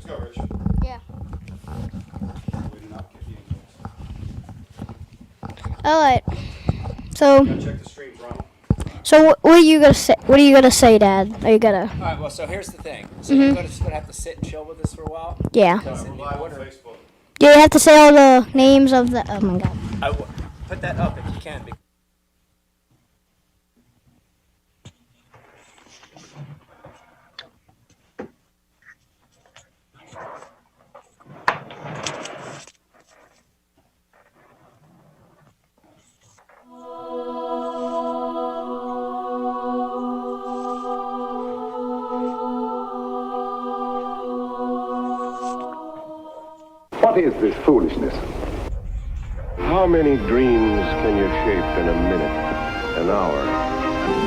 go, Rich. Yeah. We did not get the All right. So. Gotta check the streams, Ron. So what are you gonna say? What are you gonna say, Dad? Are you gonna? All right. Well, so here's the thing. So you're just gonna have to sit and chill with us for a while. Yeah. Because in We're the live on order, Facebook. Yeah, you have to say all the names of the. Oh my God. I will put that up if you can. What is this foolishness? How many dreams can you shape in a minute, an hour?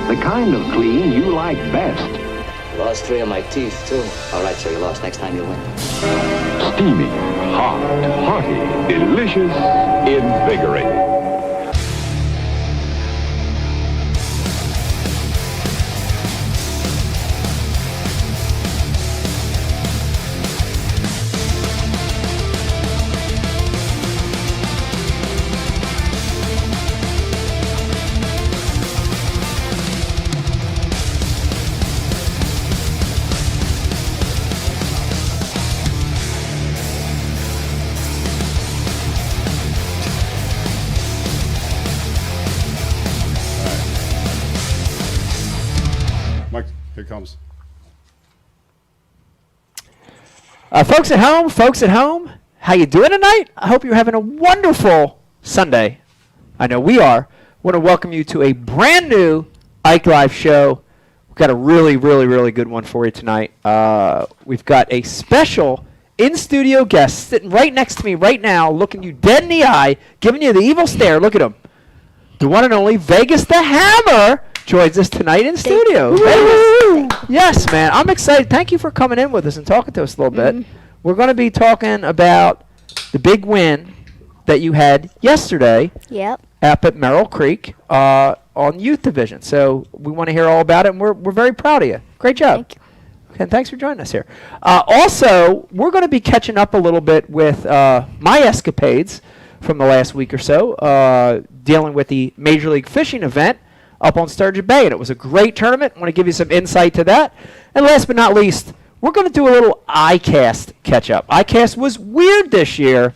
The kind of clean you like best. Lost 3 of my teeth, too. All right, so you lost. Next time you win. Steamy, hot, hearty, delicious, invigorating. Mike, here it comes. Folks at home, how you doing tonight? I hope you're having a wonderful Sunday. I know we are. Want to welcome you to a brand new Ike Live show. We've got a really, really, really good one for you tonight. We've got a special in-studio guest sitting right next to me right now, looking you dead in the eye, giving you the evil stare. Look at him. The one and only Vegas the Hammer joins us tonight in studio. Vegas. Yes, man. I'm excited. Thank you for coming in with us and talking to us a little bit. We're going to be talking about the big win that you had yesterday Yep. up at Merrill Creek on youth division. So we want to hear all about it, and we're very proud of you. Great job. Thank you. And thanks for joining us here. Also, we're going to be catching up a little bit with my escapades from the last week or so, dealing with the Major League Fishing event up on Sturgeon Bay, and it was a great tournament. I want to give you some insight to that. And last but not least, we're going to do a little iCast catch-up. iCast was weird this year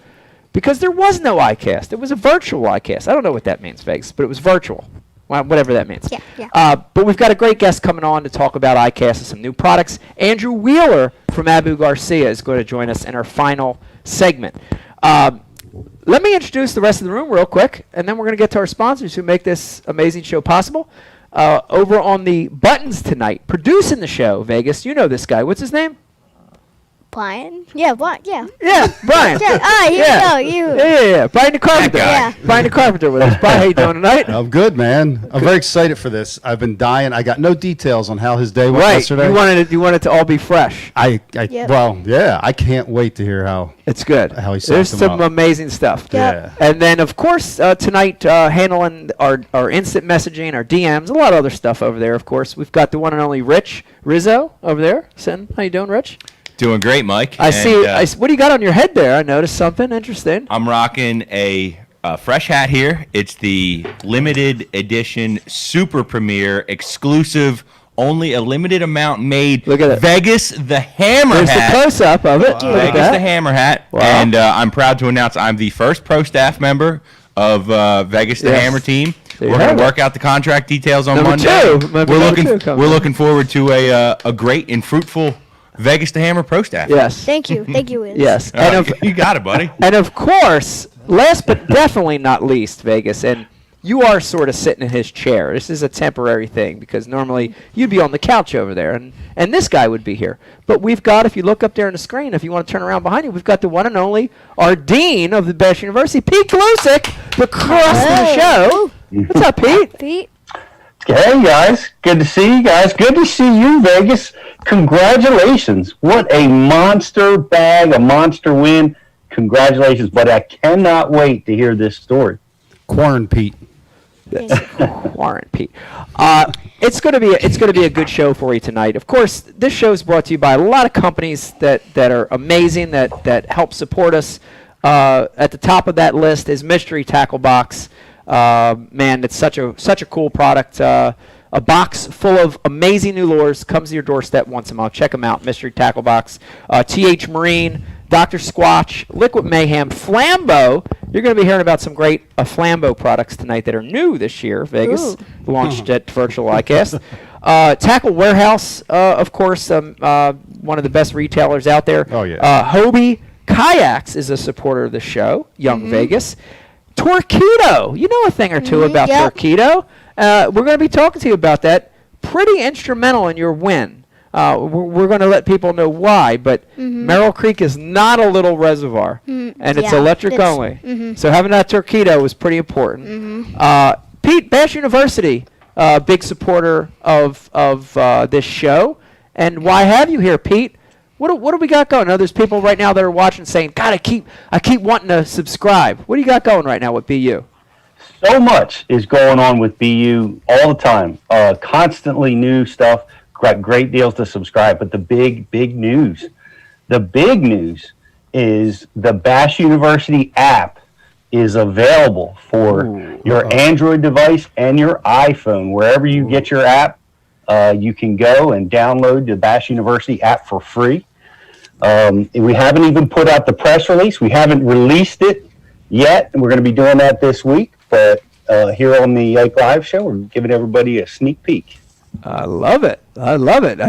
because there was no iCast. It was a virtual iCast. I don't know what that means, Vegas, but it was virtual, whatever that means. Yeah. But we've got a great guest coming on to talk about iCast and some new products. Andrew Wheeler from Abu Garcia is going to join us in our final segment. Let me introduce the rest of the room real quick, and then we're going to get to our sponsors who make this amazing show possible. Over on the buttons tonight, producing the show, Vegas, you know this guy. What's his name? Brian. Yeah. What? Yeah. Yeah, Brian. Yeah. You know you. Yeah. Brian the Carpenter. Yeah. Brian the Carpenter with us. Brian, how you doing tonight? I'm good, man. I'm very excited for this. I've been dying. I got no details on how his day went yesterday. You wanted it to all be fresh. Yep. Well, yeah. I can't wait to hear how. It's good. How he There's sets them some up. amazing stuff. Yeah. And then, of course, tonight, handling our instant messaging, our DMs, a lot of other stuff over there, of course. We've got the one and only Rich Rizzo over there. How you doing, Rich? Doing great, Mike. I see. What do you got on your head there? I noticed something interesting. I'm rocking a fresh hat here. It's the limited edition super premiere exclusive, only a limited amount made. Look at it. Vegas the Hammer There's hat. the close-up of it. Look at Vegas that. the Hammer hat. Wow. And I'm proud to announce I'm the first pro staff member of Vegas the Yes. Hammer team. There you We're going have to it. work out the contract details on Number Monday. two. We're looking forward to a great and fruitful Vegas the Hammer pro staff. Yes. Thank you. Thank you, Wiz. Yes. You got it, buddy. And of course, last but definitely not least, Vegas, and you are sort of sitting in his chair. This is a temporary thing because normally you'd be on the couch over there, and this guy would be here. But we've got, if you look up there on the screen, if you want to turn around behind you, we've got the one and only, our dean of the Bash University, Pete Lucek, the crust of the show. What's up, Pete? Pete. Hey guys, good to see you guys. Good to see you, Vegas. Congratulations. What a monster bag, a monster win. Congratulations, but I cannot wait to hear this story. Corn Pete. Warren, Pete. It's going to be a good show for you tonight. Of course, this show is brought to you by a lot of companies that are amazing that help support us. At the top of that list is Mystery Tackle Box. Man, it's such a cool product. A box full of amazing new lures comes to your doorstep once a month. Check them out, Mystery Tackle Box. TH Marine, Dr. Squatch, Liquid Mayhem, Flambeau. You're going to be hearing about some great Flambeau products tonight that are new this year. Vegas launched at Virtual iCast. Tackle Warehouse, of course, one of the best retailers out there. Oh, yeah. Hobie Kayaks is a supporter of the show, Young Vegas. Torpedo, you know a thing or two about Torpedo. We're going to be talking to you about that. Pretty instrumental in your win. We're going to let people know why, but Merrill Creek is not a little reservoir, and it's electric only. So having that Torpedo was pretty important. Pete, Bash University, big supporter of this show. And why have you here, Pete? What do we got going? I know there's people right now that are watching saying, God, I keep wanting to subscribe. What do you got going right now with BU? So much is going on with BU all the time. Constantly new stuff. Got great deals to subscribe. But the big news is the Bash University app is available for your Android device and your iPhone. Wherever you get your app, you can go and download the Bash University app for free. We haven't even put out the press release. We haven't released it yet, and we're going to be doing that this week. But here on the Ike Live show, we're giving everybody a sneak peek. I love it. A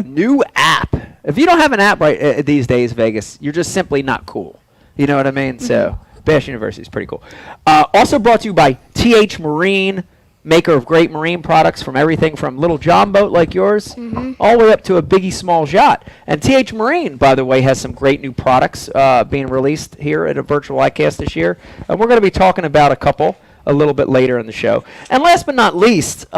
new app. If you don't have an app right these days, Vegas, you're just simply not cool. You know what I mean? So Bash University is pretty cool. Also brought to you by TH Marine, maker of great marine products from everything from little John boat like yours all the way up to a biggie small yacht. And TH Marine, by the way, has some great new products being released here at a Virtual iCast this year. And we're going to be talking about a couple a little bit later in the show. And last but not least,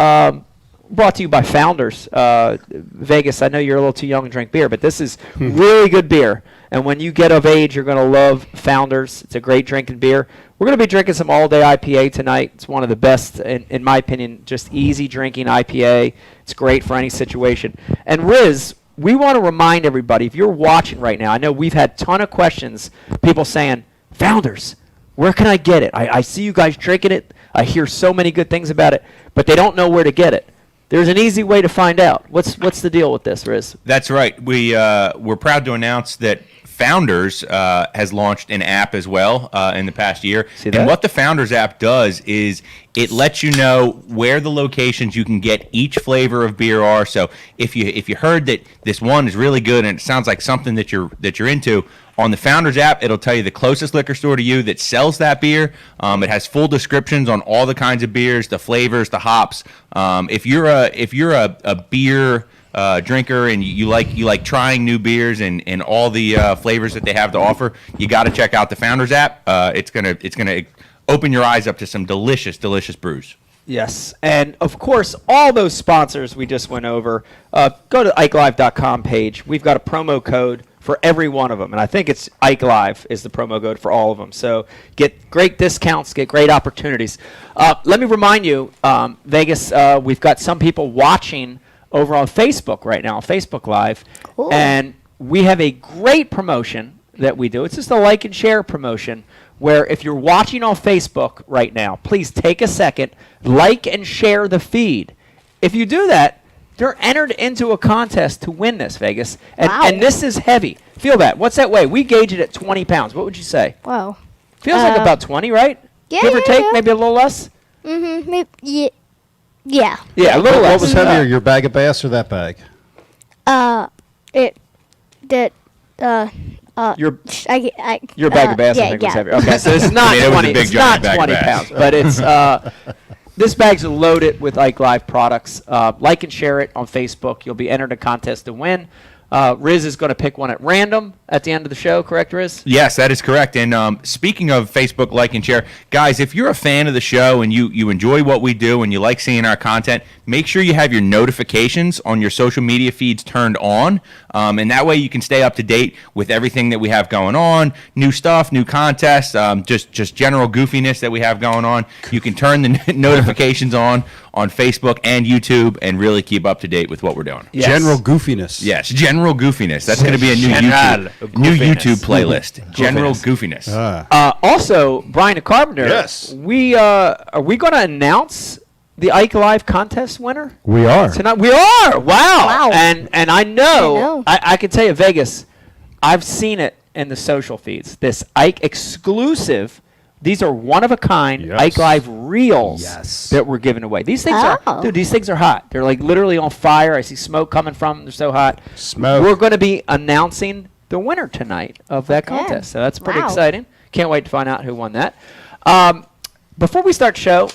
brought to you by Founders. Vegas, I know you're a little too young to drink beer, but this is really good beer. And when you get of age, you're going to love Founders. It's a great drinking beer. We're going to be drinking some all-day IPA tonight. It's one of the best, in my opinion, just easy drinking IPA. It's great for any situation. And Riz, we want to remind everybody, if you're watching right now, I know we've had a ton of questions, people saying, Founders, where can I get it? I see you guys drinking it. I hear so many good things about it, but they don't know where to get it. There's an easy way to find out. What's the deal with this, Riz? That's right. We're proud to announce that Founders has launched an app as well in the past year. See that? And what the Founders app does is it lets you know where the locations you can get each flavor of beer are. So if you heard that this one is really good and it sounds like something that you're into, on the Founders app, it'll tell you the closest liquor store to you that sells that beer. It has full descriptions on all the kinds of beers, the flavors, the hops. If you're a beer drinker and you like trying new beers and all the flavors that they have to offer, you got to check out the Founders app. It's gonna open your eyes up to some delicious brews. Yes, and of course, all those sponsors we just went over. Go to IkeLive.com page. We've got a promo code for every one of them, and I think it's Ike Live is the promo code for all of them. So get great discounts, get great opportunities. Let me remind you, Vegas, we've got some people watching over on Facebook right now, Facebook Live, and we have a great promotion that we do. It's just a like and share promotion where if you're watching on Facebook right now, please take a second, like and share the feed. If you do that, they're entered into a contest to win this, Vegas. And this is heavy. Feel that. What's that weigh? We gauge it at 20 pounds. What would you say? Wow. Feels like about 20, right? Yeah, Give or take, yeah. maybe a little less? Yeah. Yeah, a little What less. was heavier, your bag of bass or that bag? Your your bag of bass, I think, was heavier. Okay, so it's not it was a 20, big it's not giant bag of 20 bass. pounds, but it's this bag's loaded with Ike Live products. Like and share it on Facebook. You'll be entered in a contest to win. Riz is going to pick one at random at the end of the show, correct, Riz? Yes, that is correct. And speaking of Facebook like and share, guys, if you're a fan of the show and you enjoy what we do and you like seeing our content, make sure you have your notifications on your social media feeds turned on. And that way you can stay up to date with everything that we have going on, new stuff, new contests, just general goofiness that we have going on. You can turn the notifications on Facebook and YouTube and really keep up to date with what we're doing. Yes. General goofiness. Yes, general goofiness. That's going to be a new General YouTube goofiness. playlist. General goofiness. Also, Brian the Carpenter. Yes. Are we going to announce the Ike Live contest winner We are. tonight? We are. Wow. Wow. And I know. I know. I can tell you, Vegas. I've seen it in the social feeds. This Ike exclusive. These are one of a kind Yes. Ike Live reels Yes. that we're giving away. These things Oh. these things are hot. They're like literally on fire. I see smoke coming from them. They're so hot. Smoke. We're going to be announcing the winner tonight of that Okay. contest. So that's pretty Wow. exciting. Can't wait to find out who won that. Before we start the show,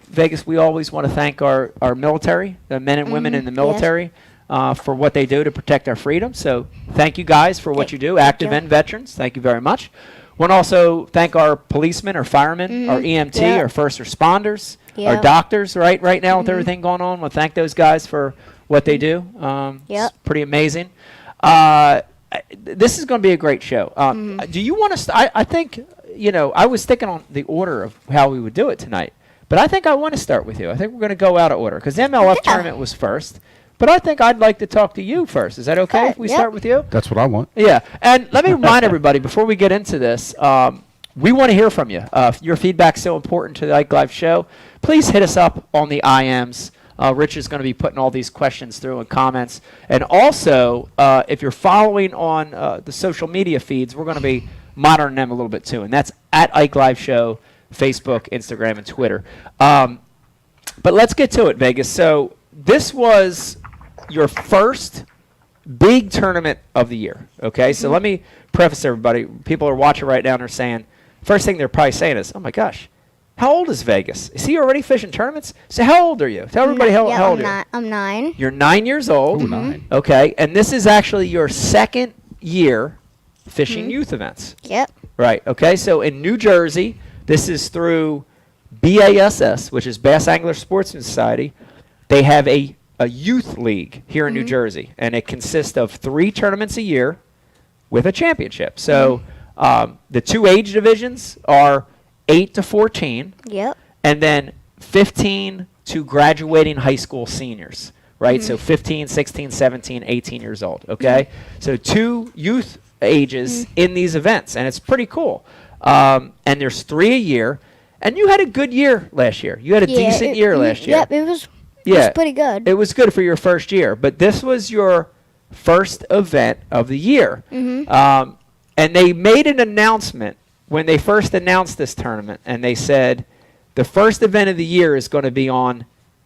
Vegas, we always want to thank our military, the men and women in the military, for what they do to protect our freedom. So thank you guys for what you do, active you. and veterans. Thank you very much. Want to also thank our policemen, our firemen, our EMT, Yeah. our first responders, our Yeah. doctors, right now with everything going on. Want to thank those guys for what they do. It's Yep. pretty amazing. This is going to be a great show. Do you want to? I think I was thinking on the order of how we would do it tonight, but I think I want to start with you. I think we're going to go out of order because MLF Yeah. tournament was first, but I think I'd like to talk to you first. Is that okay if we Yep. start with you? That's what I want. Yeah, and let me remind everybody before we get into this, we want to hear from you. Your feedback's so important to the Ike Live show. Please hit us up on the IMs. Rich is going to be putting all these questions through in comments. And also, if you're following on the social media feeds, we're going to be monitoring them a little bit too. And that's at Ike Live Show, Facebook, Instagram, and Twitter. But let's get to it, Vegas. So this was your first big tournament of the year, okay? So let me preface everybody. People are watching right now and they're saying, first thing they're probably saying is, oh my gosh, how old is Vegas? Is he already fishing tournaments? So how old are you? Tell everybody how old you are. I'm 9. You're 9 years old. 9. Okay, and this is actually your second year fishing youth events. Yep. Right, okay, so in New Jersey, this is through BASS, which is Bass Angler Sportsman Society. They have a youth league here in New Jersey, and it consists of 3 tournaments a year with a championship. So the 2 age divisions are 8 to 14, Yep. and then 15 to graduating high school seniors, right? So 15, 16, 17, 18 years old, okay? So 2 youth ages in these events, and it's pretty cool. And there's 3 a year, and you had a good year last year. You had a decent year last year. Yep, it was pretty good. It was good for your first year, but this was your first event of the year. And they made an announcement when they first announced this tournament, and they said the first event of the year is going to be on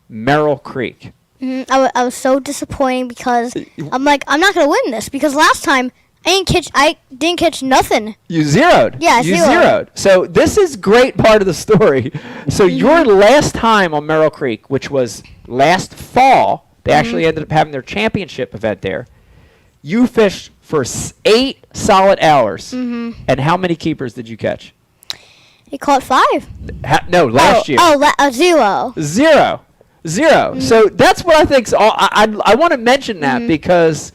Merrill Creek. I was so disappointed because I'm like, I'm not gonna win this because last time I didn't catch nothing. You zeroed. Yeah, I you zeroed. zeroed. So this is great part of the story. So your last time on Merrill Creek, which was last fall, they actually ended up having their championship event there. You fished for 8 solid hours. And how many keepers did you catch? He caught 5. No, last year. 0. Zero. So that's what I think. I want to mention that because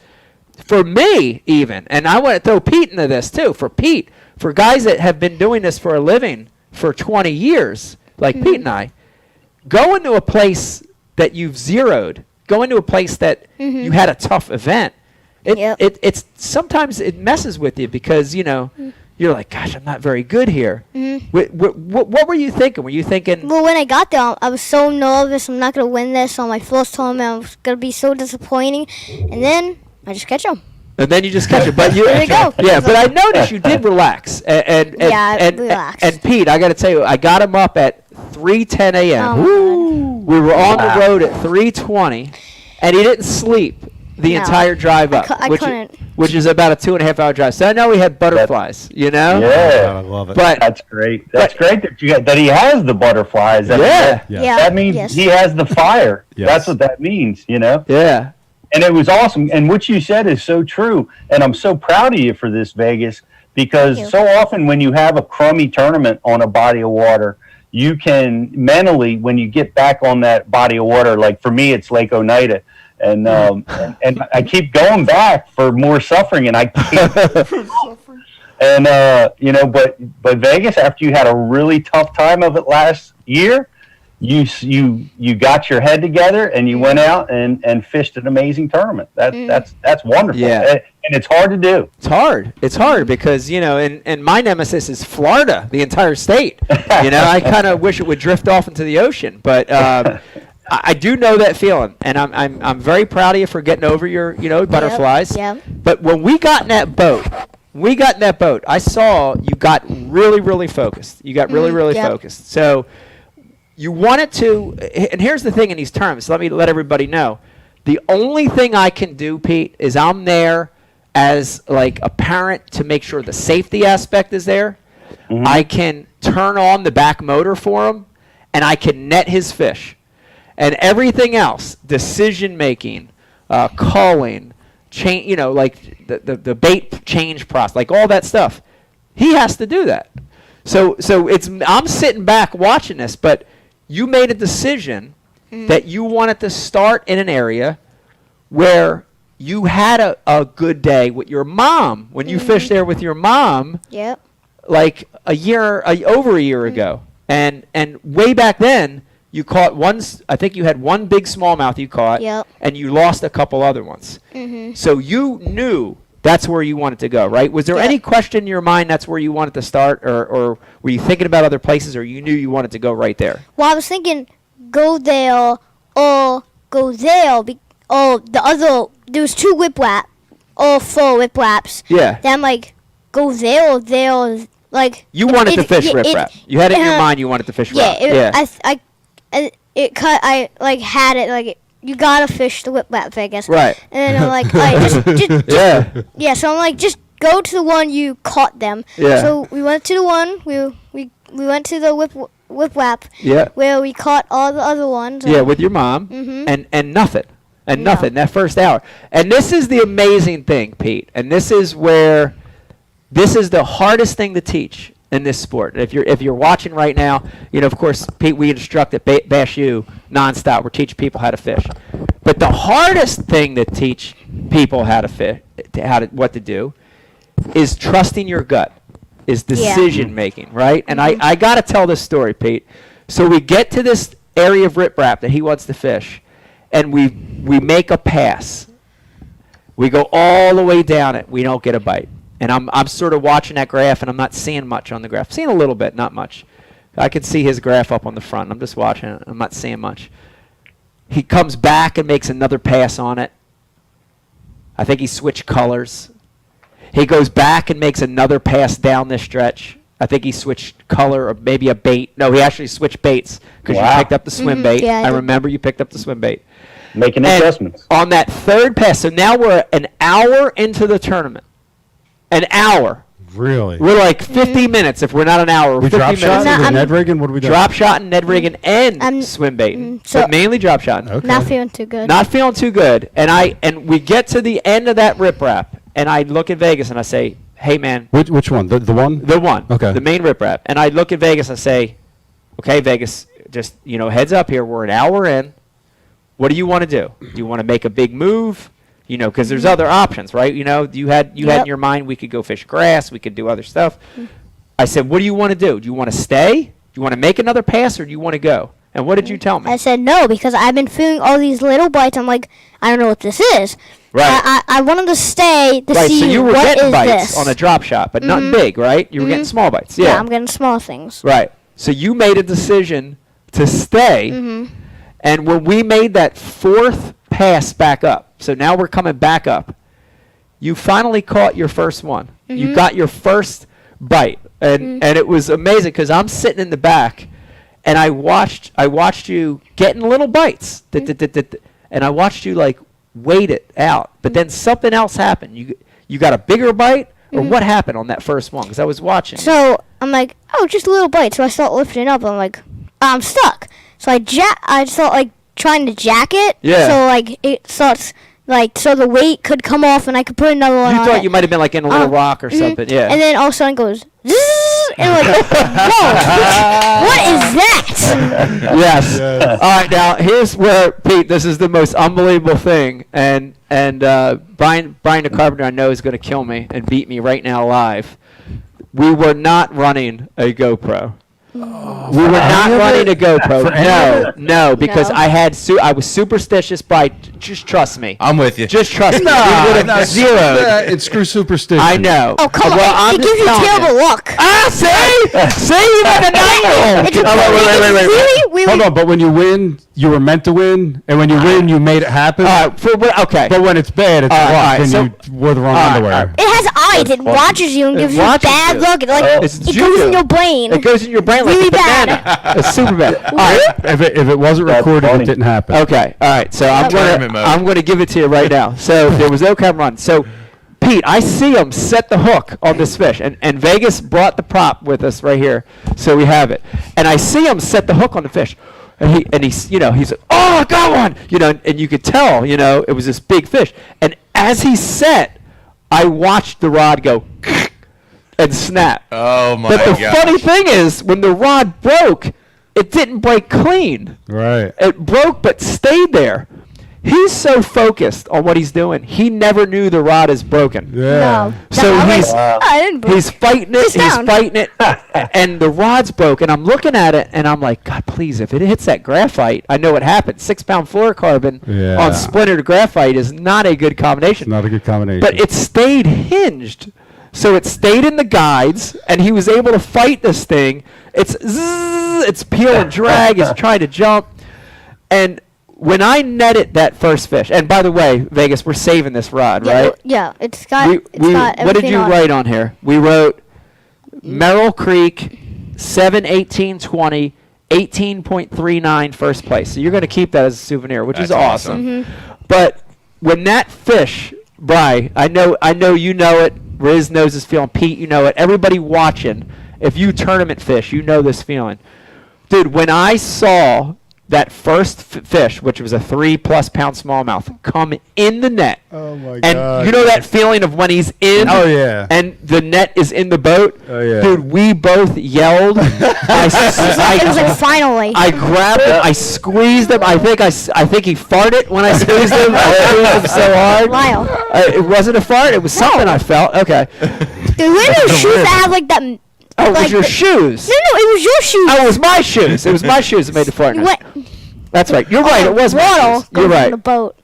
for me, even, and I want to throw Pete into this too. For Pete, for guys that have been doing this for a living for 20 years, like Pete and I, go into a place that you've zeroed, go into a place that you had a tough event. It's sometimes it messes with you because you're like, gosh, I'm not very good here. What were you thinking? Were you thinking? Well, when I got there, I was so nervous. I'm not gonna win this on my first tournament. I was gonna be so disappointing, and then I just catch them. And then you just catch it. But you, There you go. Yeah, but I noticed you did relax. And relaxed. And Pete, I got to tell you, I got him up at 3:10 a.m. Oh, We were on the road at 3:20, and he didn't sleep the entire drive up, I couldn't. which is about a 2.5-hour drive. So I know we had butterflies, Yeah. I love it. But That's great. That's great that he has the butterflies. Yeah. Yeah. That means Yes. he has the fire. Yes. That's what that means, yeah. And it was awesome. And what you said is so true. And I'm so proud of you for this, Vegas, because so often when you have a crummy tournament on a body of water, you can mentally, when you get back on that body of water, like for me, it's Lake Oneida. And I keep going back for more suffering, and I keep and but Vegas, after you had a really tough time of it last year, you got your head together and you went out and fished an amazing tournament. That's wonderful. Yeah. And it's hard to do. It's hard because, and my nemesis is Florida, the entire state. I kind of wish it would drift off into the ocean, but I do know that feeling, and I'm very proud of you for getting over your, butterflies. Yep. But when we got in that boat, I saw you got really, really focused. You got really, really focused. So you wanted to, and here's the thing in these terms. Let me let everybody know. The only thing I can do, Pete, is I'm there as like a parent to make sure the safety aspect is there. Mm-hmm. I can turn on the back motor for him, and I can net his fish. And everything else, decision making, culling, change, like the bait change process, like all that stuff, he has to do that. So I'm sitting back watching this, but you made a decision that you wanted to start in an area where you had a good day with your mom when you fished there with your mom. Yep. Like over a year ago, and way back then. You caught I think you had one big smallmouth you caught, and you lost a couple other ones. Mm-hmm. So you knew that's where you wanted to go, right? Was there any question in your mind that's where you wanted to start, or were you thinking about other places, or you knew you wanted to go right there? Well, I was thinking go there or go there. There was 2 whip-lap, or 4 whip-laps. Yeah. Then I'm like, go there or there. Like you wanted to fish rip-rap. You had it in your mind you wanted to fish rip. I had it like you gotta fish the whip-lap, Vegas. Right. And then I'm like, so I'm like, just go to the one you caught them. Yeah. So we went to the one we went to the whip-lap. Yeah. Where we caught all the other ones. Yeah, with your mom. Mm-hmm. And nothing. And nothing that first hour. And this is the amazing thing, Pete. And this is the hardest thing to teach in this sport. If you're watching right now, of course, Pete, we instruct at Bash U nonstop. We're teaching people how to fish. But the hardest thing to teach people how to fish, what to do, is trusting your gut, is decision making, right? And I got to tell this story, Pete. So we get to this area of riprap that he wants to fish, and we make a pass. We go all the way down it. We don't get a bite. And I'm sort of watching that graph, and I'm not seeing much on the graph. Seeing a little bit, not much. I can see his graph up on the front. I'm just watching it. I'm not seeing much. He comes back and makes another pass on it. I think he switched colors. He goes back and makes another pass down this stretch. I think he switched color or maybe a bait. No, he actually switched baits because you picked up the swim bait. Yeah, I remember you picked up the swim bait. Making adjustments. On that third pass, so now we're an hour into the tournament. An hour. Really? We're like 50 minutes if we're not an hour. We 50 drop shot minutes. and Ned rigging? What do we do? Drop shot and Ned rigging and swim baiting. But mainly drop shotting. Okay. Not feeling too good. Not feeling too good. And we get to the end of that riprap, and I look at Vegas and I say, hey, man. Which one? The one? The one. Okay. The main riprap. And I look at Vegas and say, okay, Vegas, just, heads up here. We're an hour in. What do you want to do? Do you want to make a big move? Because there's other options, right? You had in your mind we could go fish grass, we could do other stuff. I said, what do you want to do? Do you want to stay? Do you want to make another pass, or do you want to go? And what did you tell me? I said no, because I've been feeling all these little bites. I'm like, I don't know what this is. Right. I wanted to stay to see so you were what getting is bites this. on a drop shot, but nothing big, right? You were getting small bites. Yeah, I'm getting small things. Right. So you made a decision to stay, and when we made that fourth pass back up, so now we're coming back up, you finally caught your first one. You got your first bite, and it was amazing because I'm sitting in the back, and I watched you getting little bites, and I watched you like wait it out. But then something else happened. You got a bigger bite, or what happened on that first one? Because I was watching. So I'm like, oh, just a little bite. So I start lifting up. I'm like, I'm stuck. So I start like trying to jack it. Yeah. So like it starts like so the weight could come off and I could put another one You on thought it. you might have been like in a little rock or something. Yeah. And then all of a sudden it goes zzz, and I'm like, whoa, what is that? Yes. All right. Now here's where Pete. This is the most unbelievable thing, and Brian the Carpenter I know is going to kill me and beat me right now live. We were not running a GoPro. We were not running a GoPro. No, because No. I was superstitious. Just trust me. I'm with you. Just trust me. No, We would no, have zeroed. it's screw superstition. I know. Oh, come Well, on. I'm It just gives you telling terrible luck. See, even a 9-year-old. It's a- wait. Really? We Hold were- on, but when you win, you were meant to win, and when you win, you made it happen. Okay. But when it's bad, it's All right, luck, all right, and so- you wore the wrong all right, underwear. all right. It has eyes. It watches you and gives you watches bad you. luck. It, like, It's it goes juju. in your brain. It goes in your brain like Really a banana. bad. It's super bad. All right. If it wasn't That's recorded, funny. it didn't happen. Okay. All right. So Tournament mode. I'm gonna give it to you right now. So there was no camera on. So Pete, I see him set the hook on this fish, and Vegas brought the prop with us right here, so we have it. And I see him set the hook on the fish, and he's he's like, oh, I got one, and you could tell, it was this big fish. And as he set, I watched the rod go and snap. Oh my But the gosh. funny thing is, when the rod broke, it didn't break clean. Right. It broke but stayed there. He's so focused on what he's doing, he never knew the rod is broken. Yeah. No. So No, he's I didn't break. he's fighting it, Sit down. and the rod's broke, and I'm looking at it, and I'm like, God, please, if it hits that graphite, I know what happened. 6-pound fluorocarbon Yeah. on splintered graphite is not a good combination. It's not a good combination. But it stayed hinged. So it stayed in the guides, and he was able to fight this thing. It's zzz, it's peel and drag, it's trying to jump. And when I netted that first fish, and by the way, Vegas, we're saving this rod, right? Yeah, it's got. We, it's we, got what did everything you on it. write on here? We wrote Merrill Creek, 7/18/20, 18.39 first place. So you're going to keep that as a souvenir, which is That's awesome. Mm-hmm. But when that fish, Bri, I know you know it. Riz knows this feeling. Pete, you know it. Everybody watching, if you tournament fish, you know this feeling. Dude, when I saw that first fish, which was a 3+ pound smallmouth, come in the net. Oh my And God. you know that feeling of when he's in Oh, yeah. and the net is in the boat? Oh, yeah. Dude, we both yelled. It was like finally. I grabbed him. I squeezed him. I think he farted when I squeezed him. I squeezed him so hard. Wow. It wasn't a fart. It was something I felt. Okay. Dude, where are those shoes that have like that? Oh, it was like your the- shoes. No, it was your shoes. Oh, it was my shoes. It was my shoes that made the fart You noise. went. That's right. You're right. It was my Waddle shoes. You're goes in right. the boat.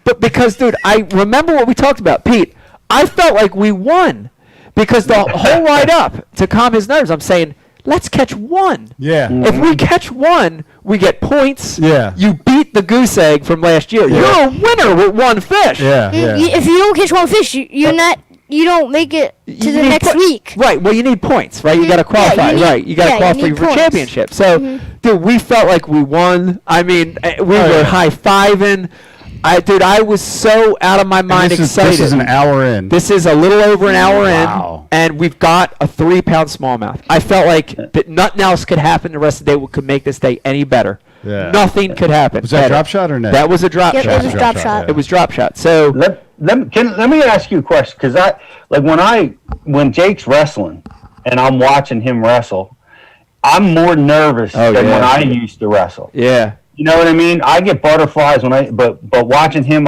But because, dude, I remember what we talked about. Pete, I felt like we won because the whole ride up to calm his nerves, I'm saying, let's catch one. Yeah. If we catch one, we get points. Yeah. You beat the goose egg from last year. Yeah. You're a winner with one fish. Yeah. Yeah. If you don't catch one fish, you're not. You don't make it to You the need next week. Right. Well, you need points, right? You got to qualify, you need- right? You got to yeah, you qualify need for points. championship. So, dude, we felt like we won. I mean, we were yeah. high-fiving. I was so out of my mind excited. This is an hour in. This is a little over an hour Wow. in, and we've got a 3-pound smallmouth. I felt like that nothing else could happen the rest of the day could make this day any better. Yeah. Nothing could happen. Was that better. drop shot or net? That was a drop Yep, shot. it was drop shot. It was drop shot. So Let me ask you a question, because when Jake's wrestling and I'm watching him wrestle, I'm more nervous Oh, than yeah. when I used to wrestle. yeah. You know what I mean? I get butterflies but watching him,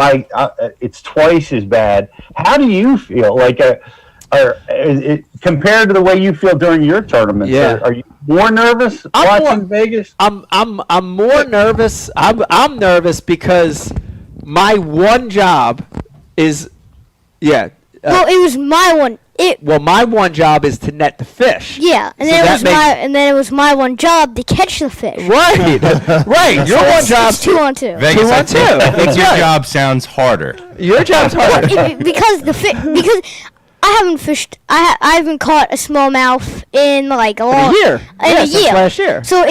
it's twice as bad. How do you feel? Like, compared to the way you feel during your tournaments? Yeah. Are you more nervous I'm watching more- Vegas? I'm more nervous. I'm nervous because my one job is Well, it was my one. my one job is to net the fish. Yeah, and So then that it was my one job to catch the fish. Right. Right. Your one job. It's 2-on-2. Vegas, I 2-on-2. think, I think That's your right. job sounds harder. Your job's harder. Because I haven't fished. I haven't caught a smallmouth in like a long year. In Yeah, a since year. last year. So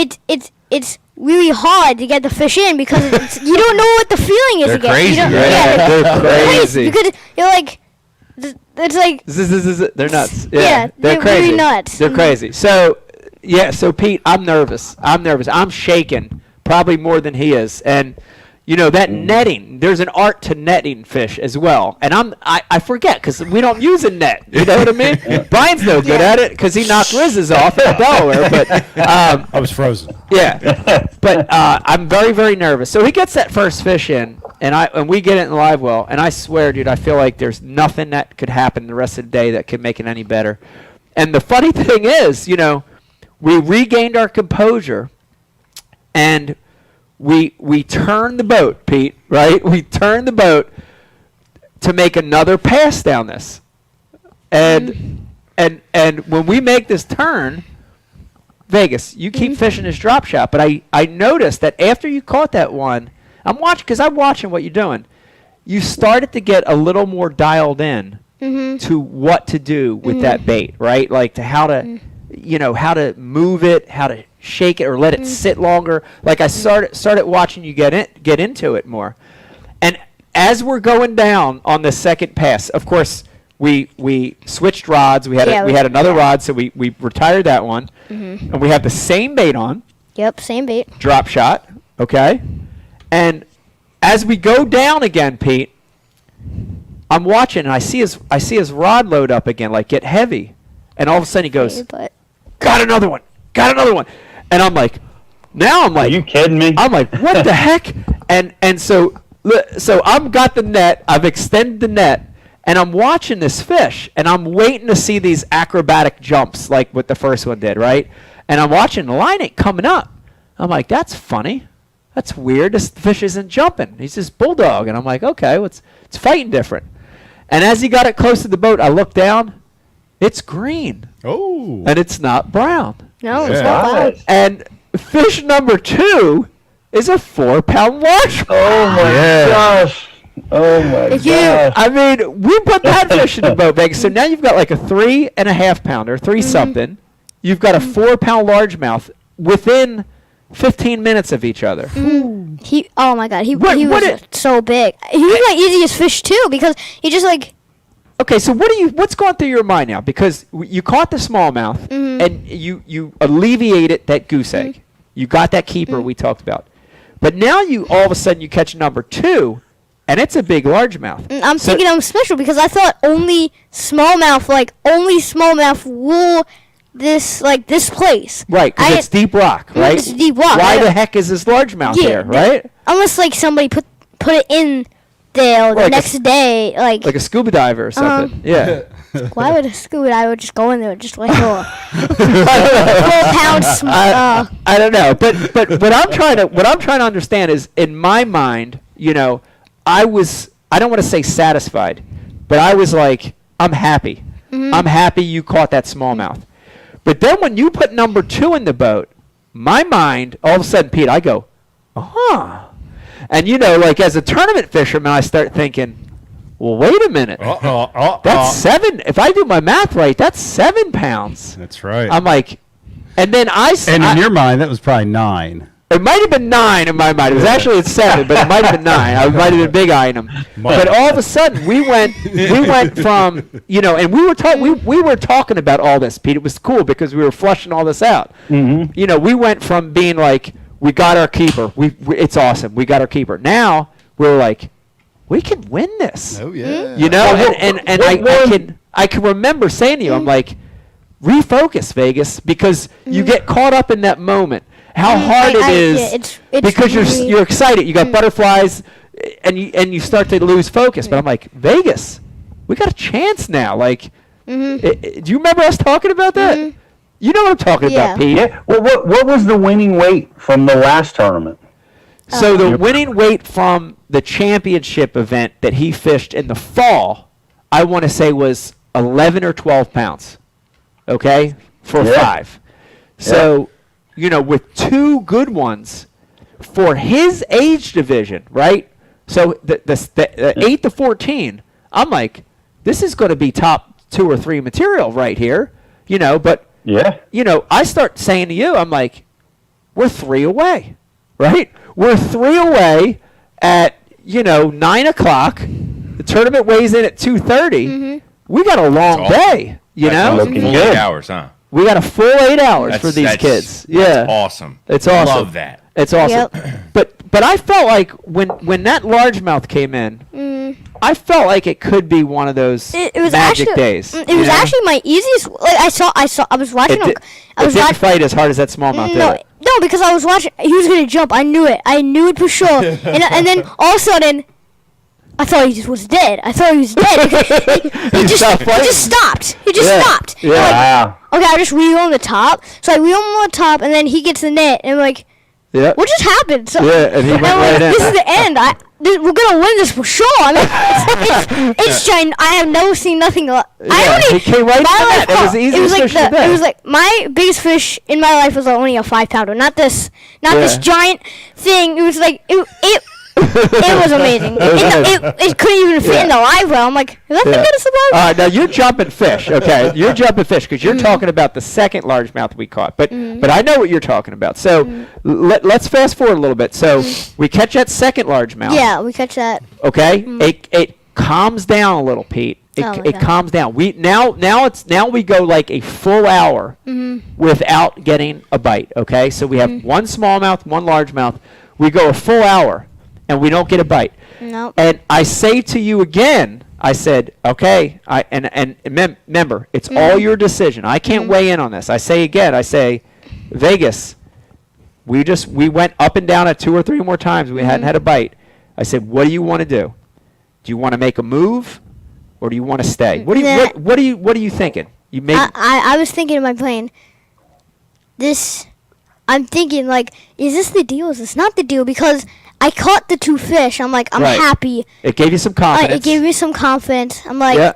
it's really hard to get the fish in because you don't know what the feeling is They're again. crazy, You don't, right? yeah, They're crazy. because you're like, it's like They're nuts. Yeah, they're crazy. really nuts. They're Mhm. crazy. So Pete, I'm nervous. I'm shaking, probably more than he is. And You know, that netting, there's an art to netting fish as well. And I forget because we don't use a net. You know what I mean? Brian's no good at it because he knocked Riz's off at Delaware. But I was frozen. yeah. But I'm very, very nervous. So he gets that first fish in, and we get it in the live well. And I swear, dude, I feel like there's nothing that could happen the rest of the day that could make it any better. And the funny thing is, you know, we regained our composure, and we turned the boat, Pete, right? We turned the boat to make another pass down this. And when we make this turn, Vegas, you keep fishing this drop shot, but I noticed that after you caught that one, I'm watching what you're doing. You started to get a little more dialed in to what to do with that bait, right? Like to how to move it, how to shake it or let it sit longer. Like I started watching you get into it more. And as we're going down on the second pass, of course, we switched rods. We had another rod, so we retired that one. And we have the same bait on. Yep, same bait. Drop shot, okay? And as we go down again, Pete, I'm watching and I see his rod load up again, like get heavy. And all of a sudden he goes, got another one. And I'm like, are you kidding me? I'm like, what the heck? And so I've got the net, I've extended the net, and I'm watching this fish, and I'm waiting to see these acrobatic jumps like what the first one did, right? And I'm watching the line ain't coming up. I'm like, that's funny. That's weird. This fish isn't jumping. He's just bulldog. And I'm like, okay, well, it's fighting different. And as he got it close to the boat, I looked down. It's green. Oh. And it's not brown. No, it's not brown. And fish number 2 is a 4-pound largemouth. Oh my gosh. Oh my gosh. I mean, we put that fish in the boat, Vegas. So now you've got like a 3.5 pounder, 3 something. You've got a 4-pound largemouth within 15 minutes of each other. Oh my God, he was so big. He was my easiest fish too because he just like. Okay, so what's going through your mind now? Because you caught the smallmouth and you alleviated that goose egg. You got that keeper we talked about. But now all of a sudden you catch number 2 and it's a big largemouth. I'm thinking I'm special because I thought only smallmouth rule this place. Right, because it's deep rock, right? It's deep rock. Why the heck is this largemouth there, right? Unless like somebody put it in there the next day, like a scuba diver or something. Yeah. Why would a scuba diver just go in there just like 4 pounds? I don't know, but what I'm trying to understand is in my mind, you know, I don't want to say satisfied, but I was like, I'm happy. I'm happy you caught that smallmouth. But then when you put number 2 in the boat, my mind, all of a sudden, Pete, I go, and you know, like as a tournament fisherman, I start thinking, well, wait a minute. That's 7. If I do my math right, that's 7 pounds. That's right. I'm like, and then And in your mind, that was probably 9. It might have been 9 in my mind. It was actually at 7, but it might have been 9. I might have been big eyeing them. But all of a sudden, we went from, you know, and we were talking about all this, Pete. It was cool because we were flushing all this out. You know, we went from being like, we got our keeper. It's awesome. We got our keeper. Now we're like, we can win this. Oh yeah. You know, and I can remember saying to you, I'm like, refocus, Vegas, because you get caught up in that moment. How hard it is it's because you're excited. You got butterflies, and you start to lose focus. But I'm like, Vegas, we got a chance now. Like, do you remember us talking about that? You know what I'm talking about, Pete. Yeah. Well, what was the winning weight from the last tournament? So the winning weight from the championship event that he fished in the fall, I want to say was 11 or 12 pounds. Okay, for 5. So. You know, with 2 good ones for his age division, right? So the 8 to 14, I'm like, this is going to be top 2 or 3 material right here, you know. But you know, I start saying to you, I'm like, we're 3 away, right? We're 3 away at 9 o'clock. The tournament weighs in at 2:30. We got a long day, you know. Full 8 hours, huh? We got a full 8 hours for these kids. That's awesome. It's awesome. Love that. It's awesome. But But I felt like when that largemouth came in, I felt like it could be one of those It was magic actually, days. It was actually my easiest. Like I was watching him. I was didn't watching. fight as hard as that smallmouth did. No, because I was watching. He was gonna jump. I knew it. I knew it for sure. and then all of a sudden, I thought he just was dead. I thought he was dead. he just stopped. He just stopped. Yeah. Wow. Okay, I'll just reel on the top. So I reel him on the top, and then he gets the net, and I'm like, Yeah. what just happened? So, And he went right in. This is the end. We're gonna win this for sure. I mean, it's giant. I have never seen nothing. He came right in the net. It was the easiest fish of the day. It was like my biggest fish in my life was only a 5-pounder. Not this giant thing. It was like it was amazing. It couldn't even fit in the live well. I'm like, is that the good surprise? Now you're jumping fish, okay? You're jumping fish because you're talking about the second largemouth we caught. But I know what you're talking about. So let's fast forward a little bit. So we catch that second largemouth. Yeah, we catch that. Okay, it calms down a little, Pete. It calms down. Now we go like a full hour without getting a bite. Okay, so we have one smallmouth, one largemouth. We go a full hour. And we don't get a bite. Nope. And I say to you again, I said, okay, remember, it's all your decision. I can't weigh in on this. I say, Vegas, we went up and down it 2 or 3 more times. We hadn't had a bite. I said, what do you want to do? Do you want to make a move, or do you want to stay? What are you thinking? You make. I was thinking in my plane. I'm thinking like, is this the deal? Is this not the deal? Because I caught the 2 fish. I'm like, I'm happy. It gave you some confidence. It gave me some confidence. I'm like,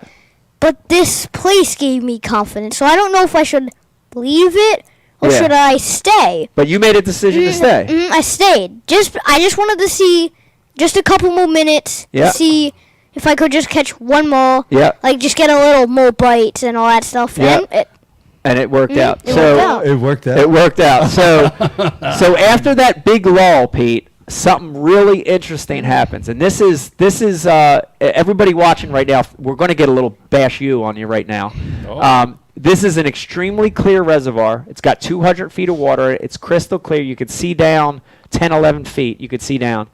but this place gave me confidence. So I don't know if I should leave it or should I stay. But you made a decision to stay. I stayed. I just wanted to see just a couple more minutes to see if I could just catch one more. Yeah. Like just get a little more bites and all that stuff. Yeah. And it worked out. It worked out. It worked out. So after that big lull, Pete, something really interesting happens, and this is everybody watching right now. We're going to get a little bash you on you right now. This is an extremely clear reservoir. It's got 200 feet of water. It's crystal clear. You could see down 10, 11 feet. You could see down.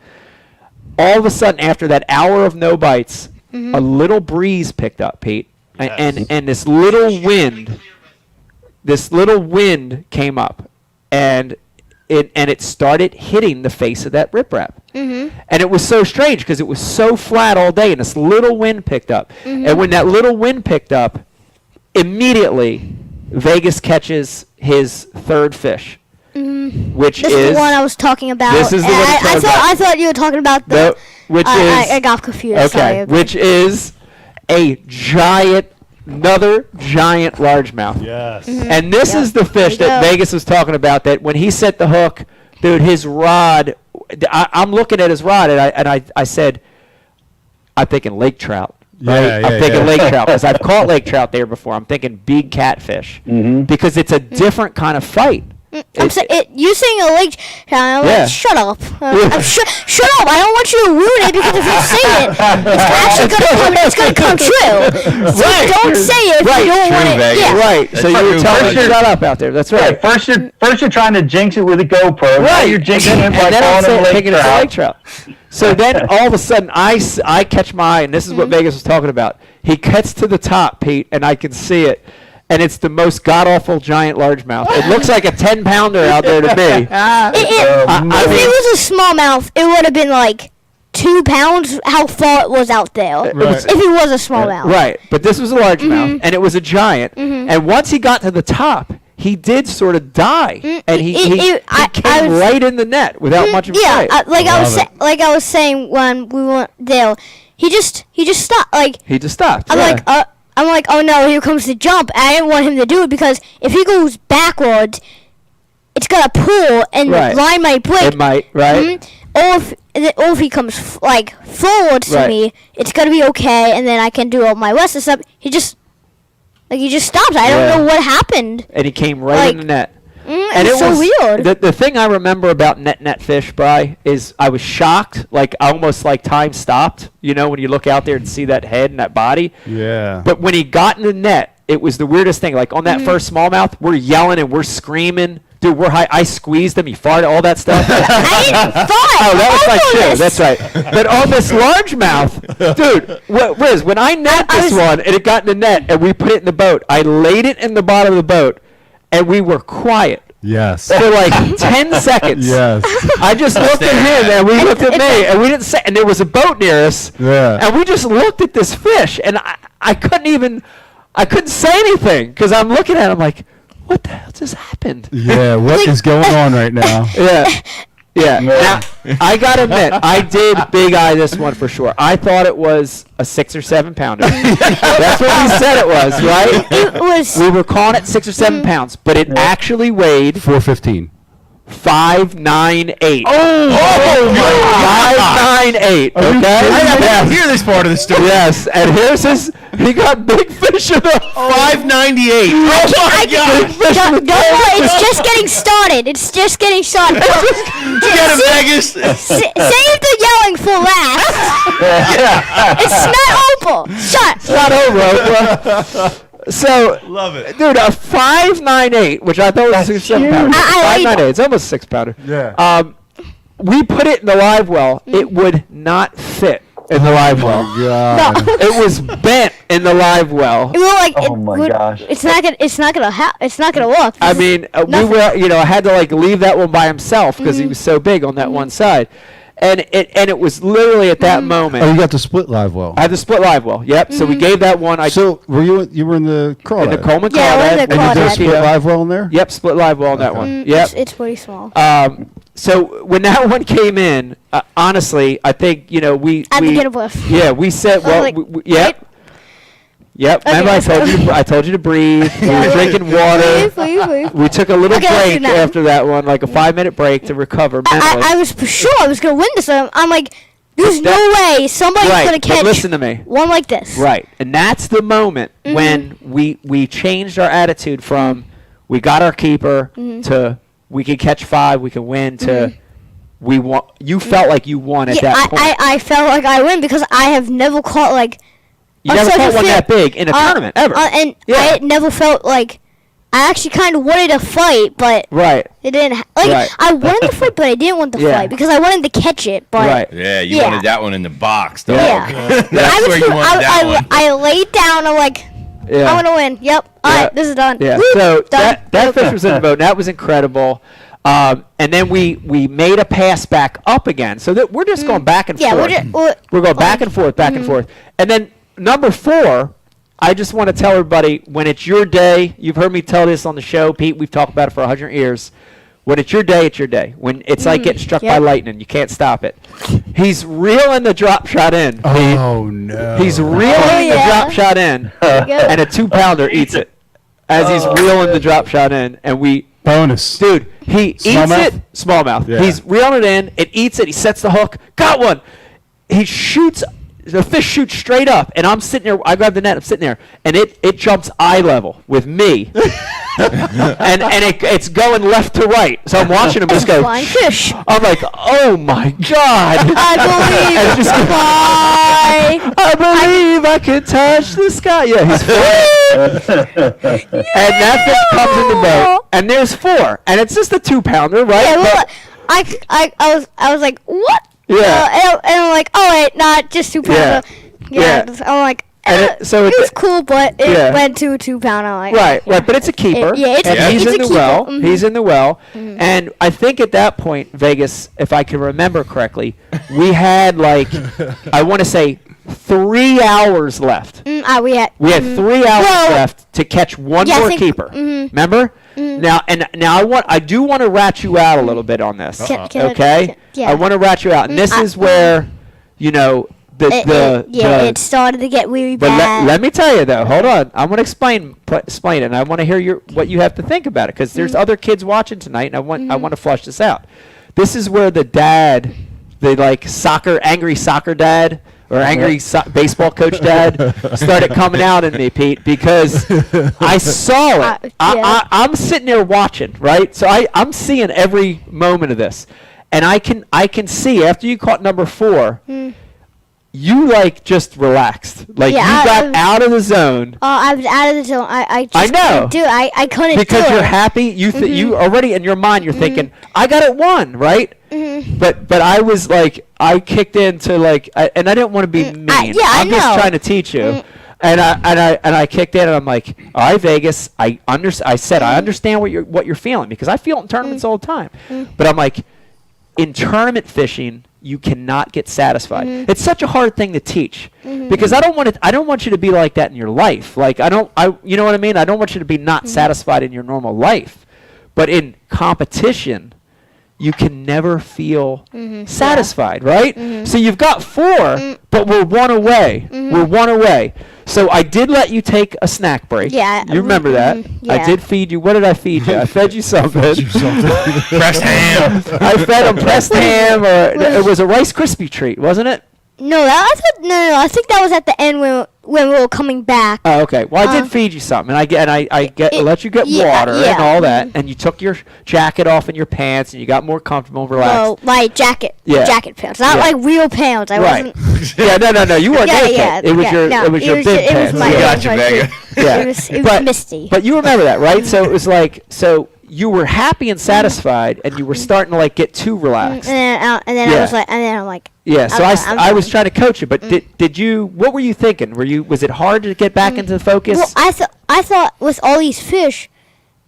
All of a sudden, after that hour of no bites, a little breeze picked up, Pete, and this little wind came up, and it started hitting the face of that riprap. And it was so strange because it was so flat all day, and this little wind picked up. And when that little wind picked up, immediately Vegas catches his third fish, which this is the one I was talking about. This is the one I thought you were talking about the. I got confused. Okay, sorry. which is another giant largemouth. Yes. And this is the fish that Vegas was talking about, that when he set the hook, dude, his rod, I'm looking at his rod, and I said, I'm thinking lake trout. Right? I'm thinking lake trout, because I've caught lake trout there before. I'm thinking big catfish, because it's a different kind of fight. You saying a lake trout? Like, shut up! Shut up! I don't want you to ruin it, because if you say it, it's gonna come true. So don't say it if you don't want it. Yeah. Right. So you're telling me to shut up out there. That's right. First you're trying to jinx it with a GoPro. Right. Now you're jinxing it by calling it a lake trout. So then all of a sudden I catch my eye, and this is what Vegas was talking about. He gets to the top, Pete, and I can see it. And it's the most god-awful giant largemouth. It looks like a 10-pounder out there to me. If it was a smallmouth, it would have been like 2 pounds. How far it was out there? If it was a smallmouth. Right, but this was a largemouth, and it was a giant. And once he got to the top, he did sort of die, and he came right in the net without much of a fight. Like I was saying when we went there, he just stopped. He just stopped. I'm like, oh no, here comes the jump. I didn't want him to do it, because if he goes backwards, it's gonna pull and the line might break. It might, right? Or if he comes forwards to me, it's gonna be okay, and then I can do all my rest and stuff. He just stopped. I don't know what happened. And he came right in the net. And it was so weird. The thing I remember about net fish, Bri, is I was shocked. Like, almost like time stopped, when you look out there and see that head and that body. Yeah. But when he got in the net, it was the weirdest thing. Like, on that first smallmouth, we're yelling and we're screaming Dude, we're high. I squeezed him. He farted, all that stuff. I didn't fart. Oh, that was my Almost. shoe. That's right. But on this largemouth, dude, Riz, when I net this one and it got in the net and we put it in the boat, I laid it in the bottom of the boat and we were quiet. Yes. For like 10 seconds. Yes. I just looked at him and we looked at me and we didn't say, and there was a boat near us. Yeah. And we just looked at this fish and I couldn't say anything because I'm looking at him like, what the hell just happened? Yeah, what is going on right now? Yeah. Yeah. Now, I got to admit, I did big eye this one for sure. I thought it was a 6 or 7 pounder. That's what we said it was, right? It was. We were calling it 6 or 7 pounds, but it actually weighed 415. 598. Oh my 598. Are you Okay. kidding me? I Yes. didn't hear this part of the story. Yes, and here's his. He got big fish in the 598. Oh my God. Don't worry, it's just getting started. It's just getting started. Get him, Vegas. Save the yelling for last. It's not over. Shut. It's not over, Oprah. So, Love it. dude, a 598, which I thought was 6 7 pounder. I 598. It's almost 6 pounder. Yeah. We put it in the live well. It would not fit in the live well. God. No. It was bent in the live well. It will like. Oh my gosh. It's not gonna. It's not gonna. It's not gonna work. I mean, we Nothing. were, I had to like leave that one by himself because he was so big on that one side, and it was literally at that moment. Oh, you got the split live well. I had the split live well. Yep. So we gave that one. So were you were in the crawdad? in the Coleman Yeah, we're in crawdad, the And you did a crawdad. split live well in there? Yep, split live well on that one. Yep. It's pretty small. So when that one came in, honestly, I think we At the beginning of yeah, we said well, like, yep. Yep. Okay, Remember, let's go. I told you to breathe. We were drinking water. Please. We took a little Okay, let's do break that. after that one, like a 5-minute break to recover mentally. I was for sure I was gonna win this. I'm like, there's no way somebody's Right, gonna but catch listen to me. one like this. Right. And that's the moment when we changed our attitude from we got our keeper to we can catch 5, we can win to we want. You felt like you won at Yeah, that point. I felt like I win because I have never caught like. You on never such caught a one field. that big in a tournament ever. And Yeah. I never felt like. I actually kind of wanted to fight, but Right. it didn't. Like I wanted to fight, but I didn't want to Yeah. fight because I wanted to catch it. But Right. Yeah, you Yeah. wanted that one in the box, dog. yeah, That's where you wanted that one. I laid down. I'm like, Yeah. I want to win. Yep. All right, this is done. Yeah. Woo, So done. that fish was in the boat. And that was incredible. And then we made a pass back up again. So that we're just going back and Yeah, forth. We're going back and forth, back and forth. And then number 4, I just want to tell everybody, when it's your day, you've heard me tell this on the show, Pete, we've talked about it for 100 years. When it's your day, it's your day. When it's like getting struck by Yep. lightning, you can't stop it. He's reeling the drop shot in. Pete. Oh no. He's reeling the yeah. drop shot in, Good. and a 2-pounder eats it as he's reeling the drop shot in, and we. bonus. Dude, he eats Smallmouth? it. Smallmouth. Yeah. He's reeling it in. It eats it. He sets the hook. Got one. He shoots. The fish shoots straight up, and I'm sitting there. I grab the net. I'm sitting there, and it jumps eye level with me, and it's going left to right. So I'm watching him just go. Flying fish. I'm like, oh my god! I believe. And just go, Bye. I believe I could touch the sky. Yeah, he's and that fish comes in the boat, and there's 4, and it's just a 2-pounder, right? Yeah, well, But- I was like, what? Yeah. And I'm like, oh wait, not just 2-pounder. Yeah. I'm like, And so it it- was cool, but it Yeah. went to a 2-pounder. Like, Right, but it's a keeper. Yeah, it's- and he's it's in a the keeper. well. Mhm. He's in the well, and I think at that point, Vegas, if I can remember correctly, we had like I want to say 3 hours left. we had. We had 3 hours Well, left to catch one yeah, I more think- keeper. Remember? Now I do want to rat you out a little bit on this. Okay? Yeah. I want to rat you out, and this is where it started to get really But bad. let me tell you though. Hold on. I want to explain it, and I want to hear what you have to think about it, because there's other kids watching tonight, and I want to flush this out. This is where the dad, the like angry soccer dad, or angry baseball coach dad, started coming out in me, Pete, because I saw it. Yeah. I'm sitting there watching, right? So I'm seeing every moment of this, and I can see after you caught number 4. you like just relaxed. Like you got out of the zone. Oh, I was out of the zone. I just know. couldn't do it. I couldn't because do you're it. happy. You already in your mind you're thinking, I got it won, right? But I was like, I kicked into like, and I didn't want to be mean. I'm just trying to teach you. And I kicked in and I'm like, all right, Vegas. I said I understand what you're feeling because I feel it in tournaments all the time. But I'm like, in tournament fishing, you cannot get satisfied. It's such a hard thing to teach because I don't want you to be like that in your life. Like you know what I mean? I don't want you to be not satisfied in your normal life. But in competition, you can never feel satisfied, right? So you've got 4, but we're 1 away. We're 1 away. So I did let you take a snack break. Yeah. You remember that? Yeah. I did feed you. What did I feed you? I fed you something. Pressed ham. I fed him pressed ham, or it was a Rice Krispie treat, wasn't it? No, I think that was at the end when we were coming back. Oh, okay. Well, I did feed you something, and I let you get water and all that, and you took your jacket off and your pants, and you got more comfortable and relaxed. Well, my jacket pants, not like real pants. I wasn't. No. You weren't naked. It was your big pants. My Gotcha, Vega. Yeah. It was misty. But you remember that, right? So it was like you were happy and satisfied, and you were starting to like get too relaxed. And then I was like, I'm like. Yeah, so I was trying to coach you, but did you? What were you thinking? Was it hard to get back into the focus? Well, I thought with all these fish,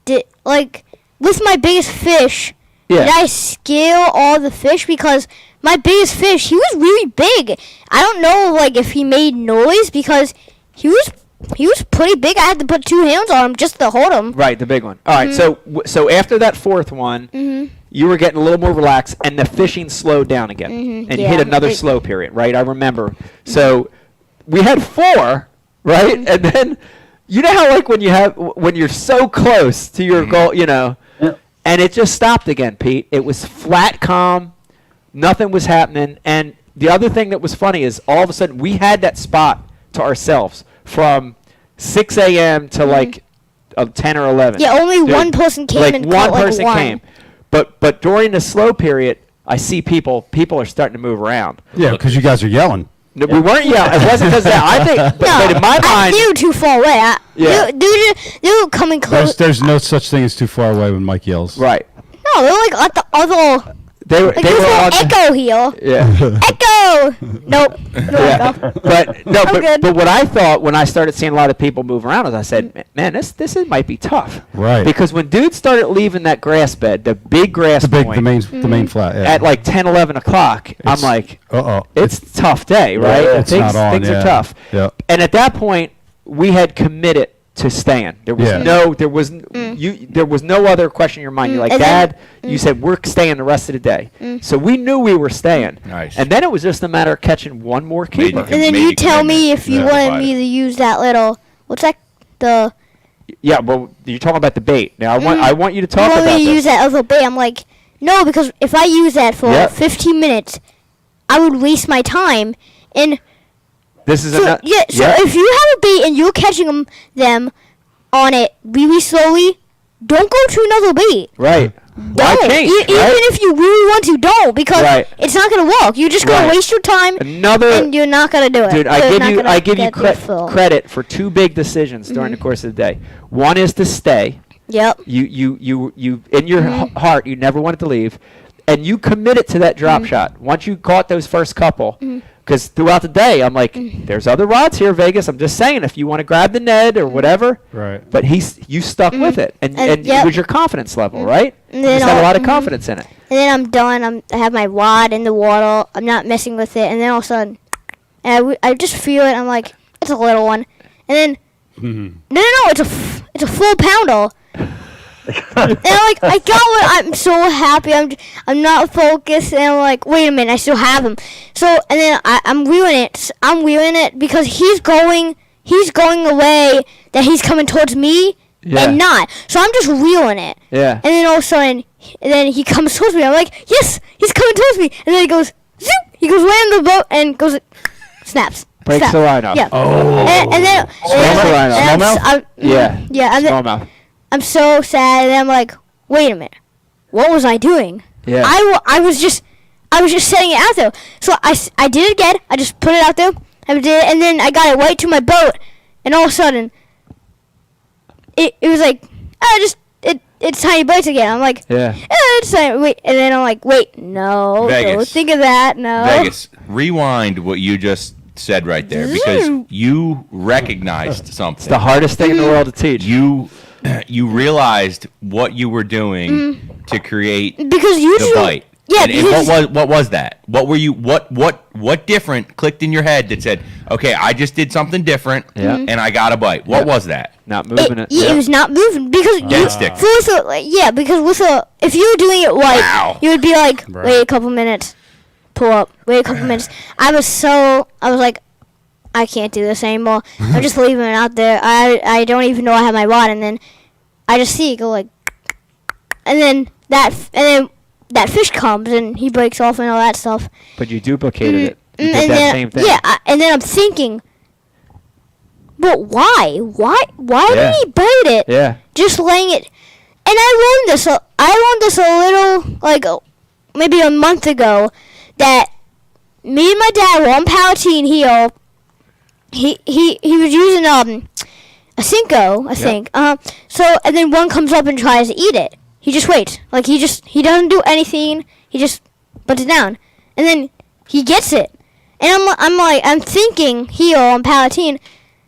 with my biggest fish, did I scale all the fish? Because my biggest fish, he was really big. I don't know like if he made noise because he was pretty big. I had to put 2 hands on him just to hold him. Right, the big one. All right, so after that 4th one, you were getting a little more relaxed, and the fishing slowed down again, and you hit another slow period, right? I remember. So we had 4, right, and then you know how like when you're so close to your goal, and it just stopped again, Pete. It was flat, calm, nothing was happening, and the other thing that was funny is all of a sudden we had that spot to ourselves from 6 a.m. to like 10 or 11. Yeah, only one person came and caught one person like came. But during the slow period, I see people are starting to move around. Yeah, because you guys are yelling. No, we weren't yelling. It wasn't because I think, but in my mind, they were too far away. They were coming close. There's no such thing as too far away when Mike yells. right? No, they were like at the other. They were on echo here. Yeah. Echo. Nope. No echo. But what I thought when I started seeing a lot of people move around is I said, man, this might be tough. Right. Because when dudes started leaving that grass bed, the big grass point, the main flat, yeah. at like 10, 11 o'clock, I'm like, it's a tough day, right? Yeah, it's things not on, things are tough. Yep. And at that point, we had committed to staying. There was there was no other question in your mind. You're like, Dad, you said we're staying the rest of the day. So we knew we were staying. Nice. And then it was just a matter of catching one more keeper. And then you tell me if you wanted me to use that little. What's that? The. Yeah, well, you're talking about the bait. Now I want you to talk about me to this. use that other bait? I'm like, no, because if I use that for 15 minutes, I would waste my time. And this is so if you have a bait and you're catching them on it really slowly, don't go to another bait. Right. Don't. Even if you really want to, don't, because it's not going to work. You're just going to waste your time, and you're not going to do it. Dude, I give you credit for 2 big decisions during the course of the day. One is to stay. Yep. You in your heart, you never wanted to leave, and you committed to that drop shot. Once you caught those first couple, because throughout the day, I'm like, there's other rods here, Vegas. I'm just saying, if you want to grab the Ned or whatever. Right. But you stuck with it, and it was your confidence level, right? And you just had a lot of confidence in it. And then I'm done. I have my rod in the water. I'm not messing with it. And then all of a sudden, I just feel it. I'm like, it's a little one. And then, no, it's a full pounder. And I got it. I'm so happy. I'm not focused, and I'm like, wait a minute, I still have him. So and then I'm reeling it. I'm reeling it because he's going away. That he's coming towards me and not. So I'm just reeling it. Yeah. And then all of a sudden, he comes towards me. I'm like, yes, he's coming towards me. And then he goes, zoop. He goes way in the boat and goes, snaps. Breaks the line off. Yeah. Oh. And then Smallmouth? Yeah. Smallmouth. I'm so sad, and I'm like, wait a minute, what was I doing? Yeah. I was just I was just setting it out there. So I did it again. I just put it out there. I did it, and then I got it right to my boat, and all of a sudden, it was like, it's tiny bites again. I'm like, it's tiny. Wait, and then I'm like, wait, no, Vegas. don't think of that, no. Vegas, rewind what you just said right there, because you recognized something. It's the hardest thing in the world to teach. You realized what you were doing to create because usually, the bite. Yeah, and what was that? What were you? What different clicked in your head that said, okay, I just did something different, and I got a bite. What was that? Not moving it. Yeah, it was not moving because stick. Because if you were doing it right, you would be like, wait a couple minutes, pull up, wait a couple minutes. I was like, I can't do this anymore. I'm just leaving it out there. I don't even know I have my rod, and then I just see it go like, and then that fish comes and he breaks off and all that stuff. But you duplicated it. You did that same thing. Yeah, and then I'm thinking, but why? Why did he bite it? Yeah. Just laying it. And I learned this a little, like, maybe a month ago, that me and my dad were on Palatine here. He was using a Cinco, I think. So and then one comes up and tries to eat it. He just waits. Like, he doesn't do anything. He just puts it down. And then he gets it. And I'm thinking here on Palatine,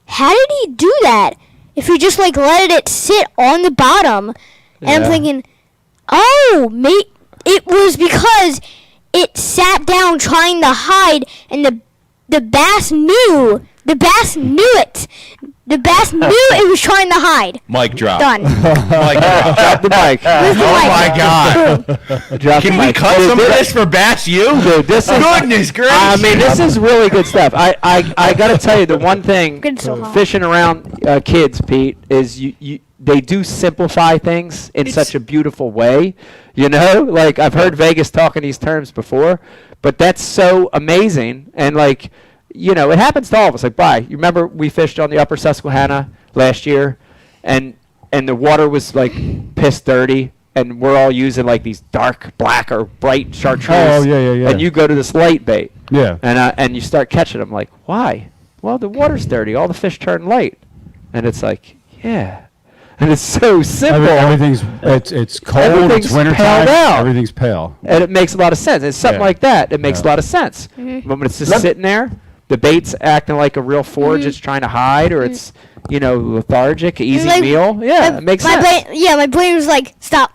how did he do that? If he just, like, let it sit on the bottom. And I'm thinking, it was because it sat down trying to hide, and the bass knew. The bass knew it. The bass knew it was trying to hide. Mic drop. Done. Mic drop. Drop the mic. Oh my God! Can we cut some of this for Bass U? Dude, this is goodness gracious. I mean, this is really good stuff. I gotta tell you, the one thing fishing around kids, Pete, is they do simplify things in such a beautiful way. You know, like I've heard Vegas talk in these terms before, but that's so amazing. And like, you know, it happens to all of us. Like, you remember we fished on the Upper Susquehanna last year, and the water was like piss dirty, and we're all using like these dark black or bright chartreuse. Oh yeah. And you go to this light bait. Yeah. And you start catching them. Like, why? Well, the water's dirty. All the fish turn light. And it's like, yeah. And it's so simple. Everything's it's cold. Everything's It's wintertime. paled out. Everything's pale. And it makes a lot of sense. It's something like that. It makes a lot of sense. But when it's just sitting there, the bait's acting like a real forage. It's trying to hide, or it's, you know, lethargic, easy meal. Yeah, it makes sense. My brain was like, stop.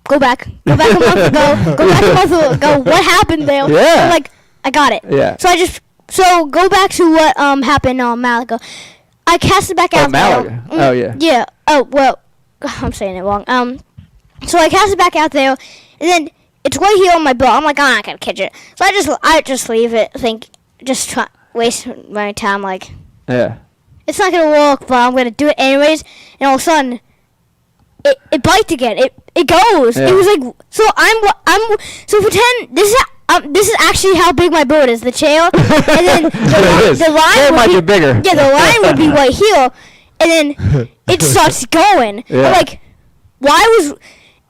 Go back. Go back a month ago. Go back a month ago. What happened there? Yeah. I'm like, I got it. Yeah. So go back to what happened on Malaga. I cast it back out Malaga. there. Oh, yeah. Yeah. Oh, well, I'm saying it wrong. So I cast it back out there, and then it's right here on my boat. I'm like, I'm not gonna catch it. So I just leave it. Waste my time. Like, it's not gonna work, but I'm gonna do it anyways. And all of a sudden, it bites again. It goes. Yeah. It was like, so pretend this is actually how big my boat is. The tail, and then the line might would be bigger. Yeah, the line would be right here, and then it starts going. Yeah. I'm like, why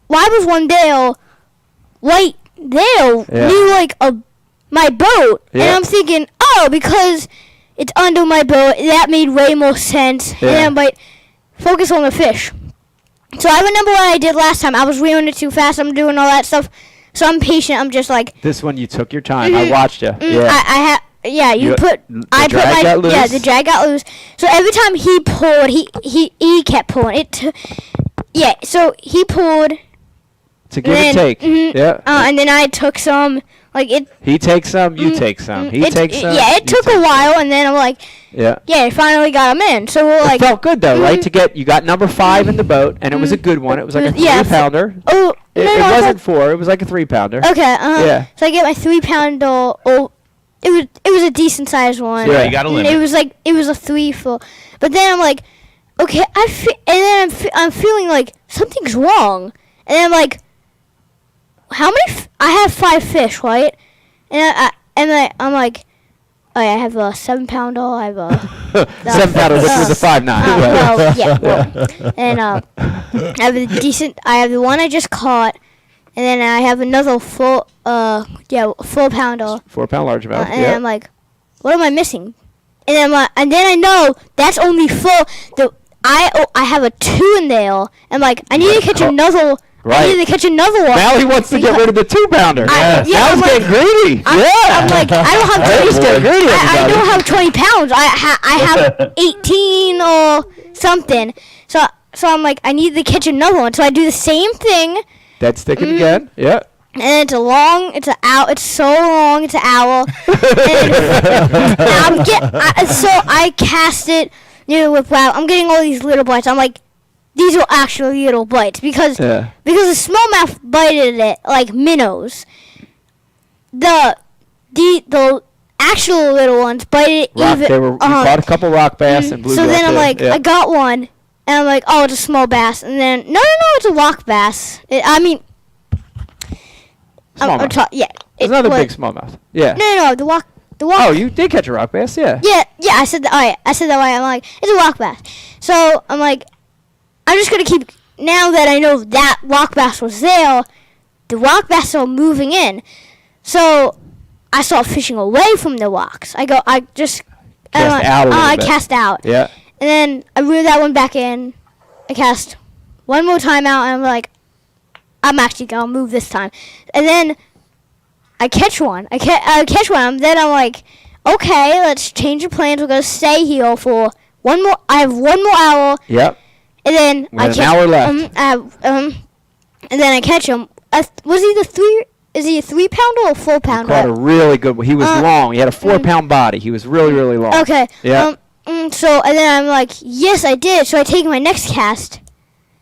was one there right there near like my boat? Yeah. And I'm thinking, because it's under my boat. That made way more sense. Yeah. And then I'm like, focus on the fish. So I remember what I did last time. I was reeling it too fast. I'm doing all that stuff. So I'm patient. I'm just like. This one you took your time. I watched you. Yeah. I The drag got loose. So every time he pulled, he kept pulling it. So he pulled. To give and take. Yeah. And then I took some. Like it. He takes some. You take some. He takes some. Yeah. It took a while, and then I'm like. Yeah. Yeah. Finally got him in. So we're like. It felt good though, right? You got number 5 in the boat, and it was a good one. It was like a 3-pounder. Oh. It wasn't 4. It was like a 3-pounder. Okay. Yeah. So I get my 3-pounder. Oh. It was a decent sized one. Yeah, you got a limit. It was a 3 full. But then I'm like, okay, I'm feeling like something's wrong. And then I'm like, how many? I have 5 fish, right? And I'm like, I have a 7-pounder. I have a 7-pounder, which was a 5.9. And I have a decent. I have the one I just caught, and then I have another full 4 pounder. 4 pound largemouth. And I'm like, what am I missing? And then I know that's only full. I have a 2 in there. I'm like, I need to catch another. Right. I need to catch another one. Now he wants to get rid of the 2 pounder. Now he's getting greedy. I'm like, I don't have 20. He's getting greedy. I don't have 20 pounds. I have 18 or something. So I'm like, I need to catch another one. So I do the same thing. Dead sticking again. Yeah. And it's so long, it's an hour. So I cast it, with wow. I'm getting all these little bites. I'm like, these are actually little bites because the smallmouth bited it like minnows. The actual little ones bited Rock, even. you caught a couple rock bass and bluegill. So then I'm like, yeah. I got one, and I'm like, oh, it's a small bass. And then no, it's a rock bass. Smallmouth. It's another big smallmouth. Yeah. No, the rock. Oh, you did catch a rock bass, yeah. Yeah. I said that. I said that right. I'm like, it's a rock bass. So I'm like, I'm just gonna keep. Now that I know that rock bass was there, the rock bass are moving in. So I start fishing away from the rocks. I cast out. Yeah. And then I reel that one back in. I cast one more time out, and I'm like, I'm actually gonna move this time. And then I catch one. I catch one. Then I'm like, okay, let's change the plans. We're gonna stay here for one more. I have 1 more hour. Yep. And then we have an hour left. And then I catch him. Was he the 3? Is he a 3 pounder or 4 pounder? Caught a really good one. He was long. He had a 4 pound body. He was really, really long. Okay. Yeah. So and then I'm like, yes, I did. So I take my next cast.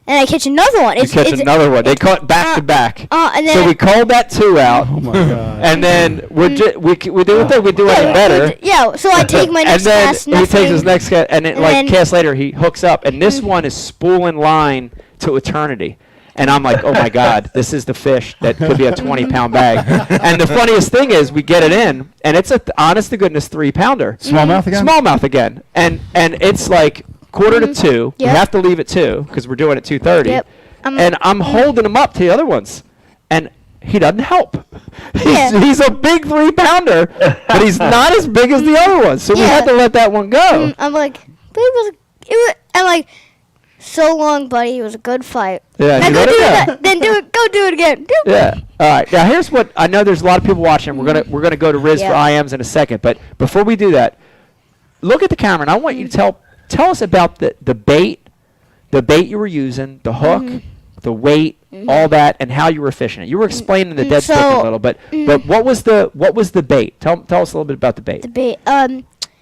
And I catch another one. Catch another one. They caught back to back. And then so we called that 2 out. Oh my god! And then we do anything better. So I take my next cast. And then he takes his next cast, and then cast later he hooks up, and this one is spooling line to eternity. And I'm like, oh my god, this is the fish that could be a 20 pound bag. And the funniest thing is, we get it in, and it's a honest to goodness 3 pounder. Smallmouth again. Smallmouth again, and it's like 1:45. We have to leave at 2 because we're doing it 2:30. Yep. And I'm holding him up to the other ones, and he doesn't help. He's a big 3 pounder, but he's not as big as the other ones. So we had to let that one go. I'm like, but I'm like, so long, buddy. It was a good fight. Yeah. Now go do that. Then go do it again. Yeah. All right. Now here's what I know. There's a lot of people watching. We're gonna go to Riz for IMs in a second, but before we do that, look at the camera, and I want you to tell us about the bait you were using, the hook, the weight, all that, and how you were fishing it. You were explaining the dead stick a little, but what was the bait? Tell us a little bit about the bait. The bait.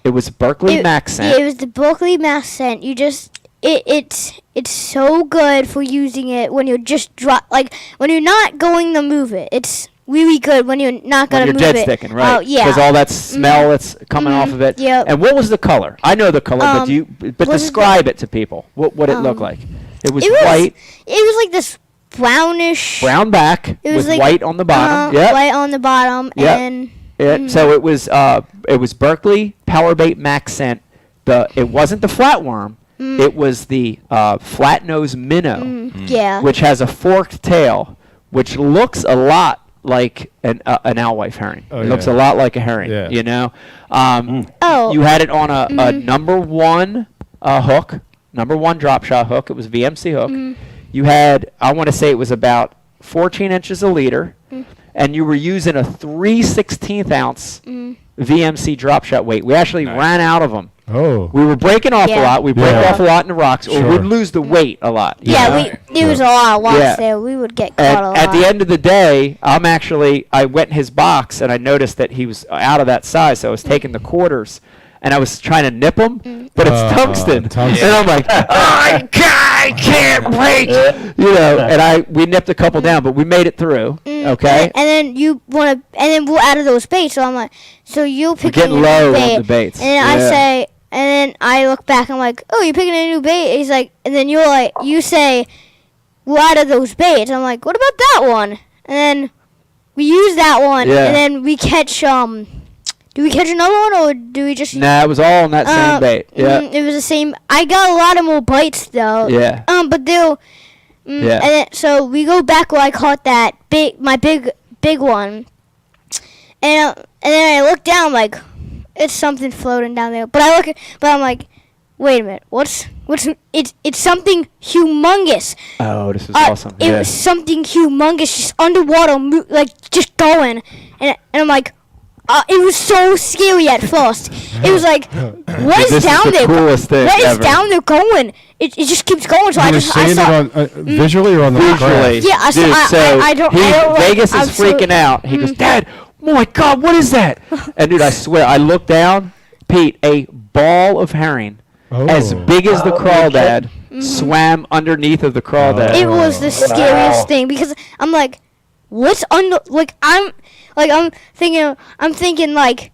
It was Berkeley Max scent. It was the Berkeley Max scent. You just it's so good for using it when you're just when you're not going to move it. It's really good when you're not gonna move it. When you're dead sticking, right? Yeah. Because all that smell that's coming off of it. Yep. And what was the color? I know the color, but describe it to people. What it looked like. It was white. It was like this brownish. Brown back with white on the bottom. White on the bottom. Yep. And so it was Berkeley Powerbait Max scent. It wasn't the flatworm. It was the flat nose minnow. Which has a forked tail, which looks a lot like an alewife herring. It looks a lot like a herring. Yeah. You know. You had it on a number 1 hook, number 1 drop shot hook. It was VMC hook. You had, I want to say it was about 14 inches a leader, and you were using a 3/16 ounce VMC drop shot weight. We actually ran out of them. Oh. We were breaking off a lot. We break off a lot in the rocks, or we'd lose the weight a lot. There was a lot of rocks there. We would get caught a lot. At the end of the day, I went in his box, and I noticed that he was out of that size, so I was taking the quarters, and I was trying to nip him, but it's tungsten. And I'm like, I can't wait. And we nipped a couple down, but we made it through. Okay. And then we're out of those baits. So I'm like, so you'll pick a getting new low bait. on the baits. And I say, and then I look back. I'm like, oh, you're picking a new bait. He's like, and then you say, we're out of those baits. I'm like, what about that one? And then we use that one, and then we catch Do we catch another one, or do we just? Nah, it was all on that same bait. Yeah. It was the same. I got a lot of more bites though. Yeah. But they're Yeah. And then, so we go back where I caught that my big one, and then I look down, I'm like, it's something floating down there. But I'm like, wait a minute, it's something humongous. Oh, this is awesome. It was something humongous, just underwater, just going, and I'm like, it was so scary at first. It was like, what is down there? Coolest thing what is ever. down there going? It just keeps going. So You I were just seeing saw. it on visually or on the Visually. graph? Yeah, Dude, I don't. Vegas I'm is freaking out. He goes, Dad, oh my God, what is that? And dude, I swear, I looked down, Pete, a ball of herring as big as the crawdad swam underneath of the crawdad. It was the scariest thing because I'm like, what's under? Like I'm thinking like,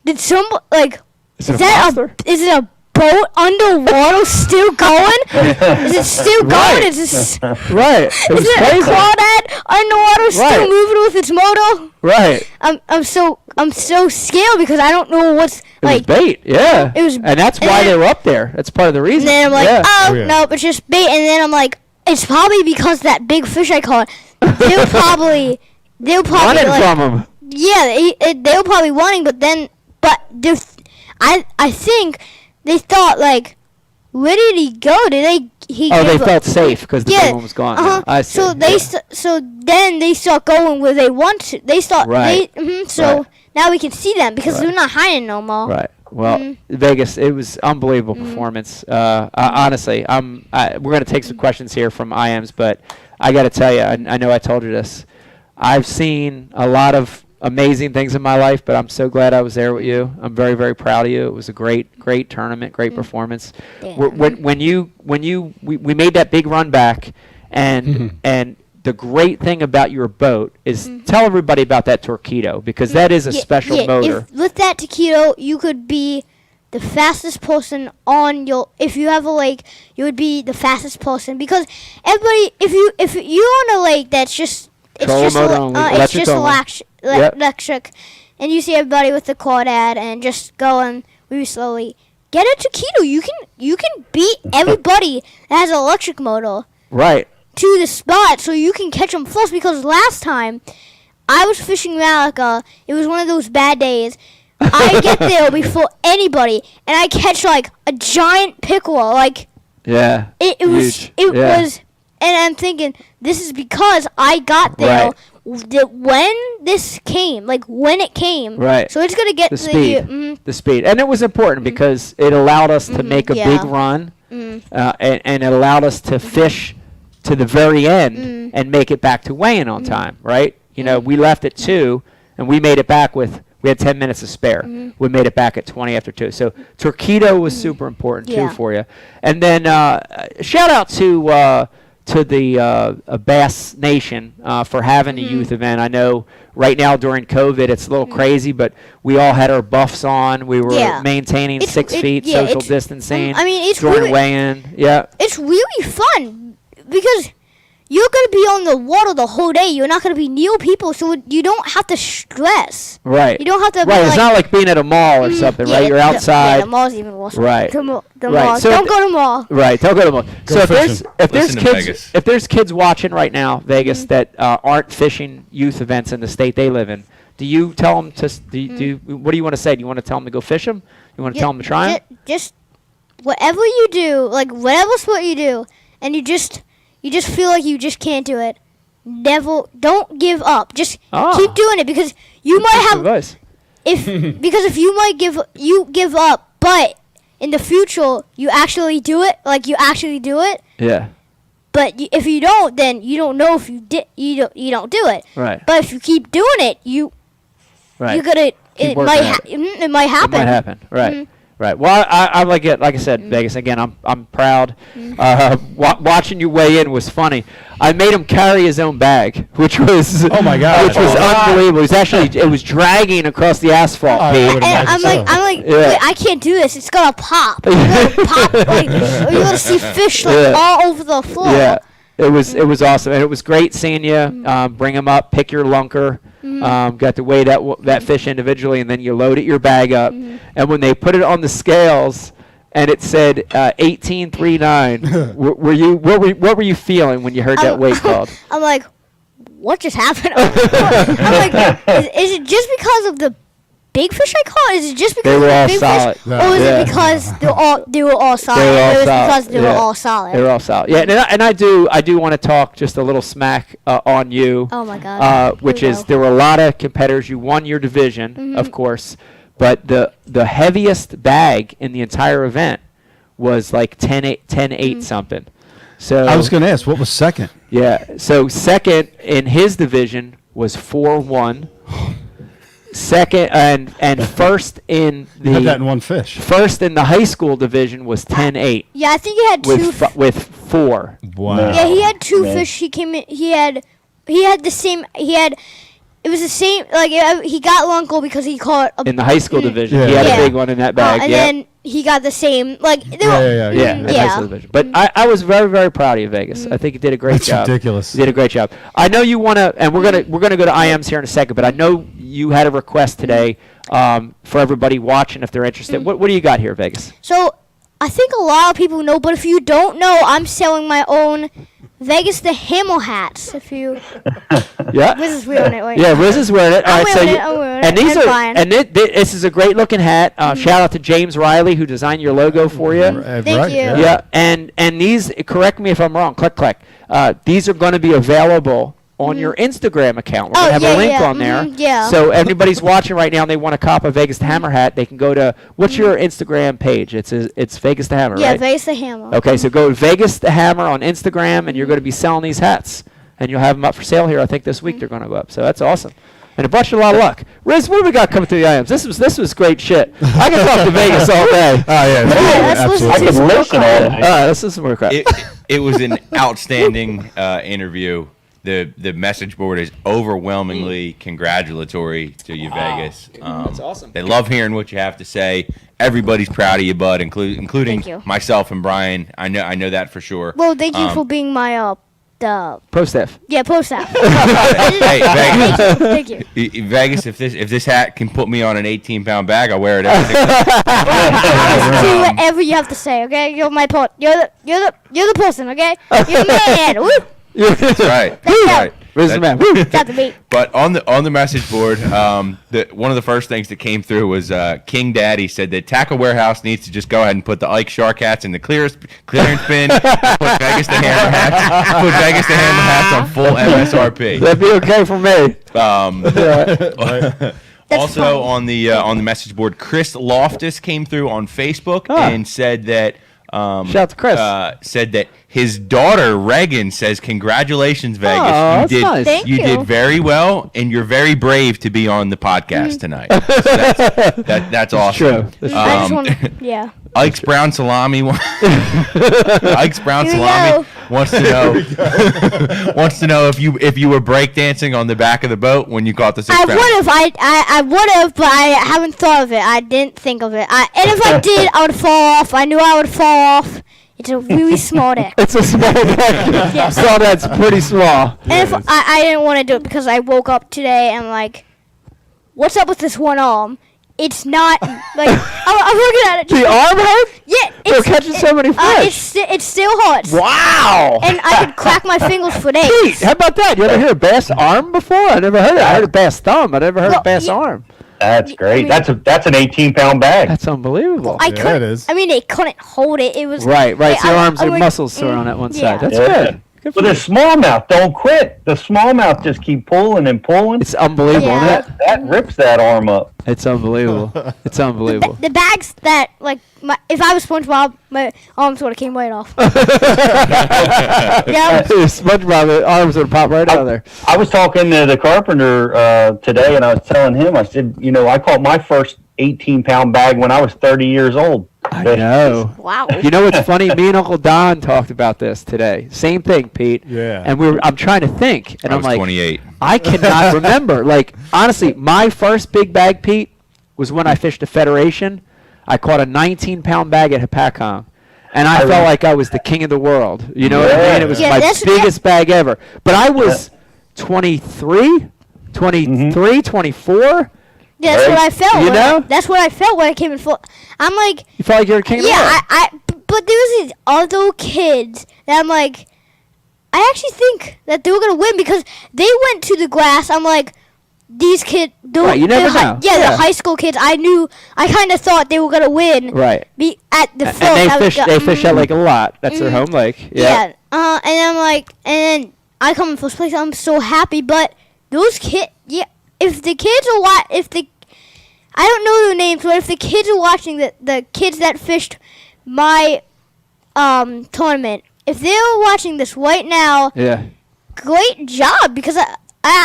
did some like Is it a that monster? is it a boat underwater still going? Is it still going? Right. Is this? Right. It was Is it a crazy. crawdad underwater still Right. moving with its motor? Right. I'm so scared because I don't know what's It was like. bait, yeah. It was- and that's and why then- they were up there. That's part of the reason. And then I'm like, yeah. oh, yeah. no, it's just bait. And then I'm like, it's probably because that big fish I caught. They'll probably Running like, from them. yeah, they were probably wanting, but I think they thought like, where did he go? Did he? Oh, give they up? felt safe because the big one was gone. Uh-huh. I see. So so then they start going where they want to. They start. Right. So Right. now we can see them because Right. they're not hiding no more. Right. Well, Vegas, it was unbelievable performance. Honestly, we're going to take some questions here from IMs, but I got to tell you, I know I told you this. I've seen a lot of amazing things in my life, but I'm so glad I was there with you. I'm very, very proud of you. It was a great tournament, great performance. Yeah. We made that big run back, and the great thing about your boat is tell everybody about that Torpedo because that is a special motor. With that taquito, you could be the fastest person on your. If you have a lake, you would be the fastest person because everybody. If you on a lake that's just Trolling motor only, it's electric just only. Yep. electric, and you see everybody with the crawdad and just going really slowly. Get a taquito. You can beat everybody that has an electric motor Right. to the spot so you can catch them first because last time I was fishing Malaga, it was one of those bad days. I get there before anybody and I catch like a giant pickerel. Like Yeah. it Huge. was and I'm thinking this is because I got there when this came, like when it came. Right. So it's gonna get The speed. The speed. And it was important because it allowed us to make a big run and it allowed us to fish to the very end and make it back to weighing on time, right? You know, we left at 2 and we made it back we had 10 minutes to spare. We made it back at 20 after 2. So Torpedo was super important too for you. And then shout out to the Bass Nation for having a youth event. I know right now during COVID it's a little crazy, but we all had our buffs on. We were maintaining 6 feet social distancing. I mean, it's during really, weigh-in. Yeah. It's really fun because you're going to be on the water the whole day. You're not going to be near people, so you don't have to stress. Right. You don't have to be Right. It's like, not like being at a mall or something, right? You're outside. Yeah, the mall's even worse. Right. The Right. mall. So Don't go to mall. Right. Don't go to the mall. So if fishing. Listen to Vegas. if there's kids watching right now, Vegas, that aren't fishing youth events in the state they live in, do you tell them to? What do you want to say? Do you want to tell them to go fish them? You want to tell them to try them? Just whatever you do, like whatever sport you do, and you just feel like you just can't do it. Don't give up. Just keep doing it because you might have advice. Because you might give up, but in the future you actually do it. Like you actually do it. Yeah. But if you don't, then you don't know if you did. You don't do it. Right. But if you keep doing it, you're gonna. It working might. at it. It might happen. It might happen. Right. Right. Well, I like it. Like I said, Vegas. Again, I'm proud. Watching you weigh in was funny. I made him carry his own bag, which was Oh my God. which was unbelievable. It was dragging across the asphalt. I Pete. would And imagine I'm like, Yeah. wait, I can't do this. It's gonna pop. You're gonna pop. Like, you're gonna see fish like all over the floor. Yeah. It was awesome, and it was great seeing you. Bring them up, pick your lunker. Got to weigh that fish individually, and then you load it your bag up. And when they put it on the scales, and it said 1839. What were you feeling when you heard that weight called? I'm like, what just happened? I'm like, is it just because of the big fish I caught? Is it just because They were of all the big solid. fish, or is it because they were all solid? It was because they were all solid. They were all solid. Yeah, and I do want to talk just a little smack on you. Oh my God. Which is there were a lot of competitors. You won your division, of course, but the heaviest bag in the entire event was like 10-8 something. So I was going to ask, what was second? Yeah. So second in his division was 4-1. Second and first in You had that in the one fish. first in the high school division was 10-8 Yeah, I think he had two. with 4. Wow. Yeah, he had two Man. fish. He came in. He had the same. It was the same. Like he got Lunkel because he caught a. In the high school division, Yeah. he had Yeah. a big one in that bag. and yeah. then he got the same. Like they were, Yeah, in high school division. But I was very, very proud of you, Vegas. I think you did a great That's job. ridiculous. You did a great job. I know you want to, and we're gonna go to IMs here in a second. But I know you had a request today for everybody watching if they're interested. What do you got here, Vegas? So I think a lot of people know, but if you don't know, I'm selling my own Vegas the Hamel hats. If you, Yeah. Riz is wearing it right Yeah, now. Riz is wearing it. All I'm right, wearing so it, I'm wearing and it, these and are Brian. this is a great looking hat. Shout out to James Riley who designed your logo for you. Thank you. Yeah, and these, correct me if I'm wrong, click. These are going to be available on your Instagram account. We're going to have a link on there. yeah. So everybody's watching right now and they want to cop a Vegas the Hammer hat, they can go to, what's your Instagram page? It's Vegas the Hammer, Yeah, right? Vegas the Hamel. Okay, so go to Vegas the Hammer on Instagram and you're going to be selling these hats. And you'll have them up for sale here. I think this week they're going to go up. So that's awesome. And a lot of luck. Riz, what do we got coming through the IMs? This was great shit. I can talk to Vegas all day. Oh, yeah. let's listen I to can some listen more all crap. day. This is some more crap. It was an outstanding interview. The message board is overwhelmingly congratulatory to you, Vegas. That's awesome. They love hearing what you have to say. Everybody's proud of you, bud, including Thank you. myself and Brian. I know that for sure. Well, thank you for being my Pro staff. pro staff. Hey, Vegas. Thank you. Vegas, if this hat can put me on an 18-pound bag, I'll wear it every single Do whatever you have to say, okay? You're my you're the person, okay? You're the man. Woo! That's right. That's right. Riz the man. Got the beat. But on the message board, one of the first things that came through was King Daddy said that Tackle Warehouse needs to just go ahead and put the Ike Shark hats in the clearance bin, put Vegas the Hammer hats on full MSRP. That'd be okay for me. Also on the message board, Chris Loftus came through on Facebook and said that. Shout out to Chris. Said that his daughter Reagan says, "Congratulations, Vegas! Oh, that's nice. Thank You you. did very well, and you're very brave to be on the podcast tonight." So that's awesome. True. That's I just Um, want yeah. Ike's Brown Salami. Ike's Brown Here we Salami wants to know if you were breakdancing on the back of the boat when you caught the 6 I pound. would have. I would have, but I haven't thought of it. I didn't think of it. And if I did, I would fall off. I knew I would fall off. It's a really small deck. It's a small deck. Yes. So that's pretty small. And if I didn't want to do it because I woke up today and like, what's up with this one arm? It's not like I'm looking at it. The arm hurt? Yeah, For catching so many fish. It still hurts. Wow. And I could crack my fingers for days. Pete, how about that? You ever heard a bass arm before? I never heard it. I heard a bass thumb. I never heard a Well, bass yeah. arm. That's great. I mean- That's an 18-pound bag. That's unbelievable. I Yeah, couldn't. it is. I mean, they couldn't hold it. It was Right. like, So your arms I'm and like, muscles are on that one yeah. side. That's Yeah. good. Good for But the you. smallmouth don't quit. The smallmouth just keep pulling and pulling. It's unbelievable, Yeah. isn't it? That rips that arm up. It's unbelievable. It's unbelievable. The bags that if I was SpongeBob, my arms would have came right off. Yeah. SpongeBob arms would pop right out of there. I was talking to the carpenter today, and I was telling him, I said, I caught my first 18-pound bag when I was 30 years old. I know. Wow. You know what's funny? Me and Uncle Don talked about this today. Same thing, Pete. Yeah. And I'm trying to think, and I I'm was like, 28. I cannot remember. Like, honestly, my first big bag, Pete, was when I fished a Federation. I caught a 19-pound bag at Hapakong. And I felt like I was the king of the world. You know what I mean? It was Yeah, my that's- biggest bag ever. But I was 23, 24. That's what I felt. You know? That's what I felt when I came in full. I'm like. You felt like you were king of the world. But there was these other kids that I'm like, I actually think that they were gonna win because they went to the grass. I'm like, these kids. Right, you never know. The high school kids. I kind of thought they were gonna win. Right. At the float. And they fish at Lake a lot. That's their home lake. Yeah. And I'm like, and then I come in first place. I'm so happy. But those kids, if the kids are I don't know their names, but if the kids are watching the kids that fished my tournament, if they're watching this right now, great job because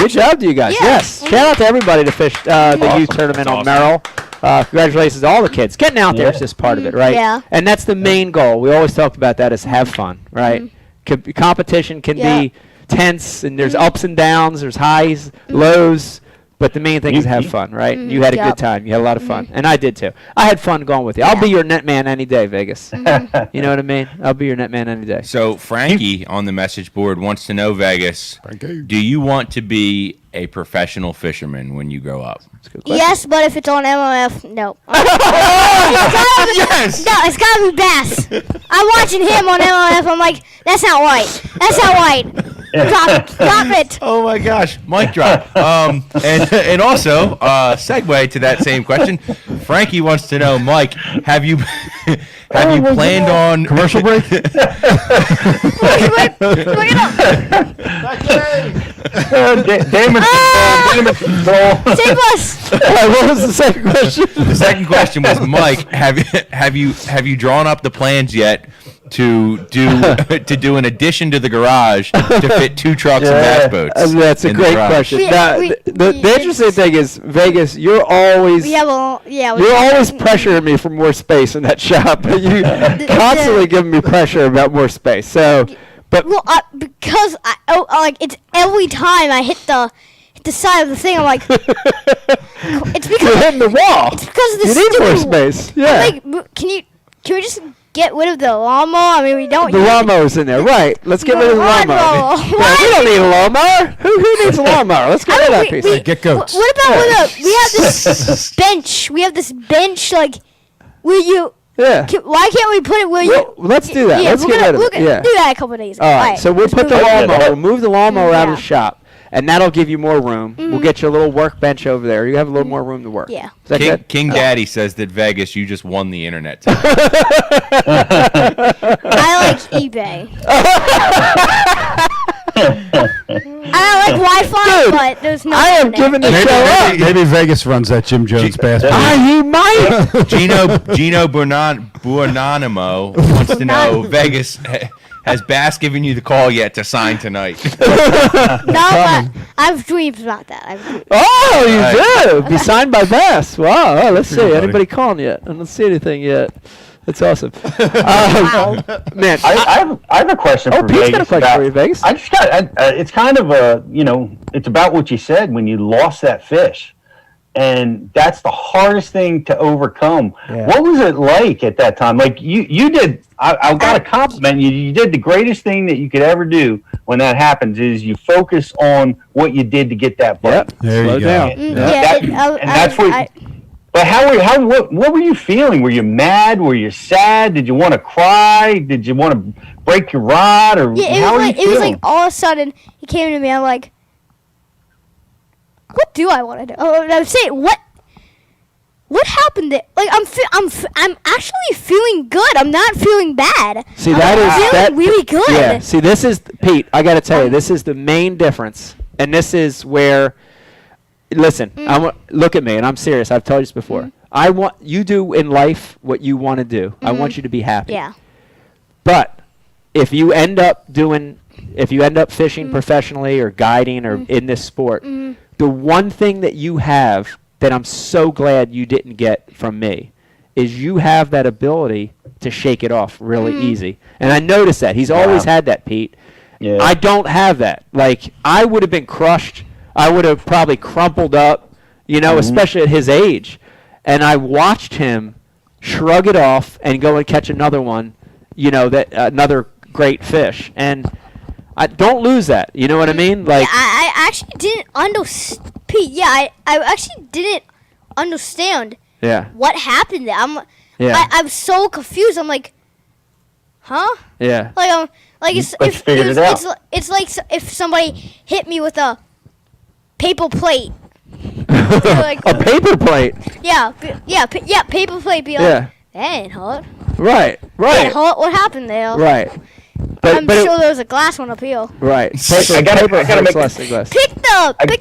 good job to you guys. Yes. Shout out to everybody to fish the youth tournament on Merrill. Congratulations to all the kids. Getting out there is just part of it, right? Yeah. And that's the main goal. We always talked about that is have fun, right? Competition can be tense, and there's ups and downs, there's highs, lows. But the main thing is have fun, right? You had a good time. You had a lot of fun. And I did, too. I had fun going with you. I'll be your net man any day, Vegas. You know what I mean? I'll be your net man any day. So Frankie on the message board wants to know, Vegas, do you want to be a professional fisherman when you grow up? Yes, but if it's on MLF, no. Yes! No, it's got to be bass. I'm watching him on MLF. I'm like, that's not right. That's not right. Drop it. Oh my gosh, mic drop. And also, segue to that same question. Frankie wants to know, Mike, have you planned on commercial break? Look Damon, save us. What was the second question? The second question was, Mike, have you drawn up the plans yet to do an addition to the garage to fit 2 trucks and bass boats? That's a great question. The interesting thing is, Vegas, you're always pressuring me for more space in that shop. You constantly giving me pressure about more space. So, but because it's every time I hit the side of the thing, I'm like, it's because you're hitting the wall. It's because of the you need more space. Yeah. I'm like, can we just get rid of the lawnmower? I mean, we don't. The lawnmower's in there, right? Let's get rid of the lawnmower. We don't need a lawnmower. Who needs a lawnmower? Let's get rid of that piece. Get goats. What about we have this bench? We have this bench, like, where you. Yeah. Why can't we put it where you? Let's do that. Let's get rid of it. Yeah. Do that a couple of days. All right. So we'll put the lawnmower. We'll move the lawnmower out of the shop. And that'll give you more room. We'll get you a little workbench over there. You have a little more room to work. Yeah. Is that good? King Daddy says that Vegas, you just won the internet today. I like eBay. I like Wi-Fi, but there's no. I am giving the show up. Maybe Vegas runs that Jim Jones bass. He might. Gino Bernanimo wants to know, Vegas, has Bass given you the call yet to sign tonight? No, but I have dreams about that. You do? Be signed by Bass. Wow. Oh, let's see. Anybody calling yet? I don't see anything yet. That's awesome. Man, I have a question for Vegas. Pete's got a question for you, Vegas. I just got. It's kind of it's about what you said when you lost that fish. And that's the hardest thing to overcome. Yeah. What was it like at that time? Like you did, I've got to compliment you. You did the greatest thing that you could ever do when that happens is you focus on what you did to get that bite. Yep. There you go. But what were you feeling? Were you mad? Were you sad? Did you want to cry? Did you want to break your rod? Or it was like all of a sudden he came to me. I'm like, what do I want to do? Oh, I was saying, what happened there? Like, I'm actually feeling good. I'm not feeling bad. See, I'm feeling really good. Yeah. See, this is Pete. I got to tell you, this is the main difference, and this is where. Listen, look at me, and I'm serious. I've told you this before. I want you do in life what you want to do. I want you to be happy. Yeah. But if you end up fishing professionally or guiding or in this sport, the one thing that you have that I'm so glad you didn't get from me is you have that ability to shake it off really easy. And I noticed that. He's always had that, Pete. Yeah. I don't have that. Like, I would have been crushed. I would have probably crumpled up, especially at his age. And I watched him shrug it off and go and catch another one, another great fish. And I don't lose that. You know what I mean? Like I actually didn't understand. Pete, I actually didn't understand Yeah. what happened there. Yeah. I'm so confused. I'm like, huh? Yeah. Like it's like if somebody hit me with a paper plate. Like, A paper plate. paper plate. Be like, Yeah. that ain't hurt. Right. Right. What happened there? Right. I'm sure there was a glass one up here. Right. I gotta make less than glass. Pick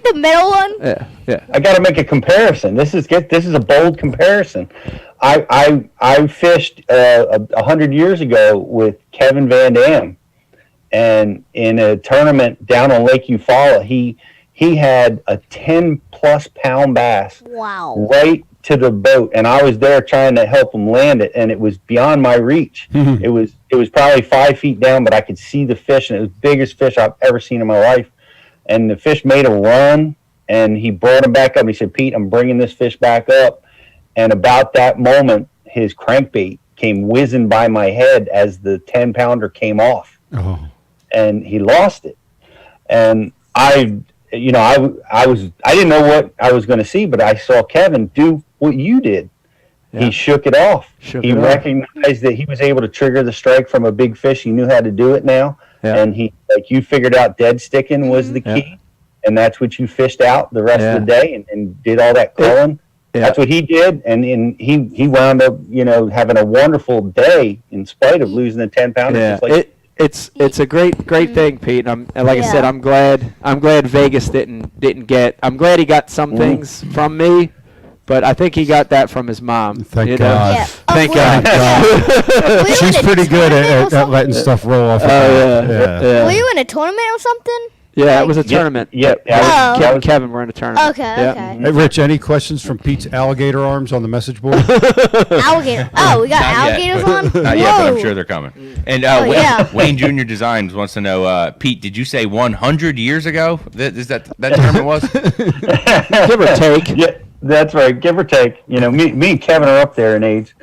the middle one. Yeah. Yeah. I got to make a comparison. This is a bold comparison. I fished 100 years ago with Kevin Van Dam, and in a tournament down on Lake Eufaula, he had a 10+ pound bass. Wow. Right to the boat, and I was there trying to help him land it, and it was beyond my reach. It was probably 5 feet down, but I could see the fish, and it was the biggest fish I've ever seen in my life. And the fish made a run, and he brought him back up. And he said, "Pete, I'm bringing this fish back up." And about that moment, his crankbait came whizzing by my head as the 10-pounder came off, and he lost it. And I didn't know what I was going to see, but I saw Kevin do what you did. Yeah. He shook it off. He recognized that he was able to trigger the strike from a big fish. He knew how to do it now. Yeah. And you figured out dead sticking was the key. And that's what you fished out the rest of the day and did all that culling. Yeah. That's what he did. And he wound up, having a wonderful day in spite of losing the 10-pounder. Yeah. It's a great thing, Pete. And like I said, I'm glad Vegas didn't get. I'm glad he got some things from me, but I think he got that from his mom. Thank God. Yeah. Thank God. She's pretty good at letting stuff roll off. Were you in a tournament or something? Yeah, it was a tournament. Kevin were in a tournament. Okay. Hey, Rich, any questions from Pete's alligator arms on the message board? Alligator. Oh, we got alligators on? Not yet, but I'm sure they're coming. And Wayne Jr. Designs wants to know, Pete, did you say 100 years ago that tournament was? Give or take. Yeah, that's right. Give or take. Me and Kevin are up there in age.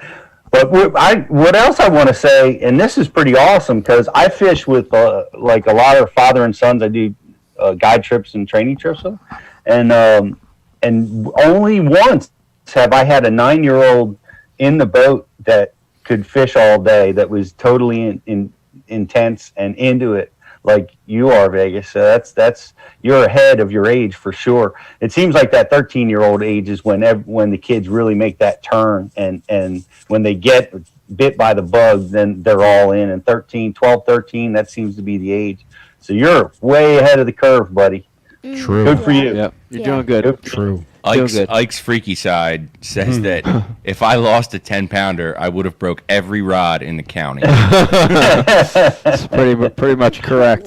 But what else I want to say, and this is pretty awesome because I fish with like a lot of father and sons. I do guide trips and training trips with them. And only once have I had a 9-year-old in the boat that could fish all day, that was totally intense and into it like you are, Vegas. So that's you're ahead of your age for sure. It seems like that 13-year-old age is when the kids really make that turn, and when they get bit by the bug, then they're all in. And 12, 13, that seems to be the age. So you're way ahead of the curve, buddy. True. Good for you. Yep. You're doing good. True. Ike's freaky side says that if I lost a 10-pounder, I would have broke every rod in the county. That's pretty much correct.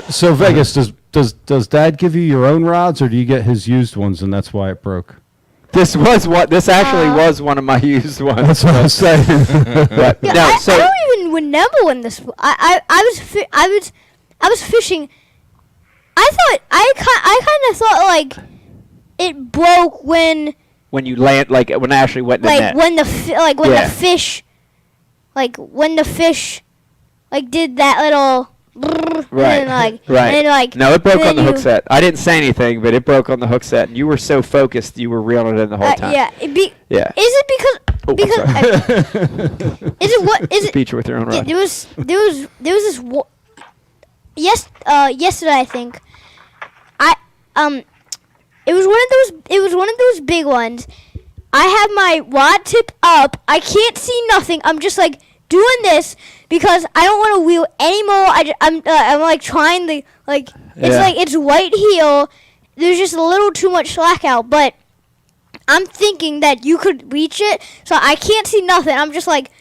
So Vegas, does Dad give you your own rods, or do you get his used ones, and that's why it broke? This actually was one of my used ones. That's what I'm saying. But, I don't even remember when this. I was fishing. I kind of thought like it broke when you land, like when it actually went in the net. When the fish did that little right. And no, it broke on the hook set. I didn't say anything, but it broke on the hook set, and you were so focused you were reeling it in the whole time. Is it because is it what is it? Beat you with your own rod. There was this yesterday I think. It was one of those big ones. I have my rod tip up. I can't see nothing. I'm just like doing this because I don't want to wheel anymore. I'm like trying to like it's like it's right here. There's just a little too much slack out, but I'm thinking that you could reach it, so I can't see nothing. I'm like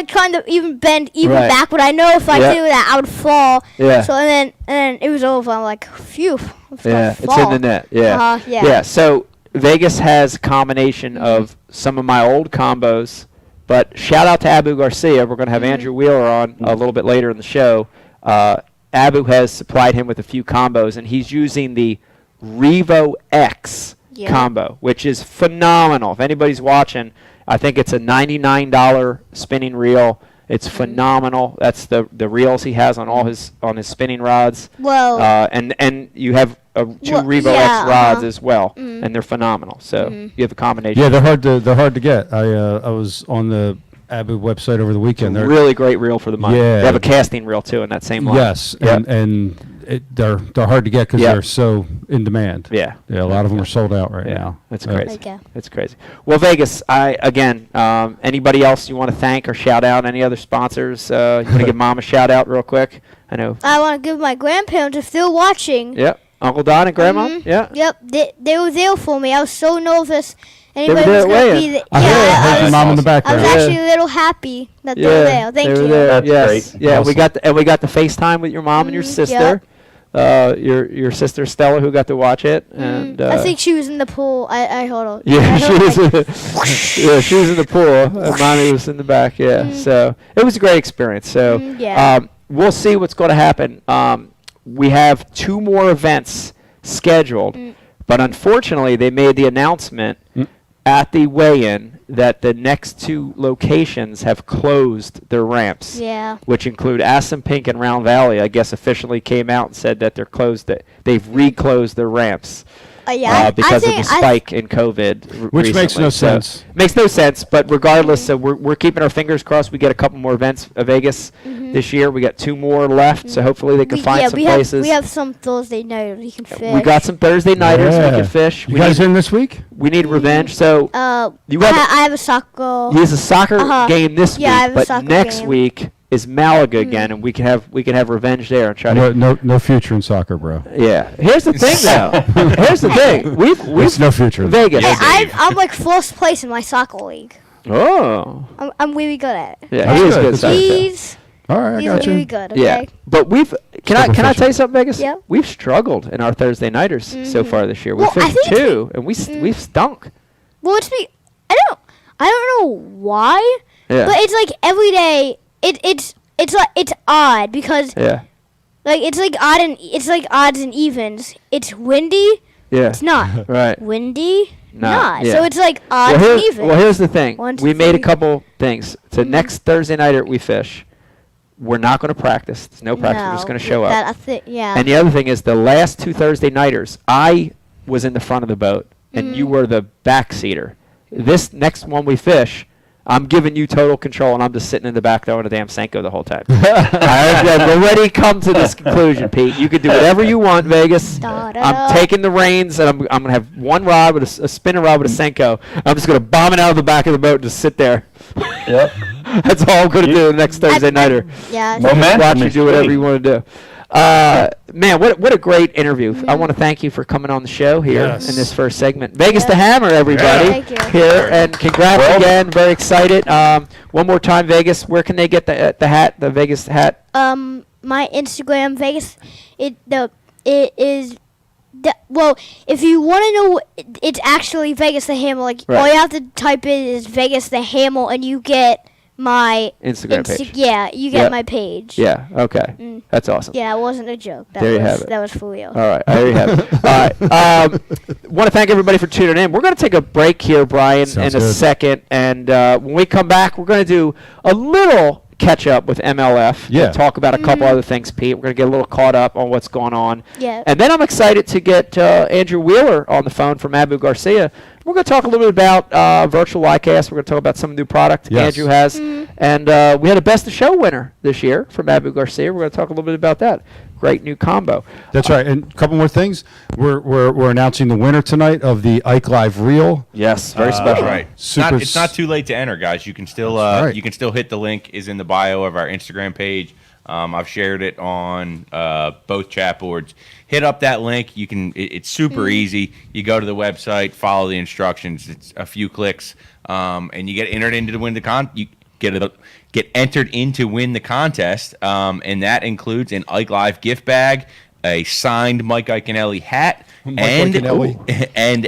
trying to even bend back, but I know if I do that, I would fall. Yeah. So and then it was over. I'm like, phew. It's in the net. Yeah. Yeah. So Vegas has a combination of some of my old combos, but shout out to Abu Garcia. We're going to have Andrew Wheeler on a little bit later in the show. Abu has supplied him with a few combos, and he's using the Revo X combo, which is phenomenal. If anybody's watching, I think it's a $99 spinning reel. It's phenomenal. That's the reels he has on all his spinning rods. Whoa. And you have two Well, Revo yeah, X rods as well, and they're phenomenal. So you have a combination. Yeah, they're hard to get. I was on the Abu website over the weekend. They're Really great reel for the money. Yeah. They have a casting reel too in that same line. Yes, Yep. and they're hard to get because Yep. they're so in demand. Yeah. a lot of them are sold out right Yeah, now. that's Yeah. crazy. Okay. That's crazy. Well, Vegas, anybody else you want to thank or shout out? Any other sponsors? You want to give Mom a shout out real quick? I know. I want to give my grandparents, if they're watching. Yep. Uncle Don and Grandma? Mhm. Yeah. Yep. They were there for me. I was so nervous. Anybody there was at going to weigh-in. be there. I heard I your was, mom in the I background. was actually a little happy that they were there. Thank they were you. there. That's Yes. great. Yeah, Awesome. we got the FaceTime with your mom and your sister. Your sister Stella, who got to watch it, and I think she was in the pool. I hold on. yeah, I she don't was. think- Yeah, she was in the pool, and Mommy was in the back. Yeah, so it was a great experience. So yeah. we'll see what's going to happen. We have 2 more events scheduled, but unfortunately, they made the announcement at the weigh-in that the next 2 locations have closed their ramps. Yeah. Which include Assunpink and Round Valley. I guess officially came out and said that they're closed. That they've reclosed their ramps. Yeah. Because of think, the spike in COVID. Which makes no So, sense. makes no sense, but regardless, so we're keeping our fingers crossed. We get a couple more events at Vegas this year. We got 2 more left, so hopefully they can find some places. We have some Thursday night we can fish. We got some Thursday nighters we Yeah. can fish. You We guys need, in this week? we need revenge. So you have I have a soccer. he has a soccer game this Yeah, I have week, a but soccer next game. week is Malaga again, and we can have revenge there and try to. No future in soccer, bro. Yeah. Here's the thing, though. Here's the thing. We've There's no future in Vegas. Yeah, Hey, Dave. I'm like first place in my soccer league. Oh. I'm really good at it. Yeah, That's he is good. good. soccer. He's All right, I he's got you. really good. Okay. Yeah, but can I Superficial. tell you something, Vegas? Yeah. We've struggled in our Thursday nighters so far this year. We Well, I fished think 2, and we've stunk. Well, I don't know why, Yeah. but it's like every day. It's odd because Yeah. like it's like odds and evens. It's windy. Yeah. It's not Right. windy. Not, yeah. So it's like odds Well, and evens. here's the thing. 1, 2, We made a 3. couple things. So next Thursday nighter we fish. We're not going to practice. There's no practice. We're just going to show That, up. yeah. And the other thing is the last 2 Thursday nighters, I was in the front of the boat, and you were the back seater. This next one we fish, I'm giving you total control, and I'm just sitting in the back throwing a damn Senko the whole time. I've already come to this conclusion, Pete. You can do whatever you want, Vegas. I'm taking the reins, and I'm going to have one rod with a spinning rod with a Senko. I'm just going to bomb it out of the back of the boat and just sit there. Yep. That's all I'm going to do the next Thursday nighter. Yeah. Momentum Watch you is do whatever key. you want to do. Man, what a great interview. I want to thank you for coming on the show here Yes. in this first segment. Vegas the Hammer, everybody. Thank you. Here, and congrats Well again. Very excited. One more time, Vegas, where can they get the hat, the Vegas hat? My Instagram Vegas. It is. Well, if you want to know, it's actually Vegas the Hammer. Like all Right. you have to type in is Vegas the Hammer, and you get my Instagram page. Yeah, you get Yep. my page. Yeah, okay. That's awesome. Yeah, it wasn't a joke. That There you was, have it. That was for real. All right, there you have it. All right. Want to thank everybody for tuning in. We're going to take a break here, Brian, Sounds in a good. second. And when we come back, we're going to do a little catch up with MLF. Yeah. And talk about a couple other things, Pete. We're going to get a little caught up on what's going on. Yeah. And then I'm excited to get Andrew Wheeler on the phone from Abu Garcia. We're going to talk a little bit about virtual iCast. We're going to talk about some new product Yes. Andrew has. And we had a Best of Show winner this year from Abu Garcia. We're going to talk a little bit about that. Great new combo. That's right. And a couple more things. We're announcing the winner tonight of the Ike Live Reel. Yes, very special. Right. Super It's not too late to enter, guys. You can still That's right. you can still hit the link is in the bio of our Instagram page. I've shared it on both chat boards. Hit up that link. You can. It's super easy. You go to the website, follow the instructions. It's a few clicks, and you get entered into win the You get entered in to win the contest, and that includes an Ike Live gift bag, a signed Mike Iaconelli hat, Iaconelli. and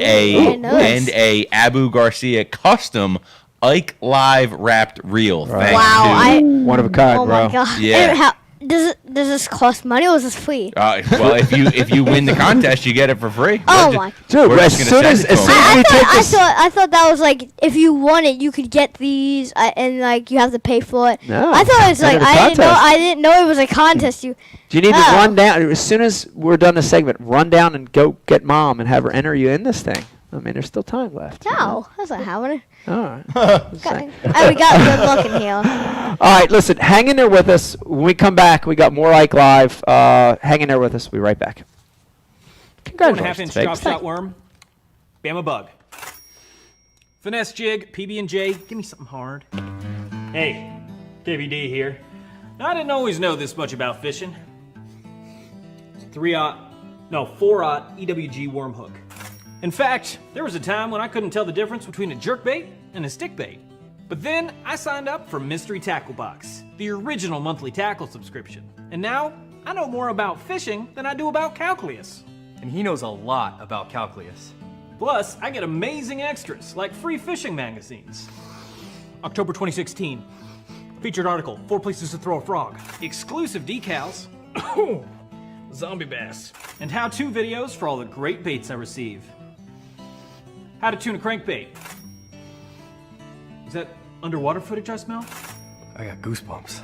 a Abu Garcia custom Ike Live wrapped reel. Thanks Wow, to- One of a kind, Oh bro. my god. Yeah. And does this cost money or is this free? Well, if you win the contest, you get it for free. Oh my! Dude, We're as just gonna soon send as it to soon 'em. as we take this, I thought that was like if you won it, you could get these, and like you have to pay for it. No, I thought it was like enter the contest. I didn't know it was a contest. do you need to run down as soon as we're done the segment? Run down and go get Mom and have her enter you in this thing. I mean, there's still time left. No, that's not happening. All right. We got good luck in here. All right, listen, hang in there with us. When we come back, we got more Ike Live. Hang in there with us. We'll be right back. Congratulations, 4.5-inch Vegas. drop shot worm, Bama bug. Finesse jig, PB&J, give me something hard. Hey, KVD here. Now, I didn't always know this much about fishing. 4-aught EWG worm hook. In fact, there was a time when I couldn't tell the difference between a jerkbait and a stickbait. But then I signed up for Mystery Tackle Box, the original monthly tackle subscription. And now I know more about fishing than I do about calculus. And he knows a lot about calculus. Plus, I get amazing extras like free fishing magazines. October 2016. Featured article, 4 places to throw a frog. Exclusive decals. Zombie bass. And how-to videos for all the great baits I receive. How to tune a crankbait. Is that underwater footage I smell? I got goosebumps.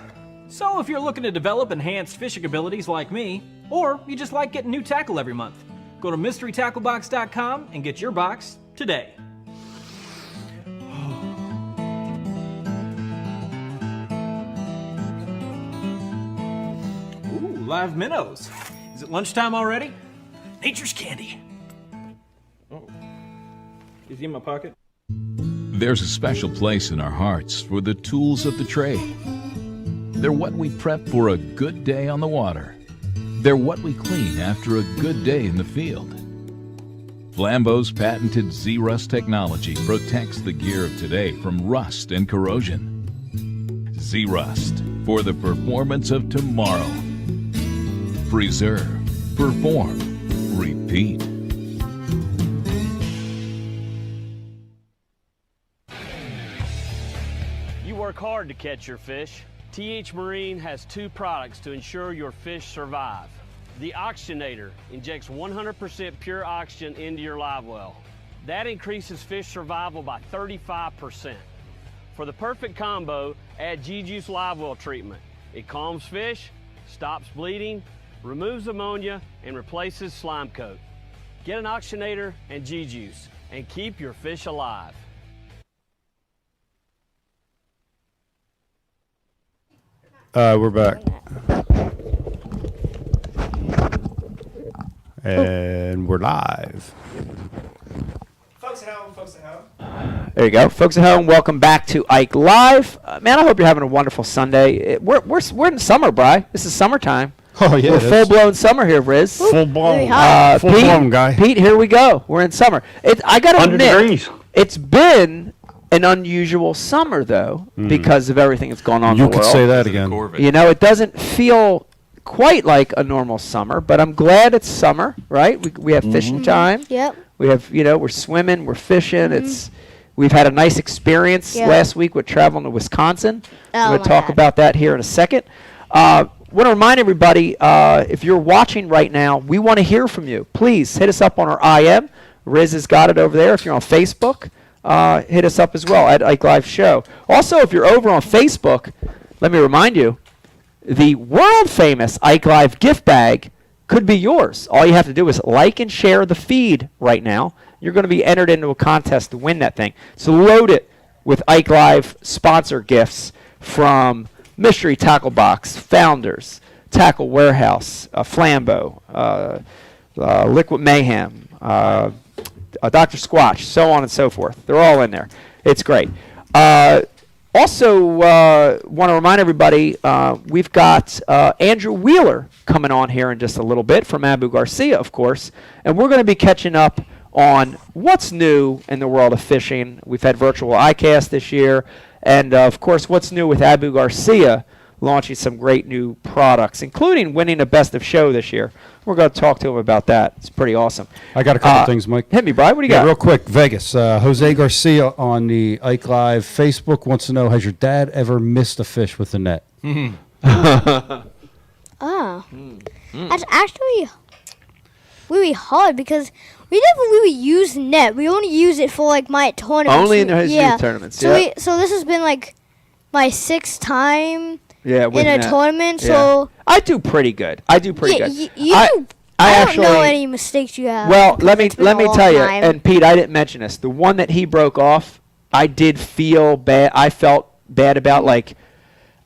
So if you're looking to develop enhanced fishing abilities like me, or you just like getting new tackle every month, go to mysterytacklebox.com and get your box today. Ooh, live minnows. Is it lunchtime already? Nature's candy. Oh. Is he in my pocket? There's a special place in our hearts for the tools of the trade. They're what we prep for a good day on the water. They're what we clean after a good day in the field. Flambeau's patented Z-Rust technology protects the gear of today from rust and corrosion. Z-Rust for the performance of tomorrow. Preserve, perform, repeat. You work hard to catch your fish. TH Marine has 2 products to ensure your fish survive. The Oxygenator injects 100% pure oxygen into your live well. That increases fish survival by 35%. For the perfect combo, add G-Juice live well treatment. It calms fish, stops bleeding, removes ammonia, and replaces slime coat. Get an Oxygenator and G-Juice and keep your fish alive. We're back. And we're live. Folks at home, folks at home. There you go. Folks at home, welcome back to Ike Live. Man, I hope you're having a wonderful Sunday. We're in summer, Bri. This is summertime. Oh, yeah. We're full-blown summer here, Riz. Full-blown. Full-blown, guy. Pete, here we go. We're in summer. I got to admit, degrees. It's been an unusual summer, though, because of everything that's going on in You the could world. say that again. You know, it doesn't feel quite like a normal summer, but I'm glad it's summer, right? We have fishing time. Yep. We have, we're swimming, we're fishing. We've had a nice experience last week with traveling to Wisconsin. Oh, We're going to talk about that here in a second. Want to remind everybody, if you're watching right now, we want to hear from you. Please hit us up on our IM. Riz has got it over there. If you're on Facebook, hit us up as well at Ike Live Show. Also, if you're over on Facebook, let me remind you, the world-famous Ike Live gift bag could be yours. All you have to do is like and share the feed right now. You're going to be entered into a contest to win that thing. So load it with Ike Live sponsor gifts from Mystery Tackle Box, Founders, Tackle Warehouse, Flambeau, Liquid Mayhem, Dr. Squatch, so on and so forth. They're all in there. It's great. Also, want to remind everybody, we've got Andrew Wheeler coming on here in just a little bit from Abu Garcia, of course, and we're going to be catching up on what's new in the world of fishing. We've had virtual iCast this year, and of course, what's new with Abu Garcia launching some great new products, including winning a Best of Show this year. We're going to talk to him about that. It's pretty awesome. I got a couple things, Mike. Hit me, Brian. What do you got? Real quick, Vegas. Jose Garcia on the Ike Live Facebook wants to know, has your dad ever missed a fish with the net? Oh. That's actually really hard because we never really use net. We only use it for like my tournaments. Only in the youth tournaments. So this has been like my 6th time in a tournament. Yeah. So I do pretty good. I do pretty good. I don't know any mistakes you have. Well, let me tell you. time. And Pete, I didn't mention this. The one that he broke off, I did feel bad. I felt bad about like.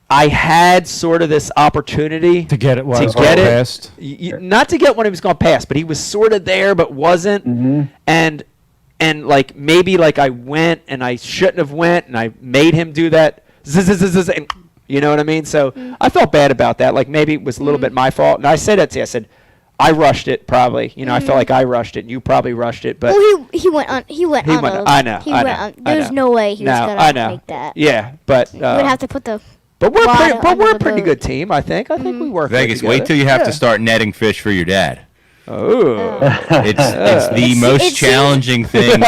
I had sort of this opportunity to get it. Past. Not to get when he was going past, but he was sort of there, but wasn't. And like maybe like I went and I shouldn't have went, and I made him do that. And, you know what I mean? So I felt bad about that. Like maybe it was a little bit my fault. And I said that to you. I said I rushed it probably. You know, I felt like I rushed it. And you probably rushed it, but he went on. I know. There's no way he was gonna make that. Yeah, but we'd have to put the. But we're a pretty good team, I think. I think we work. Vegas, wait till you have to start netting fish for your dad. Oh, it's the most challenging thing in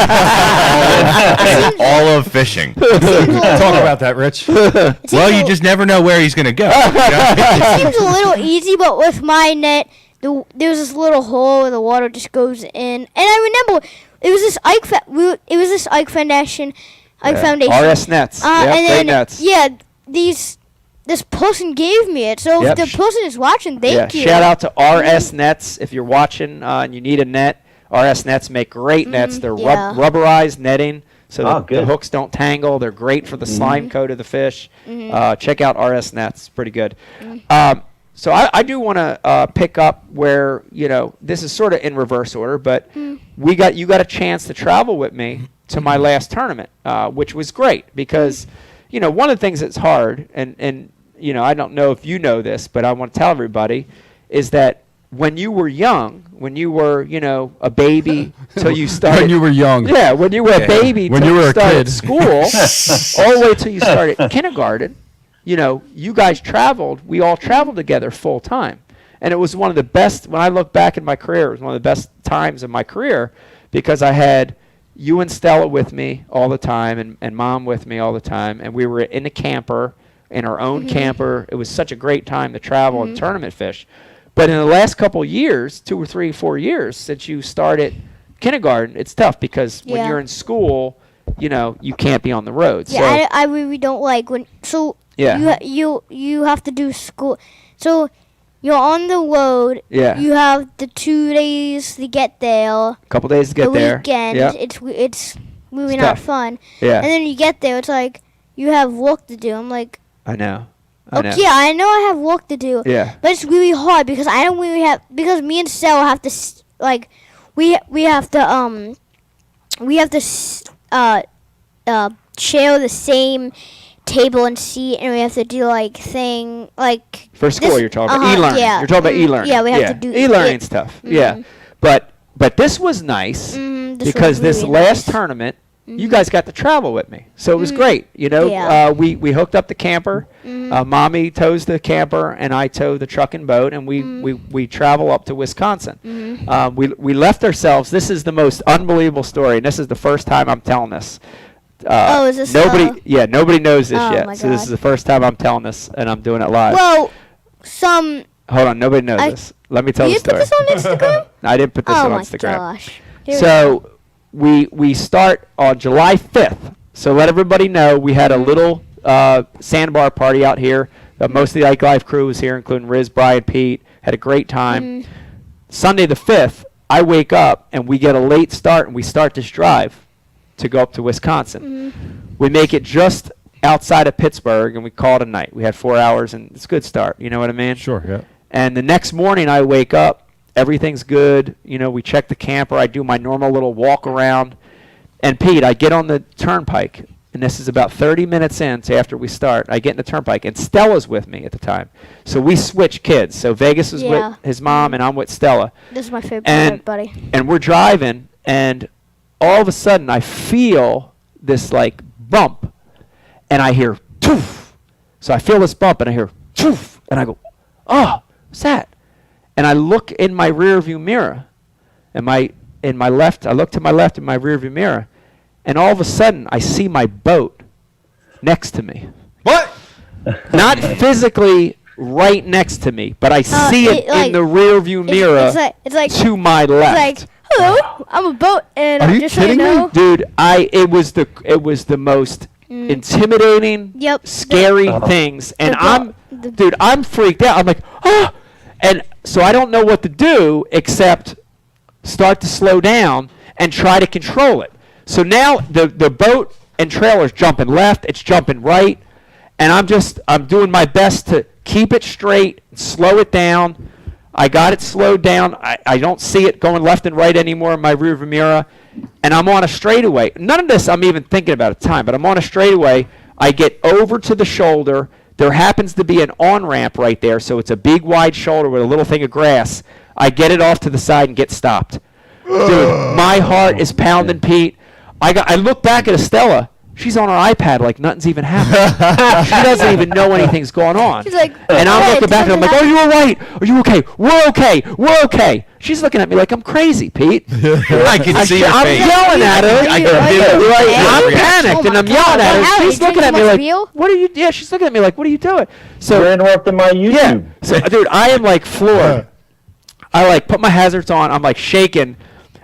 all of fishing. Talk about that, Rich. Well, you just never know where he's going to go. It seems a little easy, but with my net, there's this little hole where the water just goes in, and I remember it was this Ike Foundation, RS nets, and great then nets. This person gave me it, so if the person is watching, thank you. Shout out to RS Nets if you're watching and you need a net. RS Nets make great nets. They're rubberized netting, so the hooks don't tangle. They're great for the slime coat of the fish. Check out RS Nets; pretty good. So I do want to pick up where this is sort of in reverse order, but you got a chance to travel with me to my last tournament, which was great because one of the things that's hard and I don't know if you know this, but I want to tell everybody, is that when you were young, when you were, a baby till you started. When you were young. Yeah, when you were a baby when till you were you a started kid. school, all the way till you started kindergarten, you guys traveled. We all traveled together full time. And it was one of the best, when I look back in my career, it was one of the best times of my career because I had you and Stella with me all the time and Mom with me all the time. And we were in a camper, in our own camper. It was such a great time to travel and tournament fish. But in the last couple years, 2 or 3, 4 years since you started kindergarten, it's tough because when you're in school, you can't be on the road. Yeah, I really don't like when. So you have to do school. So you're on the road. Yeah. You have the 2 days to get there. A couple days to get there. The weekend. Yep. It's really It's not tough. fun. Yeah. And then you get there. It's like you have work to do. I'm like. I know. Okay, yeah, I know I have work to do. Yeah. But it's really hard because I don't really have because me and Stella have to we have to share the same table and seat, and we have to do for school. You're talking about e-learning. Yeah. You're talking about e-learning. Yeah, we have to do e-learning stuff. Yeah, but this was nice because this last tournament. You guys got to travel with me, so it was great. We hooked up the camper. Mommy tows the camper, and I tow the truck and boat, and we travel up to Wisconsin. We left ourselves. This is the most unbelievable story, and this is the first time I'm telling this. Is this nobody? Yeah, nobody knows this yet. My so this God. is the first time I'm telling this, and I'm doing it live. Well, hold on, nobody knows this. Let me tell the story. You put this on Instagram? I didn't put this on Instagram. Oh my gosh. So we start on July 5th. So let everybody know we had a little sandbar party out here. Most of the Ike Life crew was here, including Riz, Brian, Pete. Had a great time. Sunday the 5th, I wake up and we get a late start and we start this drive to go up to Wisconsin. We make it just outside of Pittsburgh and we call it a night. We had 4 hours and it's a good start. You know what I mean? Sure, yeah. And the next morning I wake up. Everything's good. We check the camper. I do my normal little walk around. And Pete, I get on the turnpike, and this is about 30 minutes in to after we start. I get in the turnpike, and Stella's with me at the time. So we switch kids. So Vegas is with his mom, and I'm with Stella. This is my favorite part, buddy. And we're driving, and all of a sudden I feel this bump, and I hear toof. So I feel this bump, and I hear toof, and I go, oh, what's that? And I look in my rear view mirror, and I look to my left in my rear view mirror, and all of a sudden I see my boat next to me. What? Not physically right next to me, but I see it like, in the rear view mirror it's like to my left. It's like, hello, I'm a boat, and Are you just so you kidding me? know, Dude, it was the most intimidating, scary things, and I'm freaked out. I'm like, oh, and so I don't know what to do except start to slow down and try to control it. So now the boat and trailer's jumping left, it's jumping right, and I'm doing my best to keep it straight, slow it down. I got it slowed down. I don't see it going left and right anymore in my rearview mirror, and I'm on a straightaway. None of this I'm even thinking about at the time, but I'm on a straightaway. I get over to the shoulder. There happens to be an on-ramp right there, so it's a big, wide shoulder with a little thing of grass. I get it off to the side and get stopped. Dude, my heart is pounding, Pete. I look back at Estella. She's on her iPad like nothing's even happened. She doesn't even know anything's going on. She's like, and I'm looking back and I'm like, "Oh, you all right? Are you okay? We're okay. We're okay." She's looking at me like I'm crazy, Pete. I can see your I'm face. yelling at her. I'm panicked and I'm yelling at her. She's looking at me like, "What are you?" Yeah, she's looking at me like, "What are you doing?" So You're interrupting my YouTube. yeah. So, dude, I am like floored. I like put my hazards on. I'm like shaking.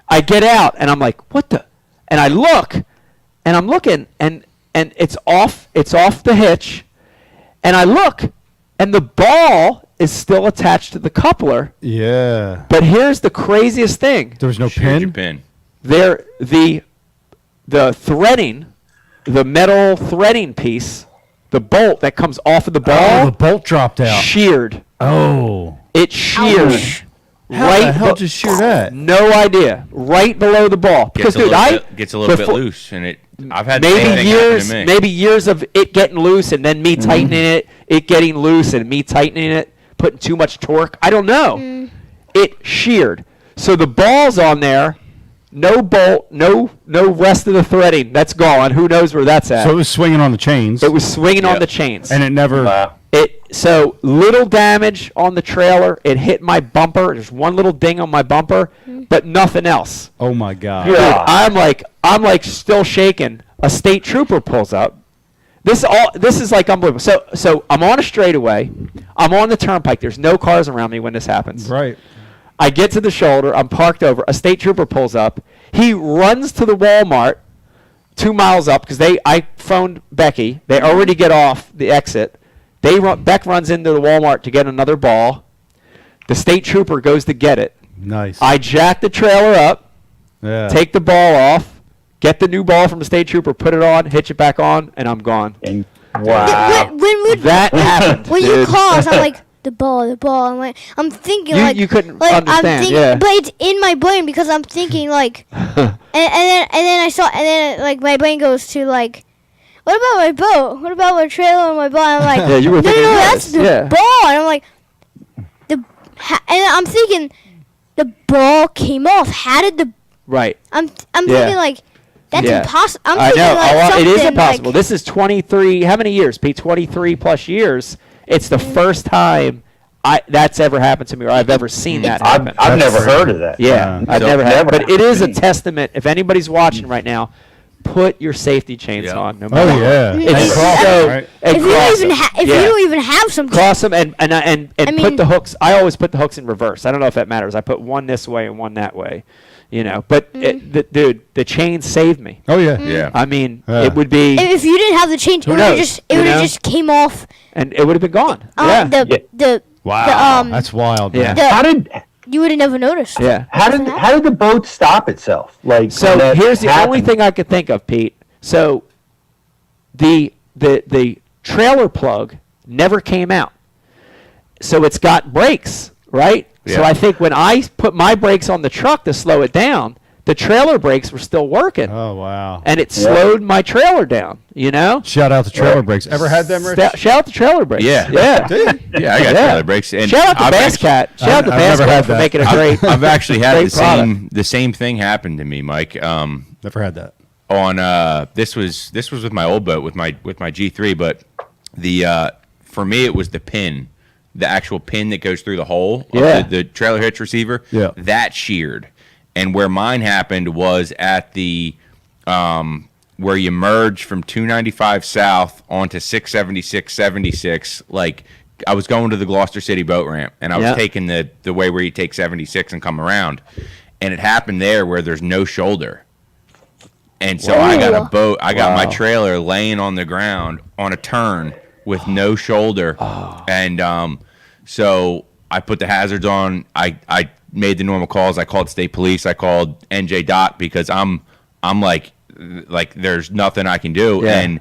I get out and I'm like, "What the?" And I look. And I'm looking, and it's off the hitch, and I look, and the ball is still attached to the coupler. Yeah. But here's the craziest thing. There was no pin? There, the threading, the metal threading piece, the bolt that comes off of the ball. Oh, the bolt dropped out. Sheared. Oh. It sheared. Ouch. How the hell did you shear that? No idea. Right below the ball. Because, dude, gets a little bit loose, and I've had maybe years of it getting loose and then me tightening it getting loose and me tightening it, putting too much torque. I don't know. It sheared. So the ball's on there, no bolt, no rest of the threading. That's gone. Who knows where that's at? So it was swinging on the chains. It was swinging on the chains. And it never... So little damage on the trailer. It hit my bumper. There's one little ding on my bumper, but nothing else. Oh my God! Dude, I'm like still shaking. A state trooper pulls up. This is like unbelievable. So I'm on a straightaway. I'm on the turnpike. There's no cars around me when this happens. Right. I get to the shoulder. I'm parked over. A state trooper pulls up. He runs to the Walmart 2 miles up because I phoned Becky. They already get off the exit. Beck runs into the Walmart to get another ball. The state trooper goes to get it. Nice. I jack the trailer up, take the ball off, get the new ball from the state trooper, put it on, hitch it back on, and I'm gone. Wow. That happened. When you call us, I'm like, the ball. I'm thinking you couldn't like understand, I'm thinking, but it's in my brain because I'm thinking like, and then like my brain goes to like, what about my boat? What about my trailer and my ball? I'm like, yeah, you were thinking that's the ball. And I'm like, and I'm thinking, the ball came off. How did the? Right. I'm thinking like, that's impossible. I'm I thinking know. like It is something impossible. like, This is 23. How many years, Pete? 23 plus years. It's the first time that's ever happened to me, or I've ever seen that happen. I've never heard of that. Yeah, I've never had. But it is a testament. If anybody's watching right now, put your safety chains on. No matter yeah. It's if you don't even have some, cross them and put the hooks. I always put the hooks in reverse. I don't know if that matters. I put one this way and one that way. You know, but dude, the chain saved me. Oh yeah, yeah. I mean, it would be if you didn't have the chain, it would have just came off, and it would have been gone. Wow, that's wild. Man. How did you would have never noticed? Yeah. How did the boat stop itself? Like, so here's the only thing I could think of, Pete. So the trailer plug never came out. So it's got brakes, right? Yeah. So I think when I put my brakes on the truck to slow it down, the trailer brakes were still working. Oh, wow. And it slowed my trailer down, you know? Shout out to trailer brakes. Ever had them, Rich? Shout out to trailer brakes. Yeah. Yeah. Yeah, I got trailer brakes. And shout out to Bass Cat. Shout out to Bass Cat for making a great I've actually had the same thing happen to me, Mike. Never had that. On this was with my old boat with my G3, but for me it was the pin. The actual pin that goes through the hole of the trailer hitch receiver, that sheared. And where mine happened was at the where you merge from 295 south onto 676-76, like going to the Gloucester City boat ramp, and I was taking the way where you take 76 and come around, and it happened there where there's no shoulder. And so I got a boat. I got my trailer laying on the ground on a turn with no shoulder, and so I put the hazards on. I made the normal calls. I called state police. I called NJ Dot because I'm like there's nothing I can do. And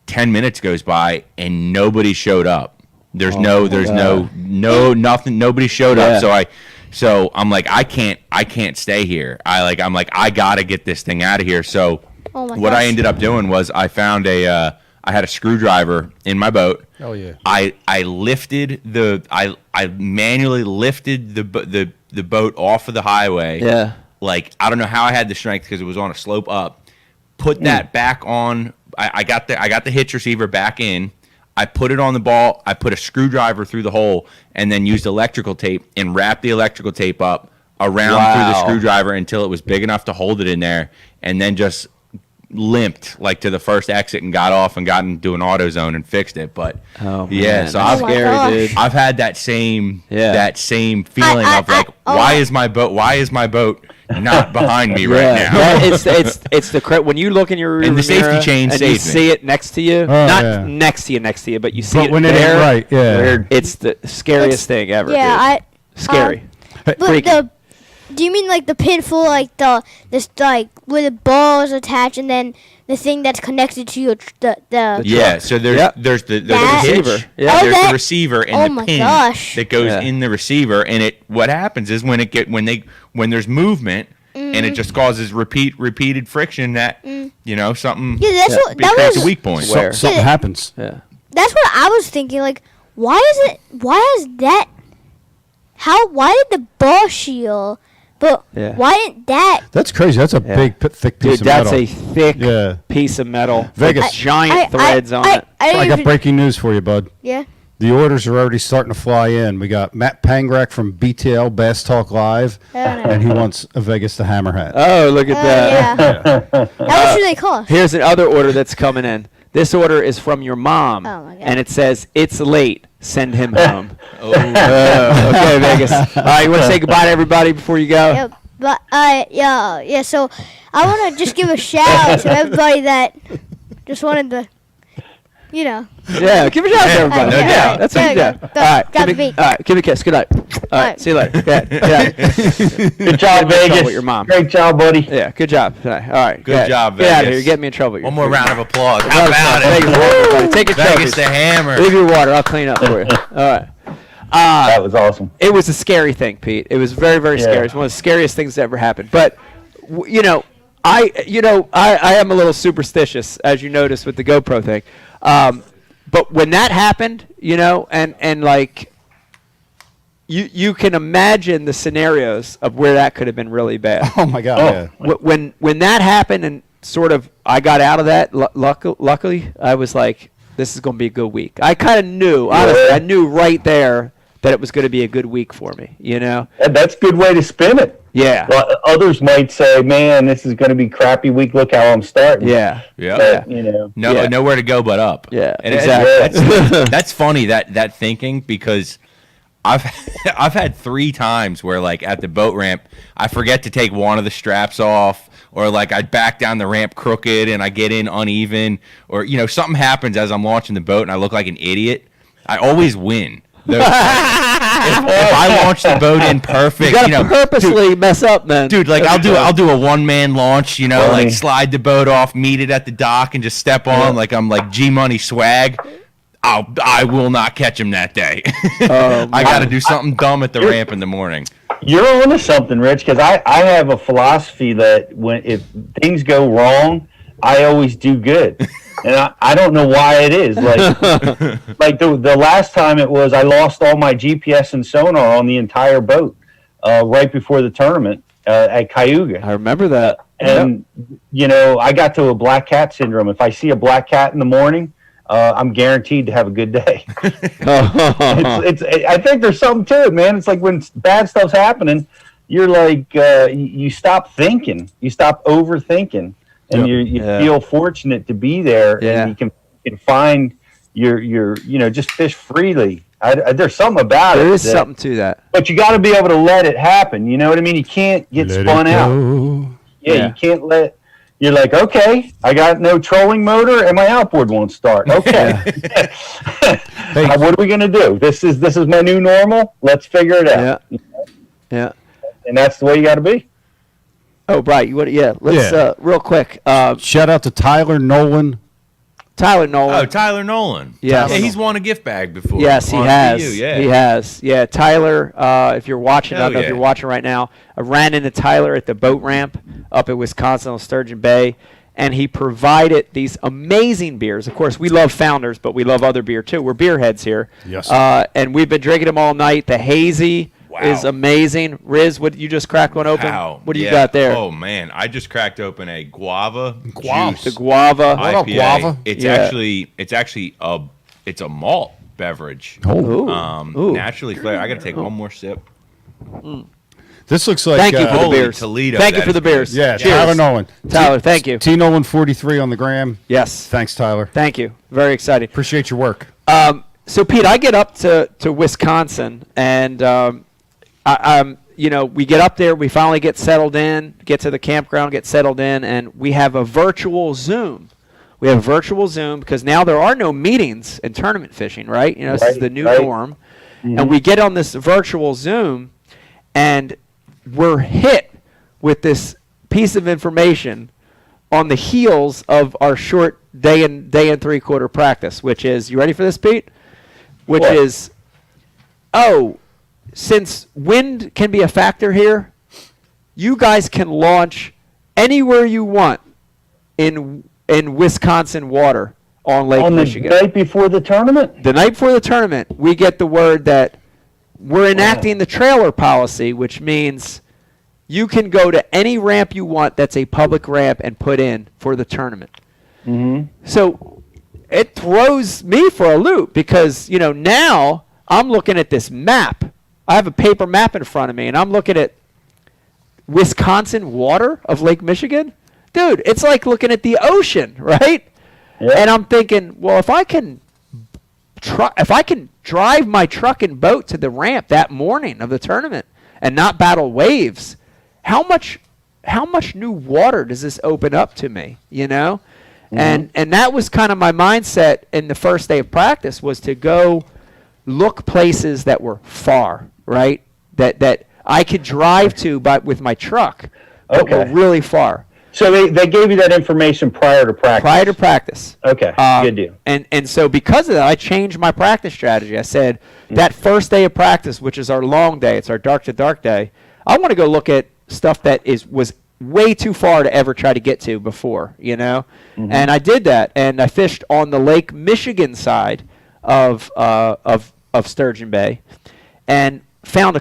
10 minutes goes by and nobody showed up. There's nothing. Nobody showed up. So I'm like, I can't stay here. I gotta get this thing out of here. So what I ended up doing was I found I had a screwdriver in my boat. Oh yeah. I manually lifted the boat off of the highway. Yeah. Like, I don't know how I had the strength because it was on a slope up. Put that back on. I got the hitch receiver back in. I put it on the ball. I put a screwdriver through the hole and then used electrical tape and wrapped the electrical tape up around through the screwdriver until it was big enough to hold it in there, and then just limped like to the first exit and got off and got into an auto zone and fixed it. But so I've had that same feeling of like, why is my boat not behind me right now? It's the when you look in your rear and the safety mirror chain and you see it next to you, next to you, but you see but it when there. It ain't right, it's the scariest thing ever. Yeah, dude. Scary. Do you mean like the pin full, like this like where the ball is attached, and then the thing that's connected to your yeah. So there's the receiver. Yeah. There's the receiver and the pin that goes Yeah. in the receiver, and what happens is when there's movement. And it just causes repeated friction that something creates a weak point. Something happens. Yeah. That's what I was thinking. Like, why is that? Why did the ball shield? But why didn't that? That's crazy. That's a big, thick piece of Dude, metal. that's a thick piece of metal. Vegas. With giant threads on it. I got breaking news for you, bud. Yeah. The orders are already starting to fly in. We got Matt Pangrak from BTL Bass Talk Live, and he wants a Vegas to Hammer hat. Oh, look at that. Yeah. How much do they cost? Here's another order that's coming in. This order is from your mom, and it says, "It's late. Send him home." Okay, Vegas. All right, you want to say goodbye to everybody before you go? Yeah, but yeah. So I want to just give a shout out to everybody that just wanted to, Yeah, give a shout out to everybody. Yeah, that's what you do. All right, give me a kiss. Good night. All right, see you later. Good job, Vegas. With your mom. Great job, buddy. Yeah, good job. All right, Good job, Vegas. Get out of here. You're getting me in trouble. One more round of applause. How about it? Take your Vegas the Hammer. Leave your water. I'll clean up for you. All right. That was awesome. It was a scary thing, Pete. It was very, very scary. It's one of the scariest things that ever happened. But I am a little superstitious, as you noticed with the GoPro thing. But when that happened, and like you can imagine the scenarios of where that could have been really bad. Oh my God! Yeah. When that happened and sort of I got out of that, luckily I was like, this is going to be a good week. I kind of knew, honestly, I knew right there that it was going to be a good week for me. That's a good way to spin it. Yeah. Well, others might say, "Man, this is going to be a crappy week. Look how I'm starting." Yeah. Yeah. But, nowhere to go but up. Yeah. And Exactly. That's funny that thinking, because I've had 3 times where, like, at the boat ramp, I forget to take one of the straps off, or like I back down the ramp crooked and I get in uneven, or something happens as I'm launching the boat and I look like an idiot. I always win. If I launch the boat in perfect, you gotta purposely mess up, man. Dude, like I'll do a one-man launch, like slide the boat off, meet it at the dock, and just step on like I'm like G Money swag. I will not catch him that day. I got to do something dumb at the ramp in the morning. You're onto something, Rich, because I have a philosophy that if things go wrong, I always do good. And I don't know why it is. Like the last time it was, I lost all my GPS and sonar on the entire boat right before the tournament at Cayuga. I remember that. And, I got to a black cat syndrome. If I see a black cat in the morning, I'm guaranteed to have a good day. I think there's something to it, man. It's like when bad stuff's happening, you're like, you stop thinking. You stop overthinking. And you feel fortunate to be there, and you can find you're just fish freely. There's something about it. There is something to that. But you got to be able to let it happen. You know what I mean? You can't get spun out. Yeah, you can't let. You're like, okay, I got no trolling motor and my outboard won't start. Okay, what are we gonna do? This is my new normal. Let's figure it out. Yeah. And that's the way you got to be. Oh, right. Let's real quick. Shout out to Tyler Nolan. Oh, Tyler Nolan. Yes. Yeah, he's won a gift bag before. Yes, he has. He has. Yeah, Tyler, if you're watching, I don't know if you're watching right now, I ran into Tyler at the boat ramp up at Wisconsin on Sturgeon Bay, and he provided these amazing beers. Of course, we love Founders, but we love other beer too. We're beer heads here. Yes. And we've been drinking them all night. The hazy is amazing. Riz, you just cracked one open? What do you got there? Oh, man. I just cracked open a guava juice. The guava. IPA. Guava? It's actually a malt beverage. Naturally flavored. I got to take one more sip. This looks like thank you for the beers. Toledo. Thank you for the beers. Yeah, cheers. Tyler Nolan. Tyler, thank you. T Nolan 43 on the gram. Yes. Thanks, Tyler. Thank you. Very excited. Appreciate your work. So Pete, I get up to Wisconsin, and we get up there. We finally get settled in, get to the campground, get settled in, and we have a virtual Zoom. We have a virtual Zoom because now there are no meetings in tournament fishing, right? This is the new norm. Mm-hmm. And we get on this virtual Zoom, and we're hit with this piece of information on the heels of our short day and 3/4 practice, which is, you ready for this, Pete? Which is, since wind can be a factor here, you guys can launch anywhere you want in Wisconsin water on Lake Michigan. On the night before the tournament? The night before the tournament, we get the word that we're enacting the trailer policy, which means you can go to any ramp you want that's a public ramp and put in for the tournament. Mm-hmm. So it throws me for a loop because, now I'm looking at this map. I have a paper map in front of me, and I'm looking at Wisconsin water of Lake Michigan. Dude, it's like looking at the ocean, right? Yeah. And I'm thinking, well, if I can drive my truck and boat to the ramp that morning of the tournament and not battle waves, how much new water does this open up to me, Mm-hmm. And that was kind of my mindset in the first day of practice, was to go look places that were far, right? That I could drive to with my truck, but were really far. So they gave you that information prior to practice? Prior to practice. Okay, good deal. And so because of that, I changed my practice strategy. I said, that first day of practice, which is our long day, it's our dark to dark day, I want to go look at stuff that was way too far to ever try to get to before, Mm-hmm. And I did that, and I fished on the Lake Michigan side of Sturgeon Bay, and found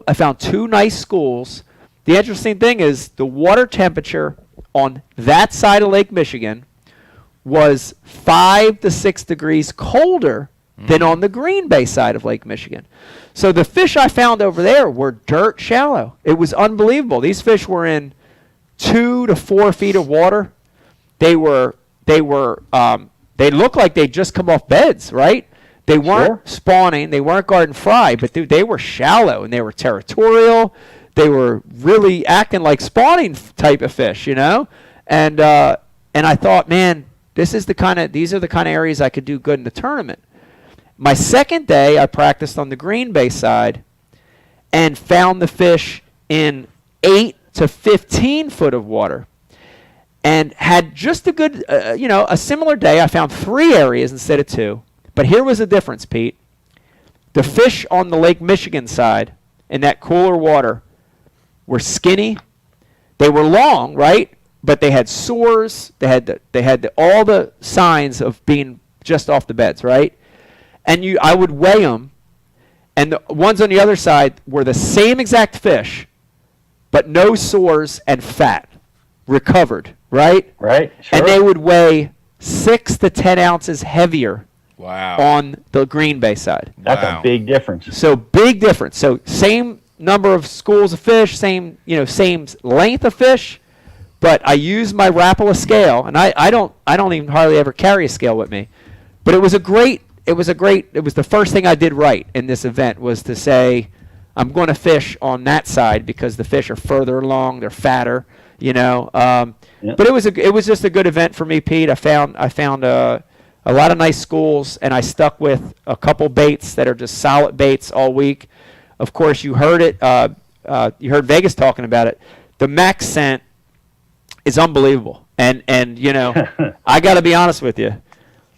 I found two nice schools. The interesting thing is the water temperature on that side of Lake Michigan was 5 to 6 degrees colder than on the Green Bay side of Lake Michigan. So the fish I found over there were dirt shallow. It was unbelievable. These fish were in 2 to 4 feet of water. They looked like they'd just come off beds, right? They weren't spawning, they weren't garden fry, but dude, they were shallow and they were territorial. They were really acting like spawning type of fish, And I thought, man, these are the kind of areas I could do good in the tournament. My second day, I practiced on the Green Bay side and found the fish in 8 to 15 foot of water, and had just a good, a similar day. I found 3 areas instead of 2. But here was the difference, Pete. The fish on the Lake Michigan side in that cooler water were skinny. They were long, right? But they had sores. They had all the signs of being just off the beds, right? And I would weigh them, and the ones on the other side were the same exact fish, but no sores and fat, recovered, right? Right. Sure. And they would weigh 6 to 10 ounces heavier. Wow. On the Green Bay side. That's a big difference. So big difference. So same number of schools of fish, same length of fish, but I use my Rapala scale, and I don't even hardly ever carry a scale with me. But it was the first thing I did right in this event was to say, I'm going to fish on that side because the fish are further along, they're fatter, you know. But it was just a good event for me, Pete. I found a lot of nice schools, and I stuck with a couple baits that are just solid baits all week. Of course, you heard it. You heard Vegas talking about it. The max scent is unbelievable, and you know, I got to be honest with you.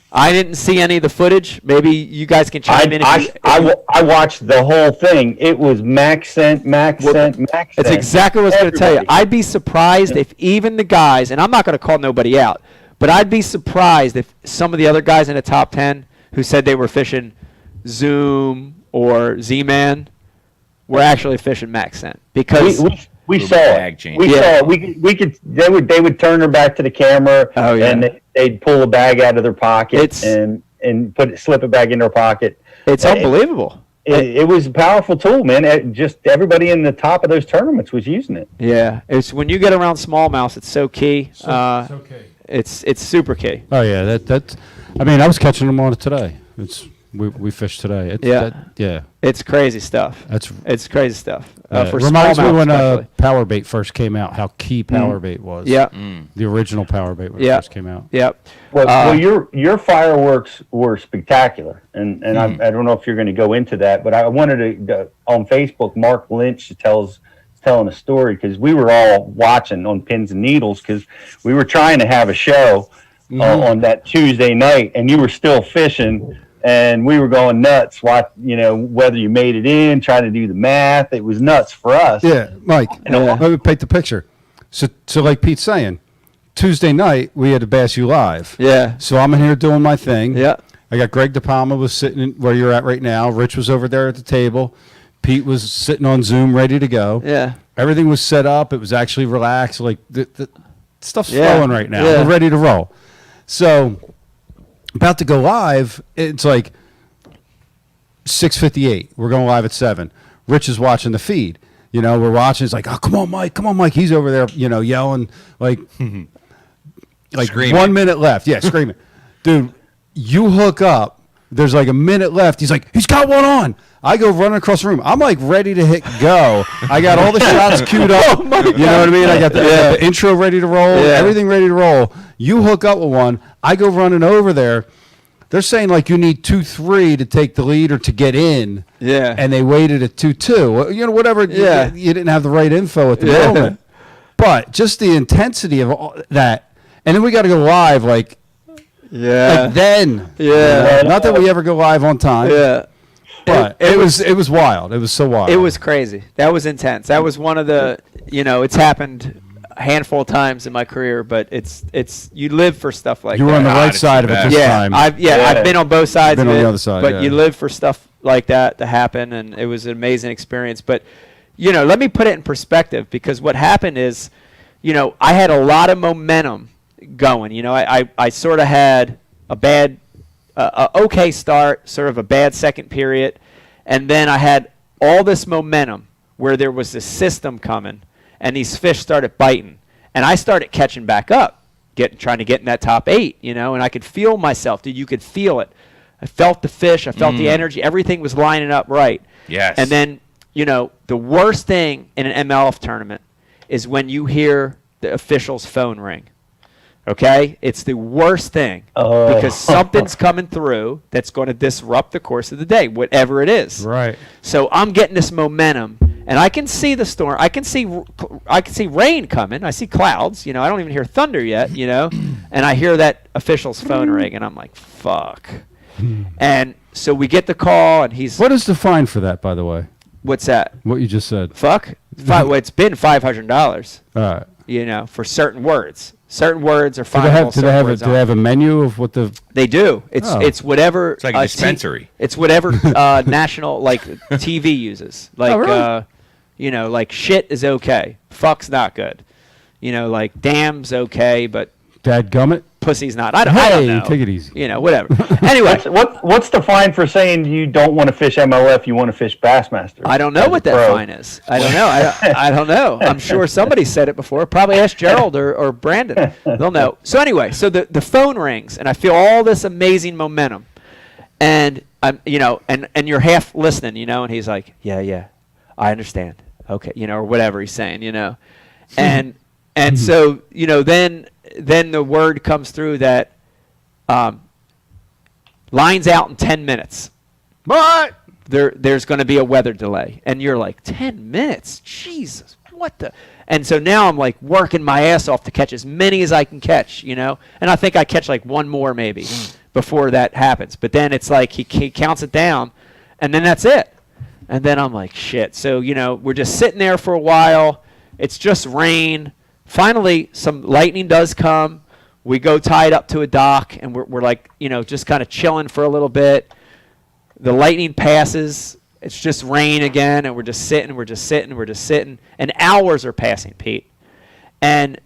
I didn't see any of the footage. Maybe you guys can chime in. I watched the whole thing. It was max scent. That's exactly what I was going to tell you. I'd be surprised if even the guys, and I'm not going to call nobody out, but I'd be surprised if some of the other guys in the top 10 who said they were fishing Zoom or Z-Man were actually fishing max scent, because we saw it. We saw it. We could. They would turn their back to the camera. Oh, yeah. And they'd pull a bag out of their pocket and slip it back in their pocket. It's unbelievable. It was a powerful tool, man. Just everybody in the top of those tournaments was using it. Yeah, it's when you get around smallmouth, it's so key. So key. It's super key. Oh yeah, that's. I mean, I was catching them on it today. We fished today. It's crazy stuff. It's crazy stuff. For reminds me when power bait first came out, how key power bait was. Yeah. The original power bait when it first came out. Yep. Well, your fireworks were spectacular, and I don't know if you're going to go into that, but I wanted to on Facebook. Mark Lynch telling a story, because we were all watching on pins and needles because we were trying to have a show on that Tuesday night, and you were still fishing. And we were going nuts, whether you made it in, trying to do the math. It was nuts for us. Yeah, Mike, let me paint the picture. So like Pete's saying, Tuesday night, we had a Bass U Live. Yeah. So I'm in here doing my thing. Yeah. I got Greg DePalma was sitting where you're at right now. Rich was over there at the table. Pete was sitting on Zoom ready to go. Yeah. Everything was set up. It was actually relaxed. Like, the stuff's flowing right now. Yeah. We're ready to roll. So about to go live, it's like 6:58. We're going live at 7. Rich is watching the feed. We're watching. It's like, oh, come on, Mike. He's over there, yelling like screaming. 1 minute left. Yeah, screaming. Dude, you hook up. There's like a minute left. He's like, he's got one on. I go running across the room. I'm like ready to hit go. I got all the shots queued up. You know what I mean? I got the intro ready to roll. Yeah. Everything ready to roll. You hook up with one. I go running over there. They're saying like you need 2-3 to take the lead or to get in. Yeah. And they waited at 2-2. Whatever. Yeah. You didn't have the right info at the moment. But just the intensity of all that. And then we got to go live like then. Yeah. Not that we ever go live on time. Yeah. But it was wild. It was so wild. It was crazy. That was intense. That was one of the, it's happened a handful of times in my career, but it's you live for stuff like that. You were on the right side of it this time. I've been on both sides of it. Been on the other side, but you live for stuff like that to happen, and it was an amazing experience. But let me put it in perspective, because what happened is, I had a lot of momentum going. I sort of had a bad okay start, sort of a bad second period, and then I had all this momentum where there was this system coming, and these fish started biting, and I started catching back up, trying to get in that top 8, and I could feel myself. Dude, you could feel it. I felt the fish. I felt the energy. Everything was lining up right. Yes. And then, the worst thing in an MLF tournament is when you hear the official's phone ring. Okay? It's the worst thing, because something's coming through that's going to disrupt the course of the day, whatever it is. Right. So I'm getting this momentum, and I can see the storm. I can see rain coming. I see clouds. I don't even hear thunder yet, and I hear that official's phone ring, and I'm like, fuck. And so we get the call, and he's... What is the fine for that, by the way? What's that? What you just said. Fuck? Well, it's been $500. All right. For certain words. Certain words are fine. Do they have a menu of what the... They do. It's whatever... It's like a dispensary. It's whatever national TV uses. Like shit is okay. Fuck's not good. Like damn's okay, but... Dadgummit? pussy's not. I don't know. Take it easy. You know, whatever. Anyway, what's the fine for saying you don't want to fish MLF, you want to fish Bassmaster? I don't know what that fine is. I don't know. I don't know. I'm sure somebody said it before. Probably ask Gerald or Brandon. They'll know. So anyway, so the phone rings, and I feel all this amazing momentum, and I'm, you know, and you're half listening, you know, and he's like, yeah, I understand. Okay, you know, or whatever he's saying, you know, and so, you know, then the word comes through that line's out in 10 minutes. What? There's going to be a weather delay. And you're like, 10 minutes? Jesus, what the? And so now I'm like working my ass off to catch as many as I can catch, you know. And I think I catch like one more maybe before that happens. But then it's like he counts it down, and then that's it. And then I'm like, shit. So, you know, we're just sitting there for a while. It's just rain. Finally, some lightning does come. We go tied up to a dock, and we're like, you know, just kind of chilling for a little bit. The lightning passes. It's just rain again, and we're just sitting. And hours are passing, Pete. And,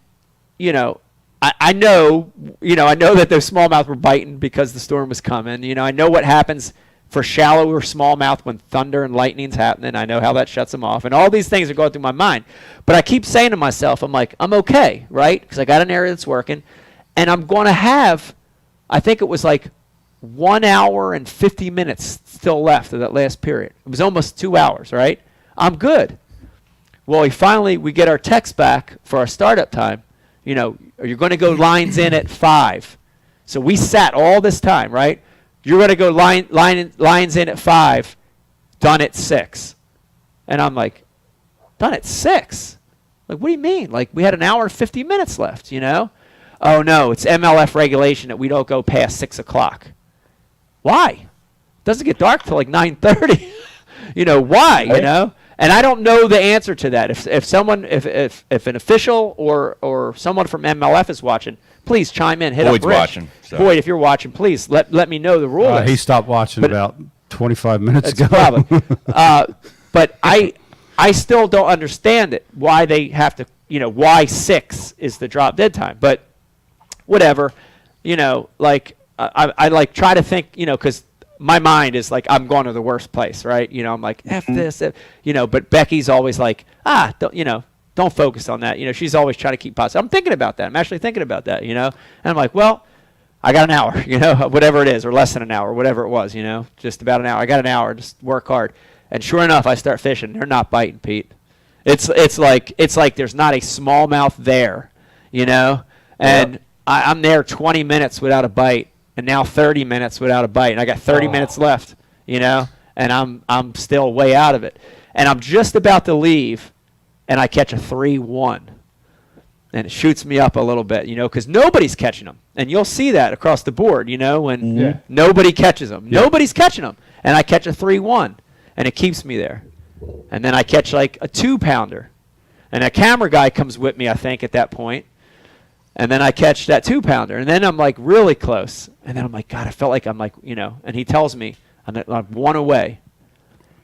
you know, I know that those smallmouth were biting because the storm was coming. You know, I know what happens for shallower smallmouth when thunder and lightning's happening. I know how that shuts them off. And all these things are going through my mind. But I keep saying to myself, I'm like, I'm okay, right? Because I got an area that's working. And I'm going to have, I think it was like 1 hour and 50 minutes still left of that last period. It was almost 2 hours, right? I'm good. Well, we get our text back for our startup time. You know, you're going to go lines in at 5. So we sat all this time, right? You're going to go lines in at 5, done at 6. And I'm like, done at 6? Like, what do you mean? Like, we had an hour and 50 minutes left, you know? Oh, no, it's MLF regulation that we don't go past 6 o'clock. Why? It doesn't get dark till like 9:30. You know, why, you know? And I don't know the answer to that. If an official or someone from MLF is watching, please chime in. Hit Boyd's up Rich. watching. So. Boyd, if you're watching, please let me know the rule. He stopped watching about 25 minutes ago. Probably. But I still don't understand it. Why they have to, you know, why 6 is the drop dead time. But whatever, you know, like I like try to think, you know, because my mind is like, I'm going to the worst place, right? You know, I'm like, F this, you know, but Becky's always like, don't focus on that. You know, she's always trying to keep positive. I'm thinking about that. I'm actually thinking about that, you know? And I'm like, well, I got an hour, you know, whatever it is, or less than an hour, whatever it was, you know, just about an hour. I got an hour, just work hard. And sure enough, I start fishing. They're not biting, Pete. It's like there's not a smallmouth there, you know? And I'm there 20 minutes without a bite, and now 30 minutes without a bite, and I got 30 minutes left, you know, and I'm still way out of it. And I'm just about to leave, and I catch a 3-1. And it shoots me up a little bit, you know, because nobody's catching them. And you'll see that across the board, you know, when nobody catches them. Yeah. Nobody's catching them. And I catch a 3-1, and it keeps me there. And then I catch like a 2-pounder. And a camera guy comes with me, I think, at that point. And then I catch that 2-pounder. And then I'm like really close. And then I'm like, God, I felt like I'm like, you know. And he tells me I'm 1 away.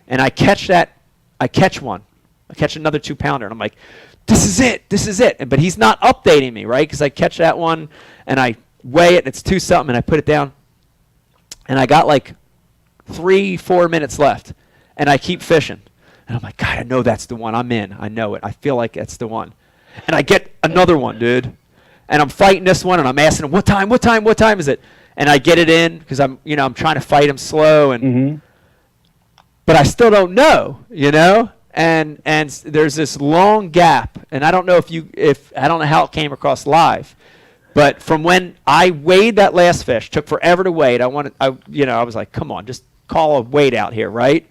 And I catch that. I catch one. I catch another 2-pounder. And I'm like, this is it. This is it. But he's not updating me, right? Because I catch that one and I weigh it and it's 2-something and I put it down. And I got like 3-4 minutes left. And I keep fishing. And I'm like, God, I know that's the one. I'm in. I know it. I feel like that's the one. And I get another one, dude. And I'm fighting this one, and I'm asking him, what time is it? And I get it in because I'm trying to fight him slow, and but I still don't know, you know. And there's this long gap, and I don't know I don't know how it came across live, but from when I weighed that last fish, took forever to weigh it. I was like, come on, just call a weight out here, right?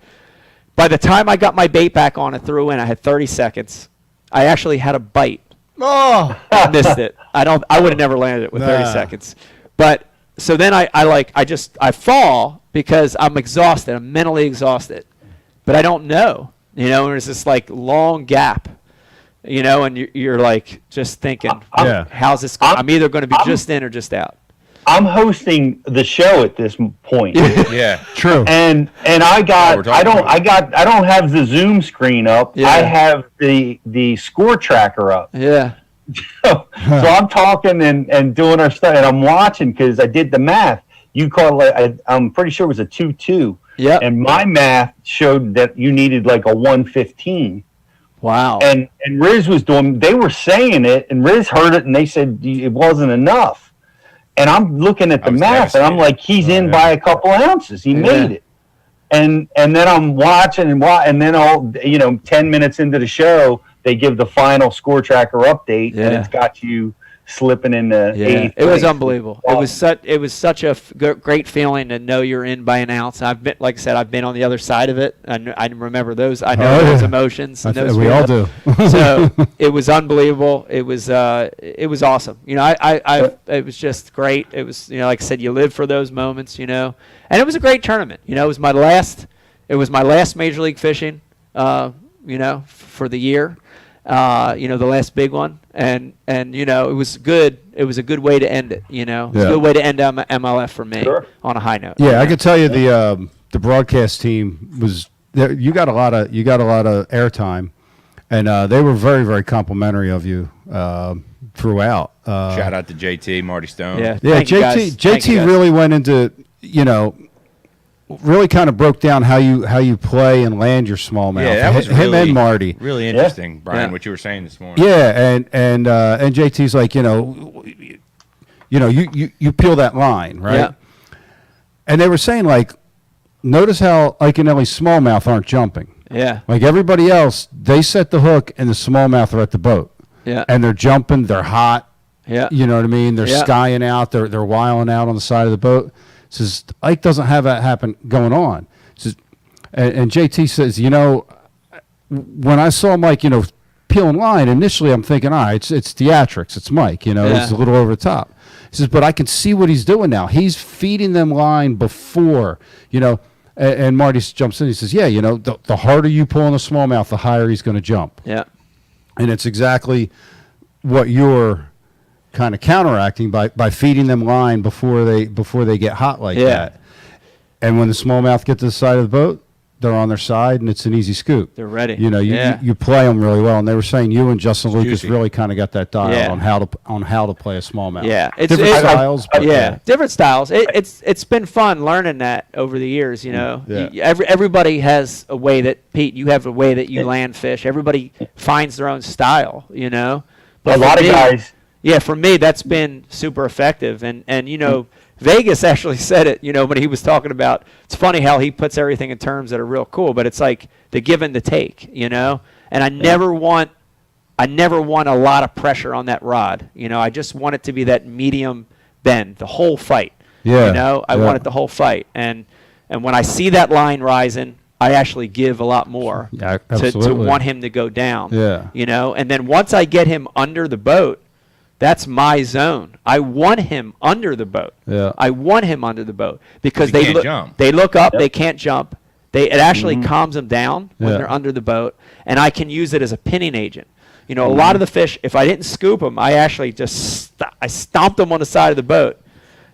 By the time I got my bait back on and threw in, I had 30 seconds. I actually had a bite. Oh, I missed it. I would have never landed it with 30 seconds. But so then I fall because I'm exhausted. I'm mentally exhausted. But I don't know. You know, there's this like long gap. You know, and you're like just thinking, how's this going? I'm either going to be just in or just out. I'm hosting the show at this point. Yeah, true. And I don't have the Zoom screen up. Yeah. I have the score tracker up. Yeah. So I'm talking and doing our stuff, and I'm watching because I did the math. You call it, I'm pretty sure it was a 2-2. Yeah. And my math showed that you needed like a 115. Wow. And Riz was they were saying it, and Riz heard it, and they said it wasn't enough. And I'm looking at the math, and I'm like, he's in by a couple ounces. He made it. And then I'm watching, and then 10 minutes into the show, they give the final score tracker update, and it's got you slipping in the eighth. It was unbelievable. It was such a great feeling to know you're in by an ounce. I've been, like I said, I've been on the other side of it. I remember those. I know those emotions. And those we all do. So it was unbelievable. It was awesome. It was just great. It was, like I said, you live for those moments, and it was a great tournament. It was my last Major League Fishing, for the year. The last big one, and it was good. It was a good way to end it. It was a good way to end MLF for me on a high note. Yeah, I could tell you the broadcast team was there. You got a lot of airtime, and they were very, very complimentary of you throughout. Shout out to JT, Marty Stone. Yeah, JT really went into really kind of broke down how you play and land your smallmouth. Yeah, that was him and Marty. Really interesting, Brian, what you were saying this morning. Yeah, and JT's like, you peel that line, right? Yeah. And they were saying, like, notice how Iaconelli's smallmouth aren't jumping. Yeah. Like everybody else, they set the hook and the smallmouth are at the boat. Yeah. And they're jumping, they're hot. Yeah. You know what I mean? They're skying out, they're wiling out on the side of the boat. Says Ike doesn't have that happen going on. Says, and JT says, when I saw Mike, peeling line, initially I'm thinking, it's theatrics, it's Mike, it's a little over the top. He says, but I can see what he's doing now. He's feeding them line before, and Marty jumps in. He says, the harder you pull on the smallmouth, the higher he's going to jump. Yeah, and it's exactly what you're kind of counteracting by feeding them line before they get hot like that. And when the smallmouth get to the side of the boat, they're on their side and it's an easy scoop. They're ready. You play them really well, and they were saying you and Justin Lucas really kind of got that dial on how to play a smallmouth. Yeah, different styles. Different styles. It's been fun learning that over the years. Everybody has a way that Pete. You have a way that you land fish. Everybody finds their own style. But a lot of guys. Yeah, for me, that's been super effective. And Vegas actually said it, when he was talking about, it's funny how he puts everything in terms that are real cool, but it's like the give and the take, And I never want a lot of pressure on that rod. I just want it to be that medium bend, the whole fight. Yeah. I want it the whole fight. And when I see that line rising, I actually give a lot more to want him to go down. Yeah. And then once I get him under the boat, that's my zone. I want him under the boat. Yeah. I want him under the boat because they look up, they can't jump. It actually calms them down when they're under the boat, and I can use it as a pinning agent. A lot of the fish, if I didn't scoop them, I actually just I stomped them on the side of the boat.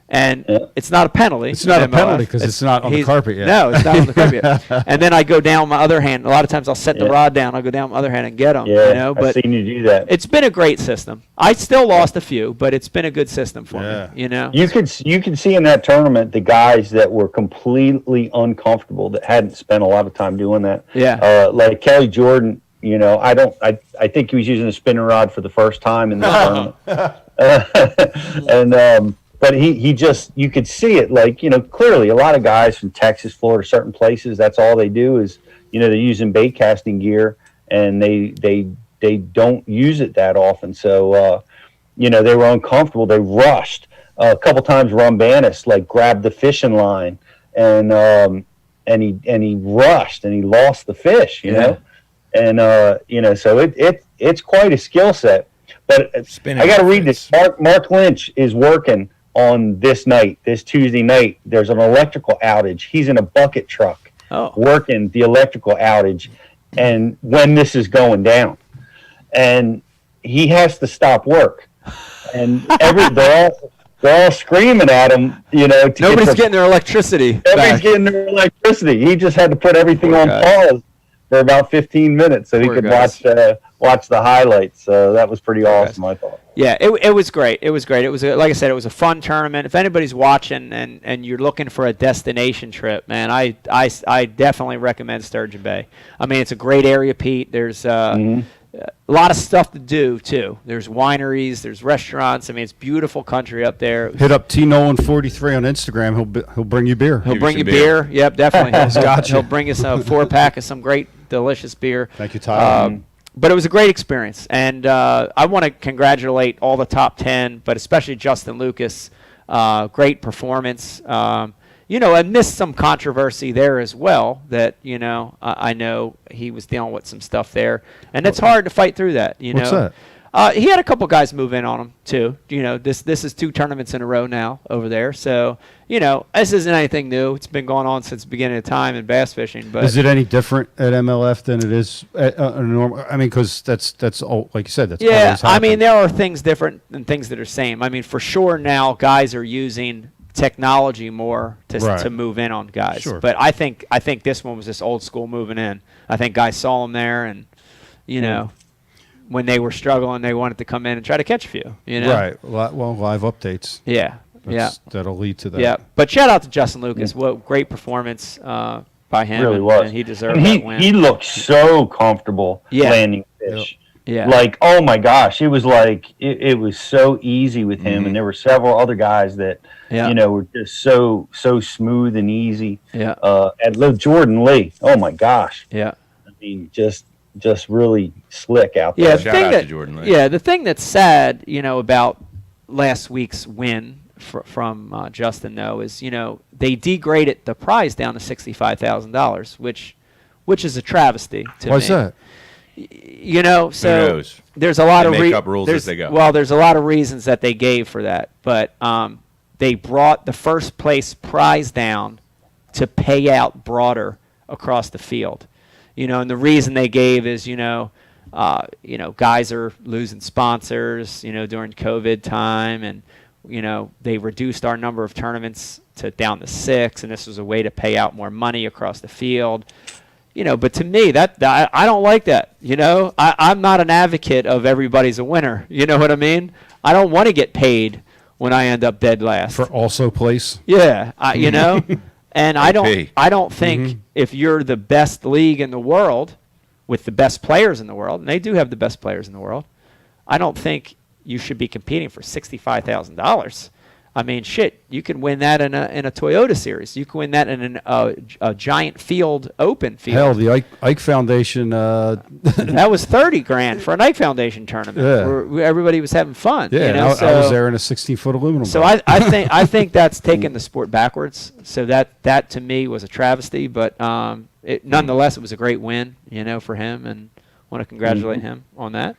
And it's not a penalty. It's not a penalty because it's not on the carpet yet. No, it's not on the carpet yet. And then I go down my other hand. A lot of times I'll set the rod down. I'll go down my other hand and get them. Yeah, But I've seen you do that. It's been a great system. I still lost a few, but it's been a good system for me. You could see in that tournament the guys that were completely uncomfortable that hadn't spent a lot of time doing that. Yeah. Like Kelly Jordan. I think he was using a spinning rod for the first time in the tournament. But he just, you could see it, like, clearly a lot of guys from Texas, Florida, certain places, that's all they do is, they're using bait casting gear, and they don't use it that often. So, they were uncomfortable. They rushed. A couple times Rumbanis, like, grabbed the fishing line, and he rushed, and he lost the fish, you know? And, so it's quite a skill set. But I got to read this. Mark Lynch is working on this Tuesday night. There's an electrical outage. He's in a bucket truck working the electrical outage, and when this is going down, and he has to stop work, and they're all screaming at him. Nobody's getting their electricity. Nobody's getting their electricity. He just had to put everything on pause for about 15 minutes so he could watch the highlights. That was pretty awesome, I thought. Yeah, it was great. It was great. It was like I said, it was a fun tournament. If anybody's watching and you're looking for a destination trip, man, I definitely recommend Sturgeon Bay. I mean, it's a great area, Pete. There's a lot of stuff to do too. There's wineries, there's restaurants. I mean, it's beautiful country up there. Hit up Nolan 43 on Instagram. He'll bring you beer. He'll bring you beer. Yep, definitely. He'll bring us a 4-pack of some great, delicious beer. Thank you, Tyler. But it was a great experience, and I want to congratulate all the top 10, but especially Justin Lucas. Great performance. I missed some controversy there as well that, I know he was dealing with some stuff there, and it's hard to fight through that, What's that? He had a couple guys move in on him too. This is 2 tournaments in a row now over there. So, this isn't anything new. It's been going on since the beginning of time in bass fishing. But is it any different at MLF than it is at a normal? I mean, because that's all, like you said. That's always I mean, happened. there are things different and things that are same. I mean, for sure now guys are using technology more to move in on guys. Sure. But I think this one was just old school moving in. I think guys saw him there and, when they were struggling, they wanted to come in and try to catch a few. Right. Well, live updates. Yeah. That'll lead to that. Yeah. But shout out to Justin Lucas. What great performance by him. Really was. And he deserved that win. He looked so comfortable landing fish. Yeah. Like, oh my gosh, it was like it was so easy with him, and there were several other guys that were just so smooth and easy. Yeah. And Jordan Lee, oh my gosh. Yeah. I mean, just really slick out there. Yeah. Shout out to Jordan Lee. Yeah. The thing that's sad, about last week's win from Justin though is they degraded the prize down to $65,000, which is a travesty to me. Why's that? So there's a lot of make up rules as they go. Well, there's a lot of reasons that they gave for that, but they brought the first place prize down to pay out broader across the field. And the reason they gave is guys are losing sponsors during COVID time, and they reduced our number of tournaments down to 6, and this was a way to pay out more money across the field. But to me, that I don't like that. I'm not an advocate of everybody's a winner. You know what I mean? I don't want to get paid when I end up dead last. For also place? Yeah, and I don't think if you're the best league in the world with the best players in the world, and they do have the best players in the world, I don't think you should be competing for $65,000. I mean, shit, you can win that in a Toyota series. You can win that in a giant field, open field. Hell, the Ike Foundation. That was $30,000 for an Ike Foundation tournament where everybody was having fun. Yeah, I was there in a 16-foot aluminum. So I think that's taken the sport backwards. So that to me was a travesty. But nonetheless, it was a great win, for him, and want to congratulate him on that.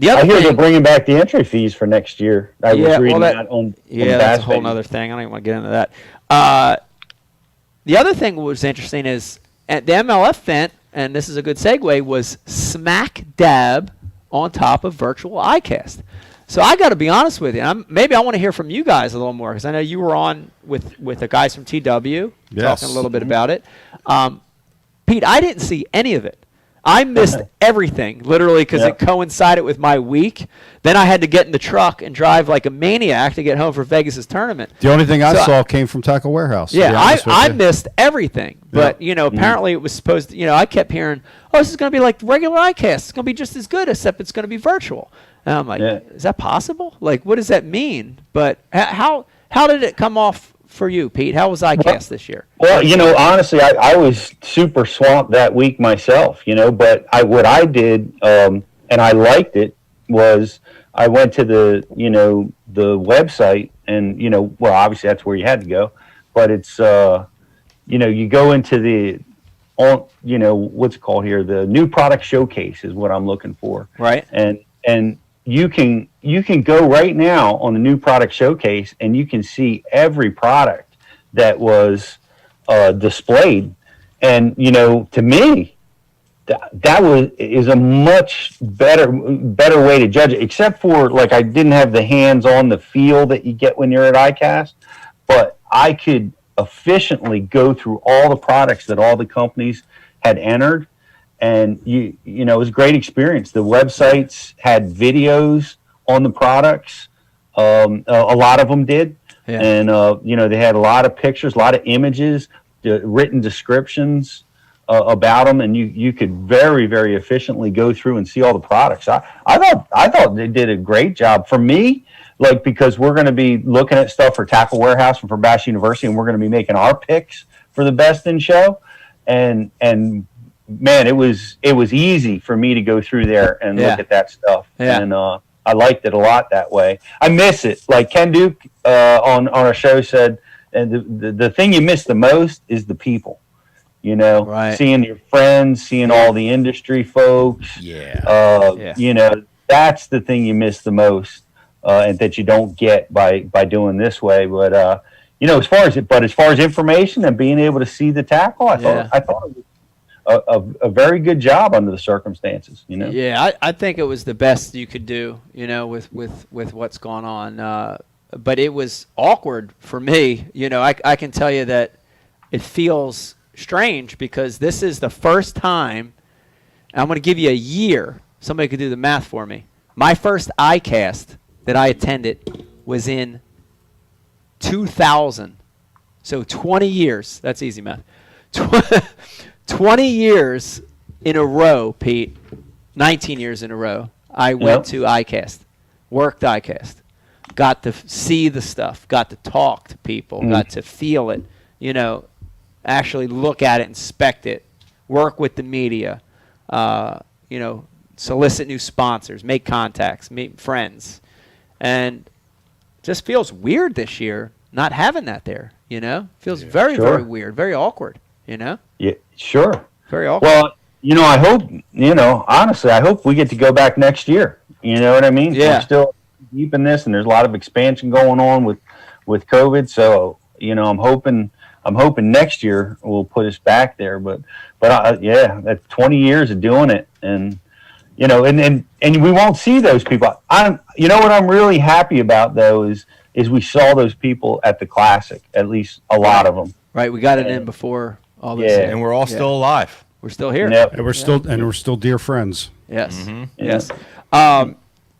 I hear they're bringing back the entry fees for next year. I was reading that on that's a whole other thing. I don't even want to get into that. The other thing that was interesting is at the MLF event, and this is a good segue, was smack dab on top of virtual iCast. So I got to be honest with you. Maybe I want to hear from you guys a little more, because I know you were on with the guys from TW talking a little bit about it. Pete, I didn't see any of it. I missed everything, literally, because it coincided with my week. Then I had to get in the truck and drive like a maniac to get home for Vegas' tournament. The only thing I saw came from Tackle Warehouse. Yeah, I missed everything. But, apparently it was supposed to, I kept hearing, this is going to be like regular iCast. It's going to be just as good, except it's going to be virtual. And I'm like, is that possible? Like, what does that mean? But how did it come off for you, Pete? How was iCast this year? Well, honestly, I was super swamped that week myself, but what I did, and I liked it, was I went to the website, and, well, obviously that's where you had to go, but it's, you go into what's it called here? The new product showcase is what I'm looking for. Right. And you can go right now on the new product showcase, and you can see every product that was displayed. And to me, that is a much better way to judge it. Except for, like, I didn't have the hands on the feel that you get when you're at iCast, but I could efficiently go through all the products that all the companies had entered. and you know, it was a great experience. The websites had videos on the products. A lot of them did. Yeah. And, you know, they had a lot of pictures, a lot of images, written descriptions about them. And you could very, very efficiently go through and see all the products. I thought they did a great job. For me, like, because we're going to be looking at stuff for Tackle Warehouse and for Bass University, and we're going to be making our picks for the best in show. And man, it was easy for me to go through there and look at that stuff. Yeah. And I liked it a lot that way. I miss it. Like Ken Duke on our show said, and the thing you miss the most is the people. You know, Right. seeing your friends, seeing all the industry folks. Yeah. You know, that's the thing you miss the most, and that you don't get by doing this way. But you know, as far as information and being able to see the tackle, I thought it was a very good job under the circumstances, you know. Yeah, I think it was the best you could do, you know, with what's going on. But it was awkward for me. You know, I can tell you that it feels strange because this is the first time. I'm going to give you a year. Somebody could do the math for me. My first iCast that I attended was in 2000. So 20 years. That's easy math. 20 years in a row, Pete, 19 years in a row, I went to iCast, worked iCast, got to see the stuff, got to talk to people, got to feel it, you know, actually look at it, inspect it, work with the media, you know, solicit new sponsors, make contacts, meet friends. And just feels weird this year not having that there, you know? Feels very, very weird, very awkward, you know? Yeah, sure. Very awkward. Well, you know, I hope, you know, honestly, I hope we get to go back next year. You know what I mean? Yeah. We're still deep in this, and there's a lot of expansion going on with COVID. So, you know, I'm hoping next year will put us back there. But yeah, that's 20 years of doing it, and you know, and we won't see those people. You know what I'm really happy about though is we saw those people at the Classic, at least a lot of them. Right, we got it in before all this. And we're all still alive. We're still here. Yep. And we're still dear friends. Yes. Yes.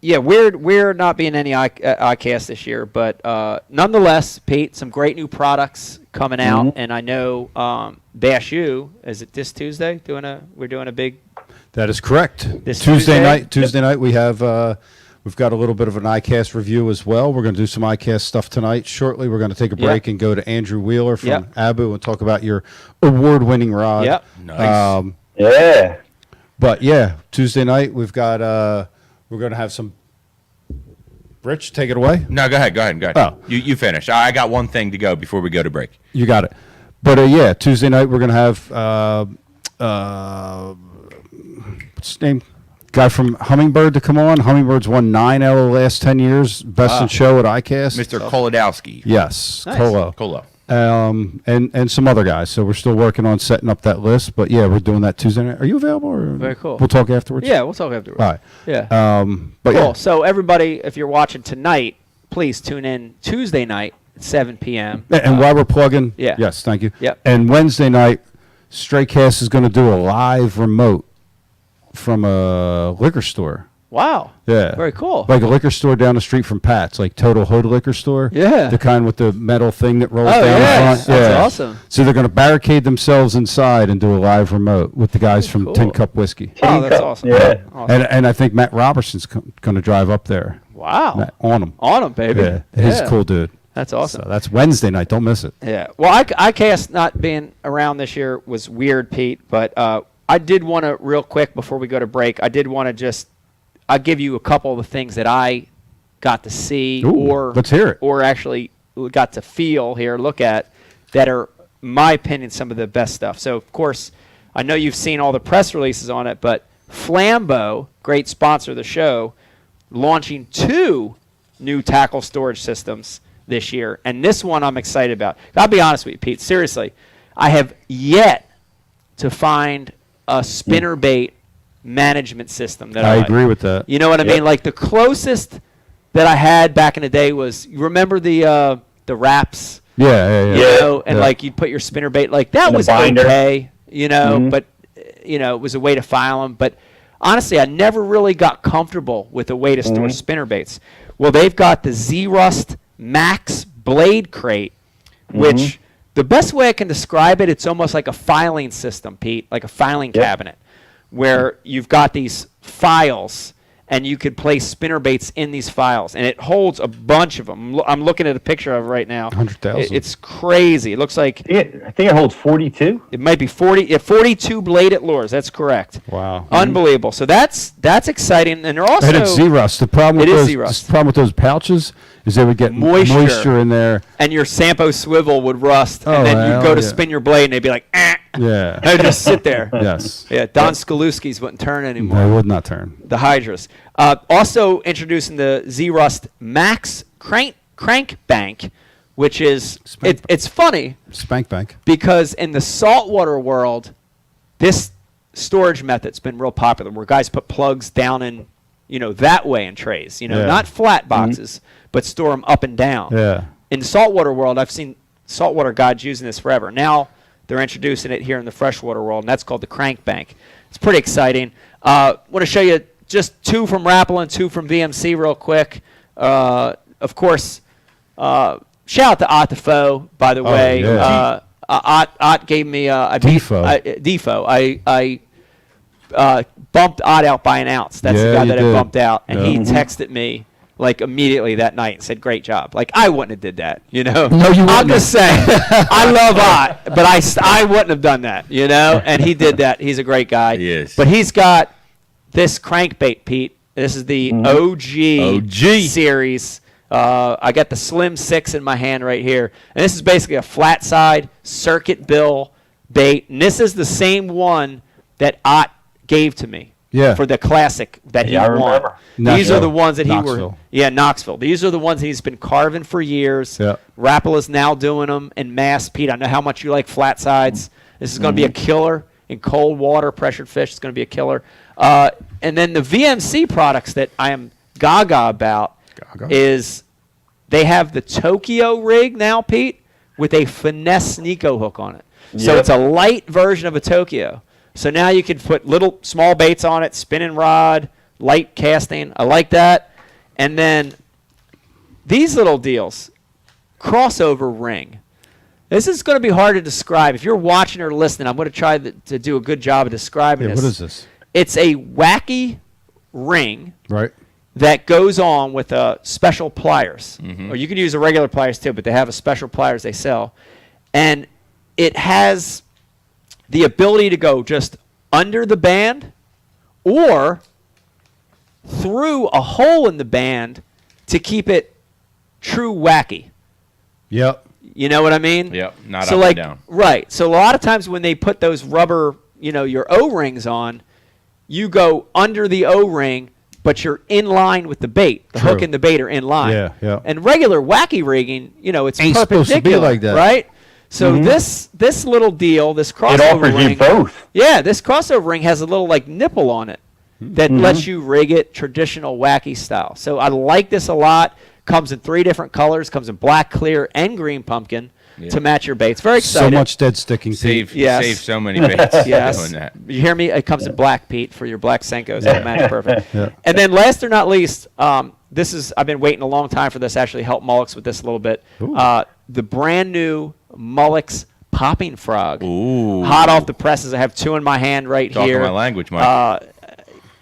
Yeah, we're not being any iCast this year, but nonetheless, Pete, some great new products coming out, and I know Bash U, is it this Tuesday? We're doing a big. That is correct. This Tuesday night we have we've got a little bit of an iCast review as well. We're going to do some iCast stuff tonight. Shortly, we're going to take a break and go to Andrew Wheeler from Abu and talk about your award-winning rod. Yep. Nice. Yeah. But yeah, Tuesday night we've got we're going to have some. Rich, take it away. No, go ahead. Oh. You finish. I got one thing to go before we go to break. You got it. But yeah, Tuesday night we're going to have what's his name? Guy from Hummingbird to come on. Hummingbird's won 9 out of the last 10 years. Best in show at iCast. Mr. Kolodowski. Yes, Nice. Colo. And some other guys. So we're still working on setting up that list. But yeah, we're doing that Tuesday night. Are you available? Or Very cool. We'll talk afterwards. Yeah, we'll talk afterwards. All right. Yeah. But Cool. yeah. So everybody, if you're watching tonight, please tune in Tuesday night at 7 p.m. And while we're plugging, yeah. yes, thank you. Yep. And Wednesday night, Straycast is going to do a live remote from a liquor store. Wow. Yeah. Very cool. Like a liquor store down the street from Pat's, like Total Hood Liquor Store. Yeah. The kind with the metal thing that rolls Oh, down yes. the front. That's awesome. So they're going to barricade themselves inside and do a live remote with the guys from Cool. Tin Cup Whiskey. Oh, that's awesome. Yeah. Awesome. And I think Matt Robertson's going to drive up there. Wow. On him. On them, baby. Yeah. He's a cool dude. That's awesome. So that's Wednesday night. Don't miss it. Yeah. Well, iCast not being around this year was weird, Pete, but I did want to, real quick before we go to break, I'll give you a couple of the things that I got to see let's hear it. or actually got to feel here, look at, that are, in my opinion, some of the best stuff. So, of course, I know you've seen all the press releases on it, but Flambeau, great sponsor of the show, launching 2 new tackle storage systems this year. And this one I'm excited about. I'll be honest with you, Pete. Seriously, I have yet to find a spinnerbait management system that I agree with that. You know what I mean? Like the closest that I had back in the day was, you remember the wraps? Yeah. You know, and like you'd put your spinnerbait, like that In a was binder. okay, you know, but it was a way to file them. But honestly, I never really got comfortable with a way to store spinnerbaits. Well, they've got the Z-Rust Max Blade Crate, which the best way I can describe it, it's almost like a filing system, Pete, like a filing cabinet, where you've got these files, and you could place spinnerbaits in these files, and it holds a bunch of them. I'm looking at a picture of it right now. 100,000. It's crazy. It looks like I think it holds 42. it might be 42 bladed lures. That's correct. Wow. Unbelievable. So that's exciting, and they're also And it's Z-Rust. The problem with It is those, Z-Rust. the problem with those pouches is they would get Moisture. moisture in there. and your Sampo swivel would rust, Oh, and then hell you go to yeah. spin your blade, and they'd be like, Yeah. they'd just sit there. Yes. Yeah, Don Skaluski's wouldn't turn anymore. They would not turn. The Hydras. Also introducing the Z-Rust Max Crank Bank, which is it's funny Spank Bank. because in the saltwater world, this storage method's been real popular, where guys put plugs down in, that way in trays. Yeah. Not flat boxes, but store them up and down. Yeah. In the saltwater world, I've seen saltwater guides using this forever. Now they're introducing it here in the freshwater world, and that's called the Crank Bank. It's pretty exciting. Want to show you just 2 from Rapple and 2 from VMC real quick. Of course, shout out to Ott the Foe, by the way. yeah. Ott gave me a Defo. I bumped Ott out by an ounce. That's the Yeah, guy you that I did. bumped out, and Yeah. he texted me like immediately that night and said, "Great job." Like I wouldn't have did that, No, you I'm wouldn't just saying, I love Ott, but I wouldn't have done that, And he did that. He's a great guy. He is. But he's got this crankbait, Pete. This is the OG series. I got the Slim 6 in my hand right here. And this is basically a flat side circuit bill bait. And this is the same one that Ott gave to me for the classic that he I won. remember. These are the ones that Knoxville. Knoxville. These are the ones he's been carving for years. Yeah. Rapple is now doing them in mass. Pete, I know how much you like flat sides. This is going to be a killer in cold water, pressured fish. It's going to be a killer. And then the VMC products that I am gaga about is they have the Tokyo rig now, Pete, with a finesse Sneeko hook on it. So it's a light version of a Tokyo. So now you can put little small baits on it, spinning rod, light casting. I like that. And then these little deals, crossover ring. This is going to be hard to describe. If you're watching or listening, I'm going to try to do a good job of describing this. What is this? It's a wacky ring Right. that goes on with special pliers. Or you can use the regular pliers too, but they have a special pliers they sell. And it has the ability to go just under the band or through a hole in the band to keep it true wacky. Yep. You know what I mean? Yep, not so up like, and down. Right. So a lot of times when they put those rubber, your O-rings on, you go under the O-ring, but you're in line with the bait. The hook and the bait are in line. Yeah, yeah. And regular wacky rigging, it's Ain't perpendicular, supposed to be like that. right? So this little deal, this crossover It offers ring, you both. yeah, this crossover ring has a little like nipple on it that lets you rig it traditional wacky style. So I like this a lot. Comes in 3 different colors. Comes in black, clear, and green pumpkin to match your baits. Very So excited. much dead sticking. Save Yes. save so many baits Yes. doing that. You hear me? It comes in black, Pete, for your black Senkos. That match perfect. Yeah. And then last or not least, I've been waiting a long time for this. Actually, help Mullix with this a little bit. The brand new Mullix popping frog. Ooh. Hot off the presses. I have 2 in my hand right Talking here. my language, Mike.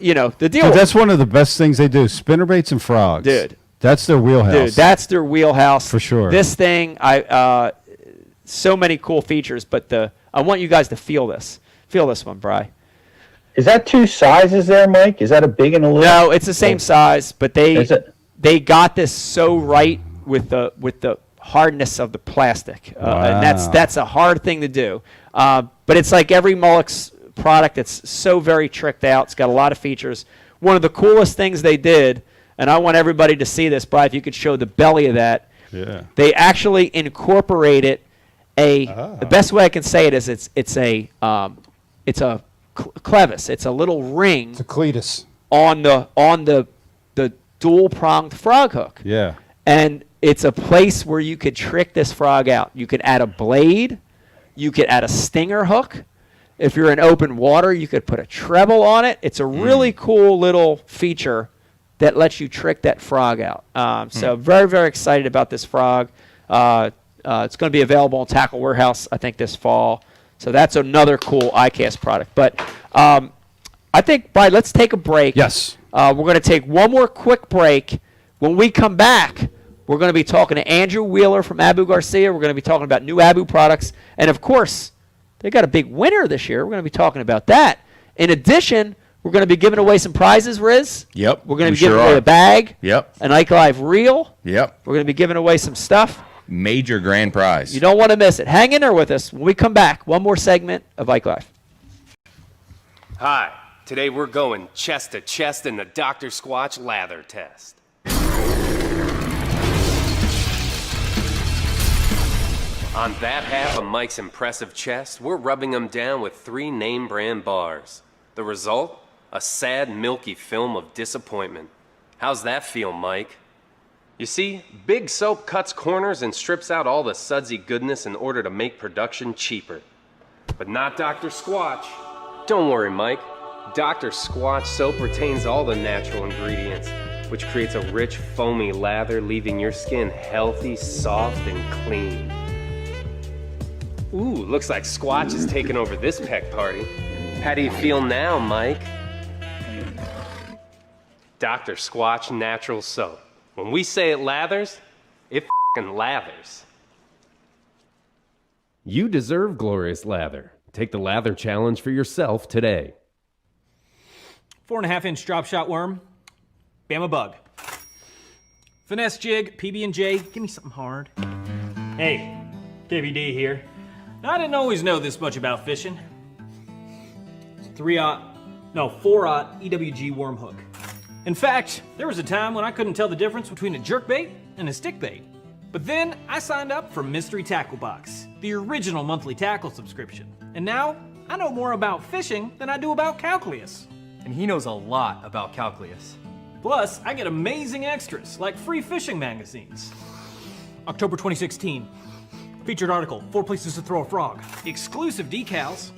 The deal. Dude, that's one of the best things they do. Spinnerbaits and frogs. Dude. That's their wheelhouse. Dude, that's their wheelhouse. For sure. This thing, so many cool features, but I want you guys to feel this. Feel this one, Bri. Is that 2 sizes there, Mike? Is that a big and a little? No, it's the same size, but Is it? they got this so right with the hardness of the plastic, and that's a hard thing to do. But it's like every Mullix product. It's so very tricked out. It's got a lot of features. One of the coolest things they did, and I want everybody to see this, Bri, if you could show the belly of that. Yeah. They actually incorporated the best way I can say it is it's a clevis. It's a little ring. It's a cletus. on the dual pronged frog hook. Yeah. And it's a place where you could trick this frog out. You could add a blade, you could add a stinger hook. If you're in open water, you could put a treble on it. It's a really cool little feature that lets you trick that frog out. So very, very excited about this frog. It's going to be available in Tackle Warehouse, I think, this fall. So that's another cool iCast product. But I think, Brian, let's take a break. Yes. We're going to take one more quick break. When we come back, we're going to be talking to Andrew Wheeler from Abu Garcia. We're going to be talking about new Abu products. And, of course, they got a big winner this year. We're going to be talking about that. In addition, we're going to be giving away some prizes, Riz. Yep. We're going to be giving away a bag. Yep. An Ike Live reel. Yep. We're going to be giving away some stuff. Major grand prize. You don't want to miss it. Hang in there with us. When we come back, one more segment of Ike Live. Hi. Today we're going chest to chest in the Dr. Squatch lather test. On that half of Mike's impressive chest, we're rubbing him down with 3 name brand bars. The result? A sad, milky film of disappointment. How's that feel, Mike? You see, Big Soap cuts corners and strips out all the sudsy goodness in order to make production cheaper. But not Dr. Squatch. Don't worry, Mike. Dr. Squatch soap retains all the natural ingredients, which creates a rich, foamy lather, leaving your skin healthy, soft, and clean. Ooh, looks like Squatch is taking over this peck party. How do you feel now, Mike? Dr. Squatch Natural Soap. When we say it lathers, it f***ing lathers. You deserve glorious lather. Take the lather challenge for yourself today. 4.5-inch drop shot worm, Bama bug. Finesse jig, PB&J, give me something hard. Hey, KVD here. Now, I didn't always know this much about fishing. 4-aught EWG worm hook. In fact, there was a time when I couldn't tell the difference between a jerkbait and a stickbait. But then I signed up for Mystery Tackle Box, the original monthly tackle subscription. And now I know more about fishing than I do about calculus. And he knows a lot about calculus. Plus, I get amazing extras like free fishing magazines. October 2016. Featured article, 4 places to throw a frog. Exclusive decals.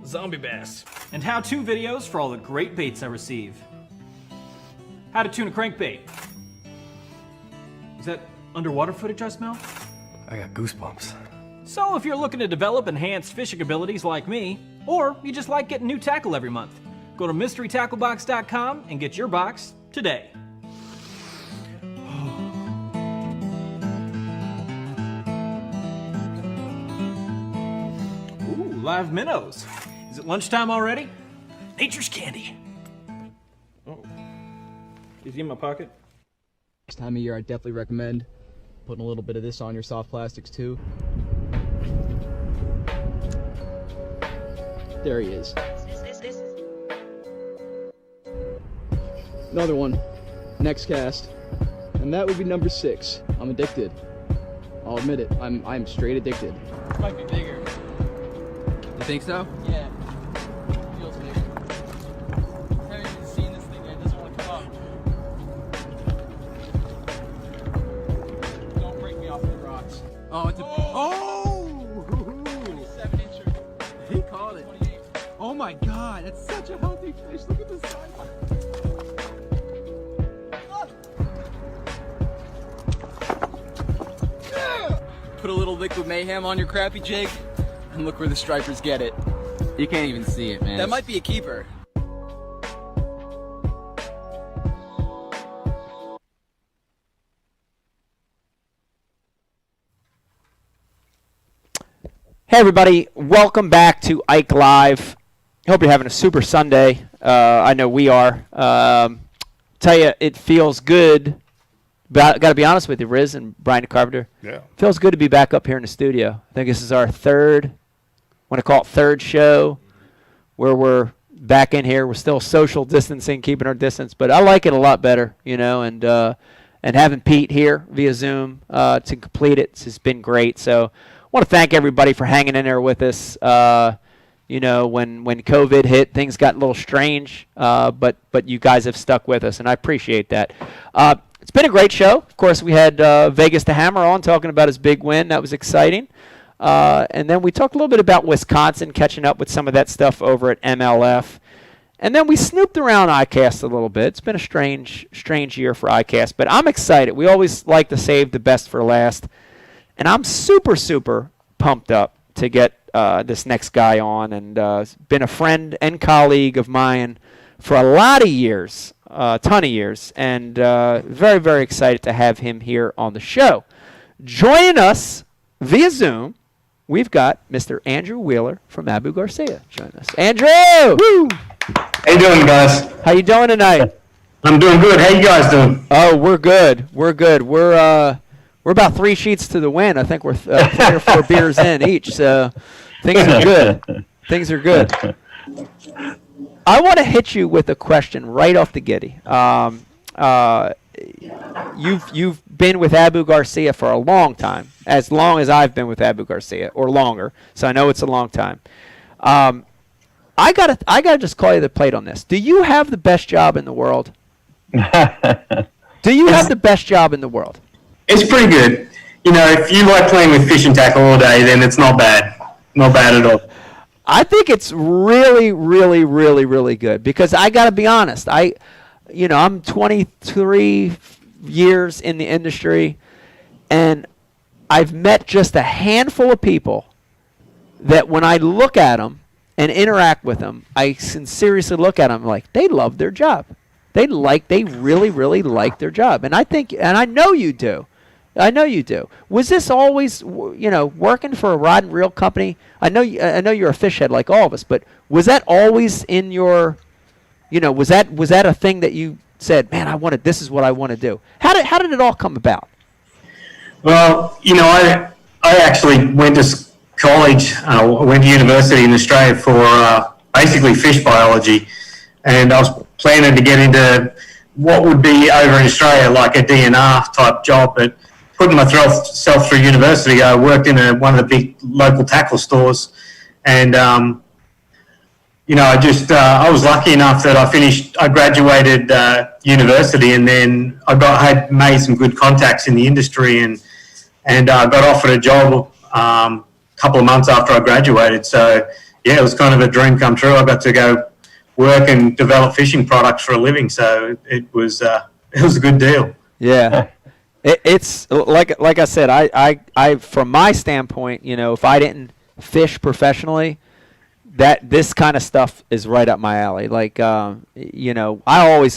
Zombie bass. And how-to videos for all the great baits I receive. How to tune a crankbait. Is that underwater footage I smell? I got goosebumps. So if you're looking to develop enhanced fishing abilities like me, or you just like getting new tackle every month, go to mysterytacklebox.com and get your box today. Ooh, live minnows. Is it lunchtime already? Nature's candy. Oh. Is he in my pocket? This time of year, I definitely recommend putting a little bit of this on your soft plastics too. There he is. Another one. Next cast. And that would be number 6. I'm addicted. I'll admit it. I'm straight addicted. This might be bigger. You think so? Yeah. Feels bigger. I haven't even seen this thing yet. It doesn't want to come up. Don't break me off the rocks. Oh, it's a... Oh! 27-incher. He caught it. 28. Oh my god, that's such a healthy fish. Look at the size. Put a little liquid mayhem on your crappie jig, and look where the stripers get it. You can't even see it, man. That might be a keeper. Hey everybody, welcome back to Ike Live. Hope you're having a super Sunday. I know we are. Tell you, it feels good. Got to be honest with you, Riz and Brian Carpenter. Yeah. Feels good to be back up here in the studio. I think this is our third show where we're back in here. We're still social distancing, keeping our distance, but I like it a lot better, and having Pete here via Zoom to complete it has been great. So I want to thank everybody for hanging in there with us. When COVID hit, things got a little strange, but you guys have stuck with us, and I appreciate that. It's been a great show. Of course, we had Vegas the Hammer on talking about his big win. That was exciting. And then we talked a little bit about Wisconsin, catching up with some of that stuff over at MLF. And then we snooped around iCast a little bit. It's been a strange year for iCast, but I'm excited. We always like to save the best for last. And I'm super, super pumped up to get this next guy on. And been a friend and colleague of mine for a lot of years, a ton of years. And very, very excited to have him here on the show. Joining us via Zoom, we've got Mr. Andrew Wheeler from Abu Garcia joining us. Andrew! Woo! How you doing, guys? How you doing tonight? I'm doing good. How you guys doing? Oh, we're good. We're good. We're about 3 sheets to the win. I think we're 3 or 4 beers in each. So things are good. Things are good. I want to hit you with a question right off the giddy. You've been with Abu Garcia for a long time, as long as I've been with Abu Garcia, or longer. So I know it's a long time. I gotta just call you the plate on this. Do you have the best job in the world? Do you have the best job in the world? It's pretty good. You know, if you like playing with fishing tackle all day, then it's not bad. Not bad at all. I think it's really, really, really, really good because I got to be honest. I'm 23 years in the industry, and I've met just a handful of people that when I look at them and interact with them, I seriously look at them like they love their job. They really, really like their job, and I know you do. I know you do. Was this always, working for a rod and reel company? I know you're a fish head like all of us, but was that always in your, was that a thing that you said, man, this is what I want to do? How did it all come about? Well, I actually went to college. I went to university in Australia for basically fish biology, and I was planning to get into what would be over in Australia like a DNR type job, but putting myself through university, I worked in one of the big local tackle stores, and I was lucky enough that I graduated university, and then had made some good contacts in the industry, and got offered a job a couple of months after I graduated. So yeah, it was kind of a dream come true. I got to go work and develop fishing products for a living, so it was a good deal. Yeah. It's like I said, I from my standpoint, if I didn't fish professionally, that this kind of stuff is right up my alley. Like, I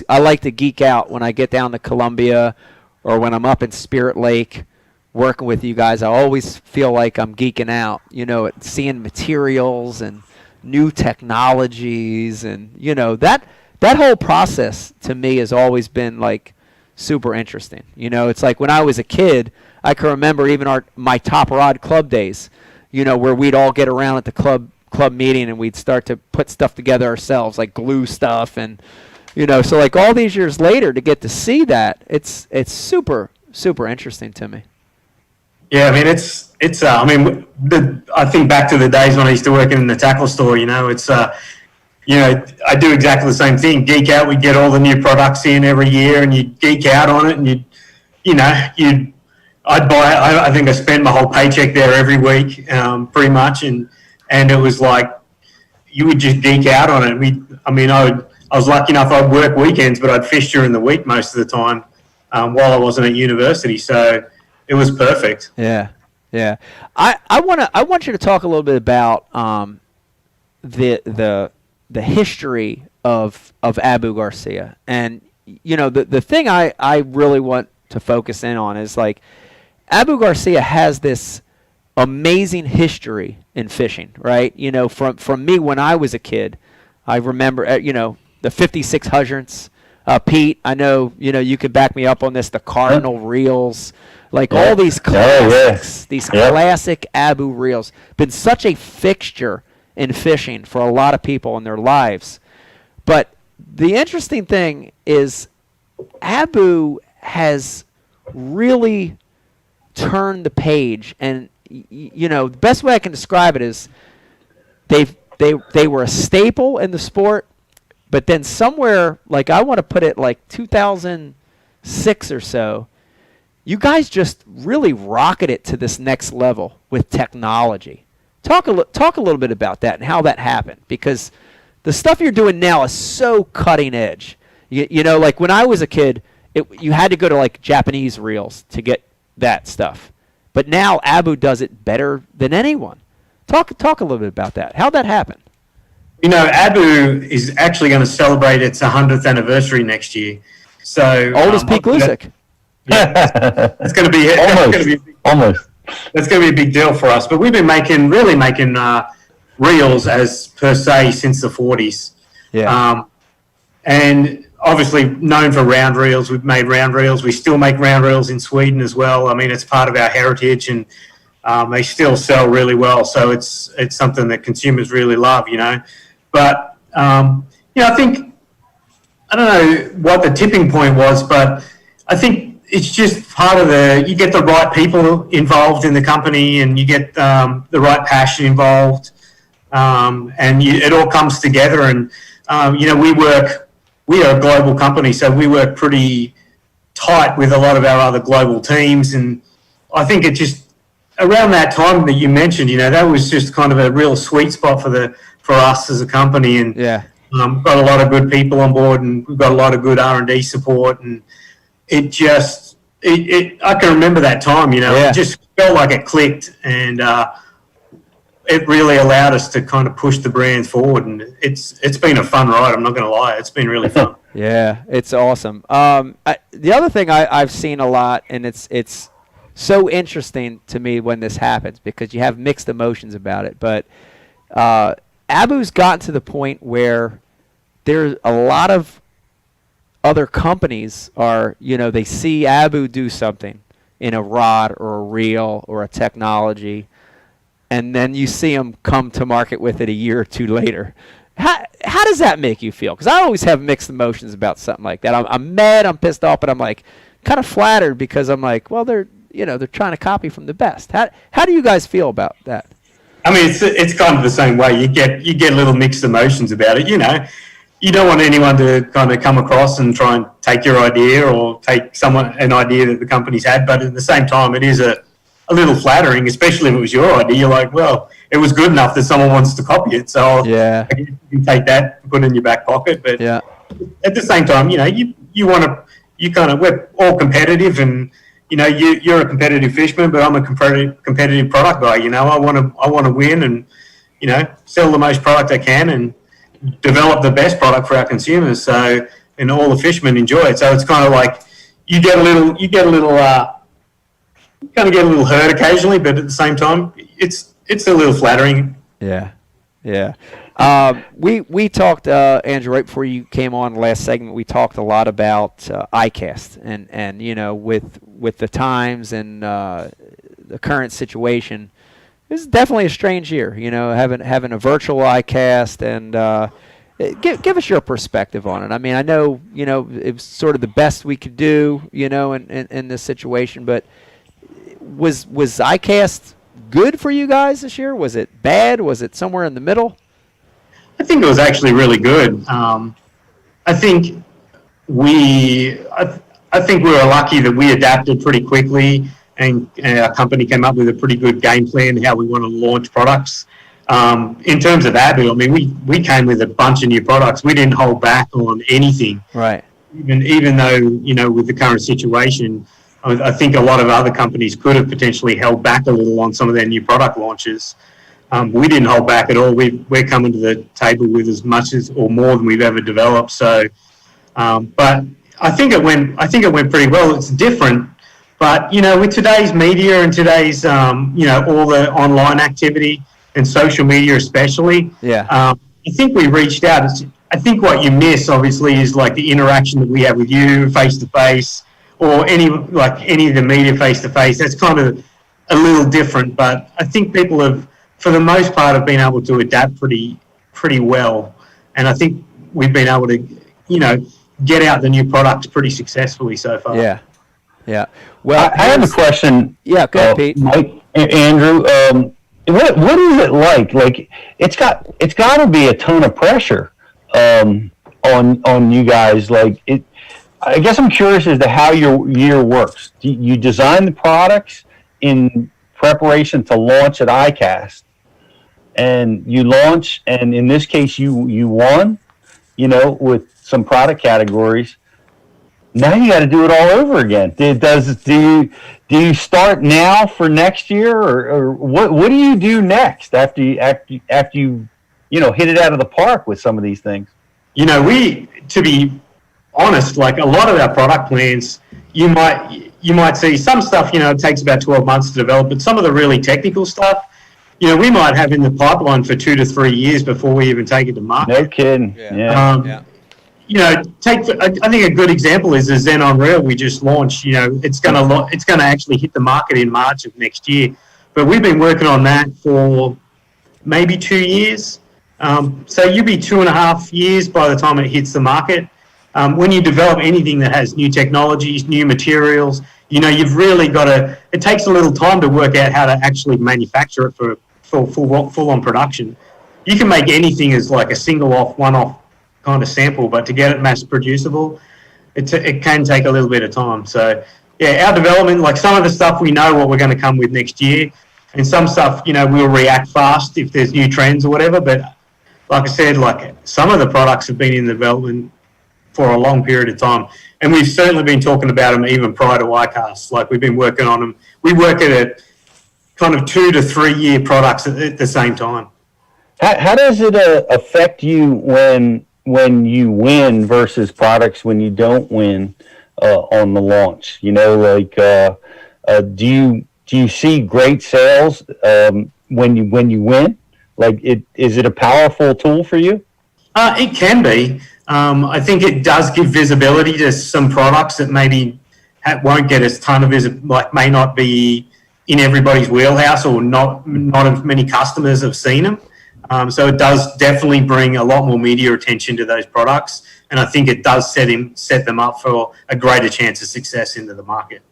like to geek out when I get down to Columbia or when I'm up in Spirit Lake working with you guys. I always feel like I'm geeking out, at seeing materials and new technologies, and that whole process to me has always been like super interesting. It's like when I was a kid, I can remember even my Top Rod club days, where we'd all get around at the club meeting and we'd start to put stuff together ourselves, like glue stuff, and so like all these years later to get to see that, it's super, super interesting to me. Yeah, I mean, I think back to the days when I used to work in the tackle store, it's I do exactly the same thing. Geek out. We get all the new products in every year, and you geek out on it, and I'd buy. I think I spent my whole paycheck there every week, pretty much, and it was like you would just geek out on it. I was lucky enough. I'd work weekends, but I'd fish during the week most of the time while I wasn't at university. So it was perfect. Yeah. I want you to talk a little bit about the history of Abu Garcia. And, the thing I really want to focus in on is like Abu Garcia has this amazing history in fishing, right? From me when I was a kid, I remember, the 56 hydrants. Pete, I know, you can back me up on this, the Cardinal reels, like all these classics, these classic Abu reels. Been such a fixture in fishing for a lot of people in their lives. But the interesting thing is Abu has really turned the page, and the best way I can describe it is they were a staple in the sport, but then somewhere, like I want to put it like 2006 or so, you guys just really rocket it to this next level with technology. Talk a little bit about that and how that happened, because the stuff you're doing now is so cutting edge. You know, like when I was a kid, you had to go to like Japanese reels to get that stuff. But now Abu does it better than anyone. Talk a little bit about that. How'd that happen? You know, Abu is actually going to celebrate its 100th anniversary next year. So old as Pete Lucek. Yeah, it's going to be almost. That's going to be a big deal for us. But we've been making reels as per se since the 40s. Yeah. And obviously known for round reels. We've made round reels. We still make round reels in Sweden as well. I mean, it's part of our heritage, and they still sell really well. So it's something that consumers really love, you know. But, I think, I don't know what the tipping point was, but I think it's just part of you get the right people involved in the company, and you get the right passion involved, and it all comes together. And, we are a global company, so we work pretty tight with a lot of our other global teams. And I think it just, around that time that you mentioned, that was just kind of a real sweet spot for us as a company. And got a lot of good people on board, and we've got a lot of good R&D support. And it just, I can remember that time, it just felt like it clicked, and it really allowed us to kind of push the brand forward. And it's been a fun ride. I'm not going to lie. It's been really fun. Yeah, it's awesome. The other thing I've seen a lot, and it's so interesting to me when this happens, because you have mixed emotions about it. But Abu's gotten to the point where there's a lot of other companies they see Abu do something in a rod or a reel or a technology, and then you see them come to market with it a year or two later. How does that make you feel? Because I always have mixed emotions about something like that. I'm mad, I'm pissed off, but I'm like kind of flattered, because I'm like, well, they're trying to copy from the best. How do you guys feel about that? I mean, it's kind of the same way. You get little mixed emotions about it. You don't want anyone to kind of come across and try and take your idea or take an idea that the company's had. But at the same time, it is a little flattering, especially if it was your idea. You're like, well, it was good enough that someone wants to copy it. So I guess you can take that and put it in your back pocket. But at the same time, we're all competitive, and you're a competitive fisherman, but I'm a competitive product guy. I want to win, and sell the most product I can, and develop the best product for our consumers. So, and all the fishermen enjoy it. So it's kind of like you get a little kind of get a little hurt occasionally, but at the same time, it's a little flattering. Yeah. We talked, Andrew, right before you came on the last segment, we talked a lot about iCast, and with the times and the current situation, this is definitely a strange year. Having a virtual iCast, and give us your perspective on it. I mean, I know it was sort of the best we could do, in this situation, but was iCast good for you guys this year? Was it bad? Was it somewhere in the middle? I think it was actually really good. I think we were lucky that we adapted pretty quickly, and our company came up with a pretty good game plan how we want to launch products. In terms of Abu, I mean, we came with a bunch of new products. We didn't hold back on anything. Right. Even though, with the current situation, I think a lot of other companies could have potentially held back a little on some of their new product launches. We didn't hold back at all. We're coming to the table with as much as or more than we've ever developed. So, but I think it went pretty well. It's different, but with today's media and today's all the online activity and social media especially, I think we reached out. I think what you miss obviously is like the interaction that we have with you face to face, or any of the media face to face. That's kind of a little different, but I think people have, for the most part, have been able to adapt pretty well, and I think we've been able to, get out the new products pretty successfully so far. Yeah. Well, I have a question. Yeah, go ahead, Pete. Mike, Andrew, what is it like? Like, it's got to be a ton of pressure on you guys. Like it. I guess I'm curious as to how your year works. Do you design the products in preparation to launch at iCast, and you launch, and in this case, you won, with some product categories. Now you got to do it all over again. Do you start now for next year, or what do you do next after you hit it out of the park with some of these things? To be honest, like a lot of our product plans, you might see some stuff, it takes about 12 months to develop, but some of the really technical stuff, we might have in the pipeline for 2 to 3 years before we even take it to market. No kidding. Yeah. I think a good example is the Zen Unreal we just launched. It's going to actually hit the market in March of next year, but we've been working on that for maybe 2 years. So you'll be 2.5 years by the time it hits the market. When you develop anything that has new technologies, new materials, you've really got to. It takes a little time to work out how to actually manufacture it for full on production. You can make anything as like a single-off, one-off kind of sample, but to get it mass producible, it can take a little bit of time. So yeah, our development, like some of the stuff we know what we're going to come with next year, and some stuff we'll react fast if there's new trends or whatever. But like I said, like some of the products have been in development for a long period of time, and we've certainly been talking about them even prior to iCast. Like we've been working on them. We work at a kind of 2 to 3 year products at the same time. How does it affect you when you win versus products when you don't win on the launch? Do you see great sales when you win? Like, is it a powerful tool for you? It can be. I think it does give visibility to some products that maybe won't get a ton of visibility, like may not be in everybody's wheelhouse, or not as many customers have seen them. So it does definitely bring a lot more media attention to those products, and I think it does set them up for a greater chance of success into the market.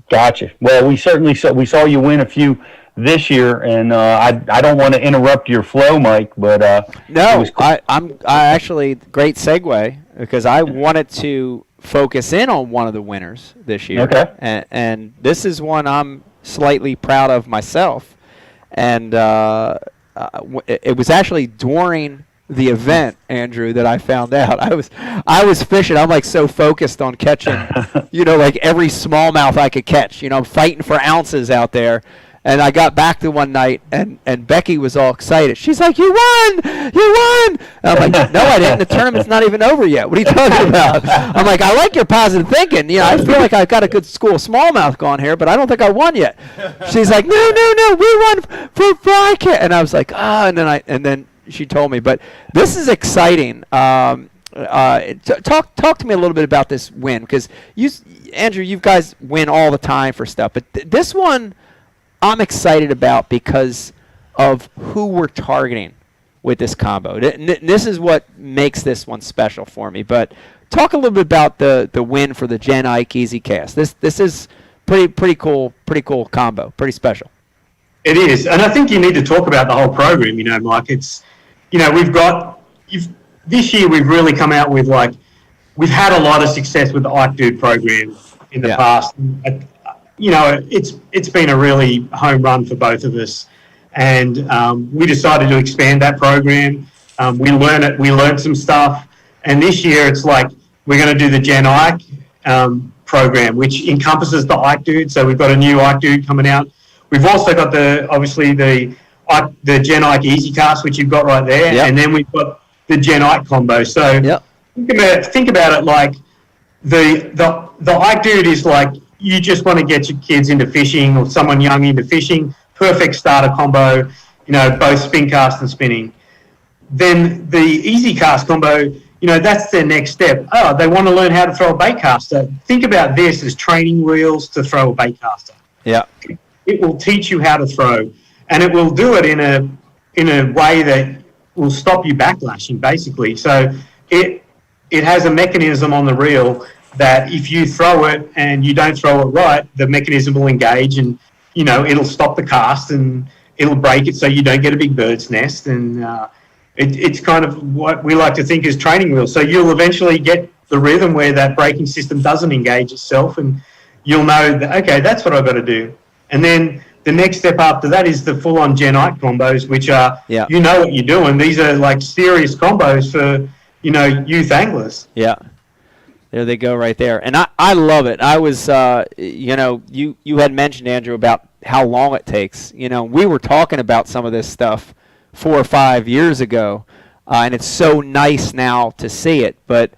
Gotcha. Well, we saw you win a few this year, and I don't want to interrupt your flow, Mike, but no, I'm actually great segue, because I wanted to focus in on one of the winners this year. Okay. And this is one I'm slightly proud of myself, and it was actually during the event, Andrew, that I found out. I was fishing. I'm like so focused on catching, like every smallmouth I could catch. I'm fighting for ounces out there. And I got back to one night, and Becky was all excited. She's like, "You won! You won!" And I'm like, "No, I didn't. The tournament's not even over yet. What are you talking about?" I'm like, "I like your positive thinking. I feel like I've got a good school of smallmouth going here, but I don't think I won yet." She's like, "No, we won for iCast." And I was like, and then she told me. But this is exciting. Talk to me a little bit about this win, because Andrew, you guys win all the time for stuff, but this one I'm excited about because of who we're targeting with this combo. This is what makes this one special for me. But talk a little bit about the win for the Gen Ike Easy Cast. This is pretty cool combo, pretty special. It is, and I think you need to talk about the whole program. Mike. It's this year we've really come out with we've had a lot of success with the Ike Dude program in the past. It's been a really home run for both of us, and we decided to expand that program. We learned some stuff, and this year it's like we're going to do the Gen Ike program, which encompasses the Ike Dude. So we've got a new Ike Dude coming out. We've also got the Gen Ike Easy Cast, which you've got right there, and then we've got the Gen Ike combo. So think about it like the Ike Dude is like, you just want to get your kids into fishing, or someone young into fishing, perfect starter combo, both spin cast and spinning. Then the Easy Cast combo, that's their next step. Oh, they want to learn how to throw a bait caster. Think about this as training wheels to throw a bait caster. Yeah. It will teach you how to throw, and it will do it in a way that will stop you backlashing, basically. So it has a mechanism on the reel that if you throw it and you don't throw it right, the mechanism will engage, and it'll stop the cast and it'll break it so you don't get a big bird's nest. And it's kind of what we like to think is training wheels. So you'll eventually get the rhythm where that braking system doesn't engage itself, and you'll know that, okay, that's what I've got to do. And then the next step after that is the full-on Gen 8 combos, which are, you know what you're doing. These are like serious combos for, youth anglers. Yeah. There they go right there. And I love it. I was, you had mentioned, Andrew, about how long it takes. We were talking about some of this stuff 4 or 5 years ago, and it's so nice now to see it. But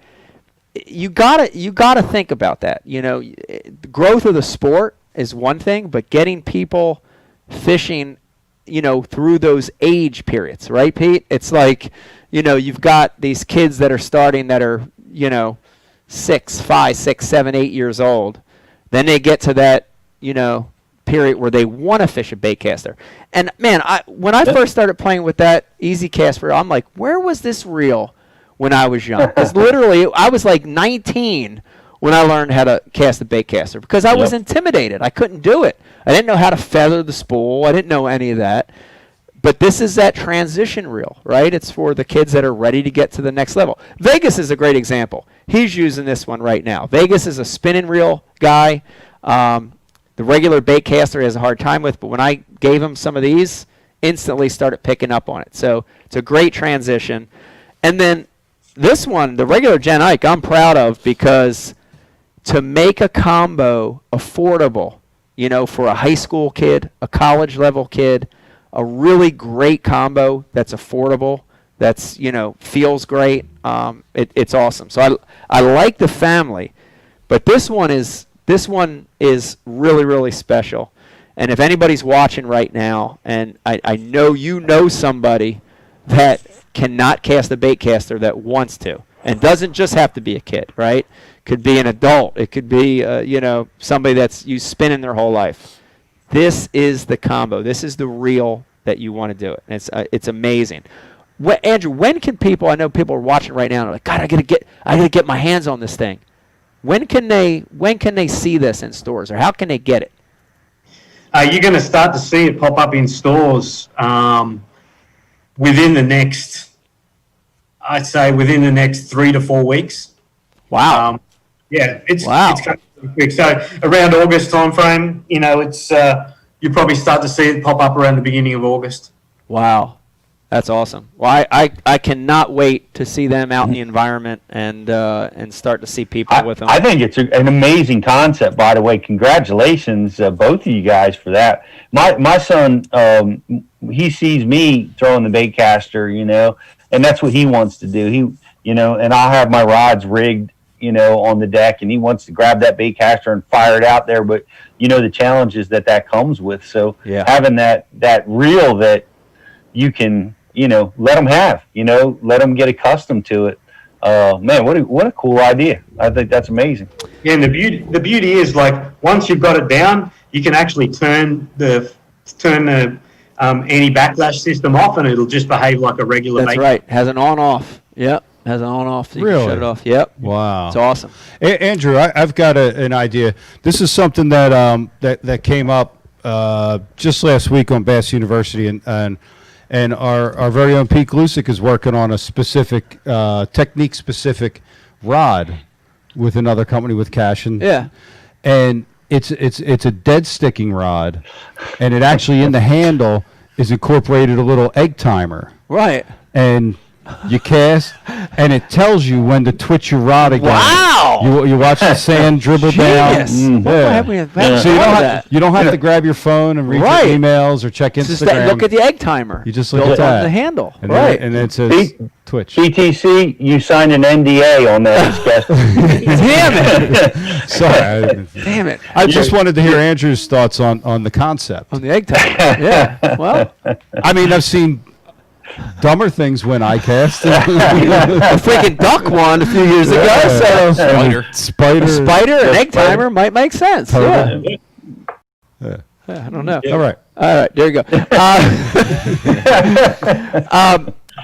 you gotta think about that. The growth of the sport is one thing, but getting people fishing, through those age periods, right, Pete? It's like, you've got these kids that are starting that are, 6, 5, 6, 7, 8 years old. Then they get to that, period where they want to fish a bait caster. And man, when I first started playing with that Easy Cast reel, I'm like, where was this reel when I was young? Because literally, I was like 19 when I learned how to cast a bait caster because I was intimidated. I couldn't do it. I didn't know how to feather the spool. I didn't know any of that. But this is that transition reel, right? It's for the kids that are ready to get to the next level. Vegas is a great example. He's using this one right now. Vegas is a spinning reel guy. The regular bait caster has a hard time with, but when I gave him some of these, instantly started picking up on it. So it's a great transition. And then this one, the regular Gen Ike, I'm proud of because to make a combo affordable, for a high school kid, a college level kid, a really great combo that's affordable, that's, feels great. It's awesome. So I like the family, but this one is really, really special. And if anybody's watching right now, and I know somebody that cannot cast a bait caster that wants to, and doesn't just have to be a kid, right? Could be an adult. It could be, somebody that's used spinning their whole life. This is the combo. This is the reel that you want to do it. And it's amazing. Andrew, when can people? I know people are watching right now. And they're like, God, I gotta get my hands on this thing. When can they see this in stores, or how can they get it? You're going to start to see it pop up in stores within the next 3 to 4 weeks. Wow. It's kind of quick. So around August timeframe, it's you probably start to see it pop up around the beginning of August. Wow, that's awesome. Well, I cannot wait to see them out in the environment and start to see people with them. I think it's an amazing concept. By the way, congratulations, both of you guys, for that. My son, he sees me throwing the bait caster, and that's what he wants to do. And I'll have my rods rigged, on the deck, and he wants to grab that bait caster and fire it out there. But the challenges that comes with. So having that reel that you can, let them have, let them get accustomed to it. Man, what a cool idea! I think that's amazing. Yeah, and the beauty is, like, once you've got it down, you can actually turn the anti-backlash system off, and it'll just behave like a regular. That's right. Has an on-off. Yep. Has an on-off. So you can shut it off. Yep. Wow. It's awesome. Andrew, I've got an idea. This is something that came up just last week on Bass University, and our very own Pete Lucek is working on a specific technique-specific rod with another company, with Cashin. Yeah. And it's a dead sticking rod, and it actually in the handle is incorporated a little egg timer. Right. And you cast, and it tells you when to twitch your rod again. Wow! You watch the sand dribble down. Yeah. So you don't have to grab your phone and read your emails or check Instagram. Look at the egg timer. You just look at that. The handle. And and then it says twitch. BTC, you signed an NDA on that. Damn it! Sorry. Damn it! I just wanted to hear Andrew's thoughts on the concept. On the egg timer. Yeah. Well, I mean, I've seen dumber things when iCast. A freaking duck one a few years ago. So spider, and egg timer might make sense. Yeah. I don't know. All right. There you go.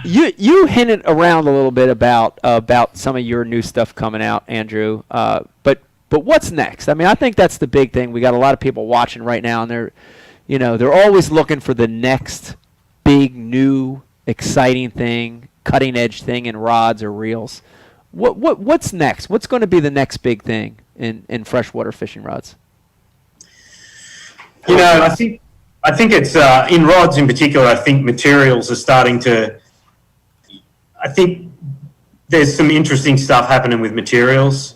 You hinted around a little bit about some of your new stuff coming out, Andrew. But what's next? I mean, I think that's the big thing. We got a lot of people watching right now, and they're always looking for the next big new exciting thing, cutting edge thing in rods or reels. What's next? What's going to be the next big thing in freshwater fishing rods? You know, I think it's in rods in particular. I think materials are starting to. I think there's some interesting stuff happening with materials.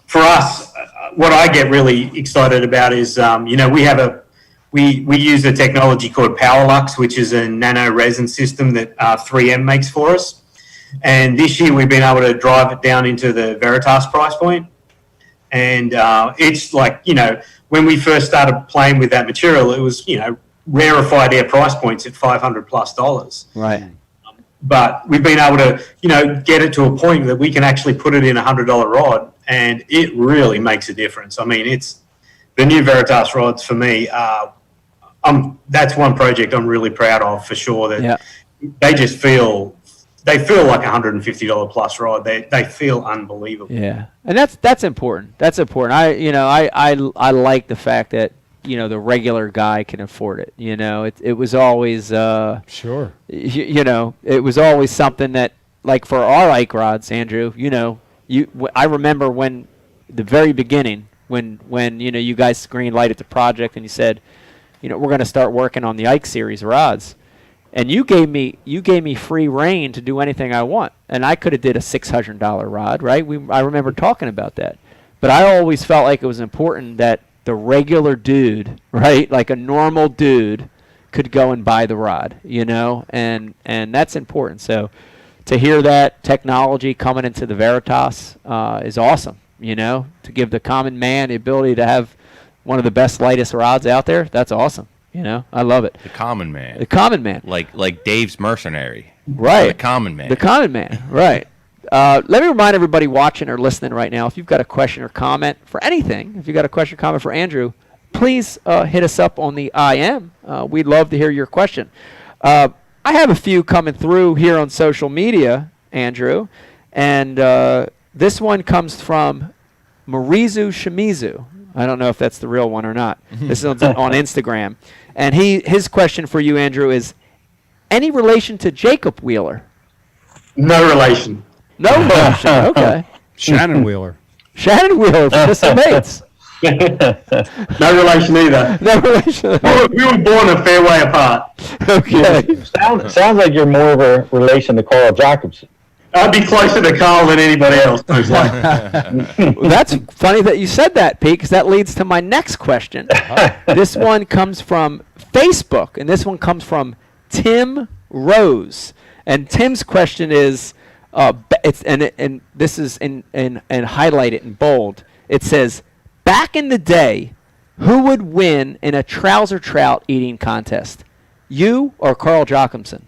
For us, what I get really excited about is, you know, we use a technology called PowerLux, which is a nano resin system that 3M makes for us. And this year we've been able to drive it down into the Veritas price point. And it's like, you know, when we first started playing with that material, it was, you know, rarefied air price points at $500+. Right. But we've been able to, you know, get it to a point that we can actually put it in a $100 rod, and it really makes a difference. I mean, it's the new Veritas rods for me. That's one project I'm really proud of for sure. That they just feel like $150 plus rod. They feel unbelievable. Yeah, and that's important. That's important. I like the fact that, you know, the regular guy can afford it. You know, it was always sure. You know, it was always something that, like for our Ike rods, Andrew. You know, I remember when the very beginning when you know, you guys green lighted the project and you said, you know, we're going to start working on the Ike series rods, and you gave me free reign to do anything I want, and I could have did a $600 rod, right? I remember talking about that, but I always felt like it was important that the regular dude, right, like a normal dude, could go and buy the rod, you know, and that's important. So to hear that technology coming into the Veritas is awesome, you know, to give the common man the ability to have one of the best, lightest rods out there. That's awesome. You know, I love it. The common man. The common man. Like Dave's mercenary. Right. The common man. The common man. Right. Let me remind everybody watching or listening right now, if you've got a question or comment for anything, if you've got a question or comment for Andrew, please hit us up on the IM. We'd love to hear your question. I have a few coming through here on social media, Andrew, and this one comes from Marizu Shimizu. I don't know if that's the real one or not. This is on Instagram. And his question for you, Andrew, is any relation to Jacob Wheeler? No relation. No relation. Okay. Shannon Wheeler. Shannon Wheeler from Distant Mates. No relation either. No relation. We were born a fair way apart. Okay. Sounds like you're more of a relation to Carl Jacobson. I'd be closer to Carl than anybody else. Most likely. Well, that's funny that you said that, Pete, because that leads to my next question. This one comes from Facebook, and this one comes from Tim Rose. And Tim's question is, and this is and highlighted in bold. It says, back in the day, who would win in a trouser trout eating contest? You or Carl Jacobson?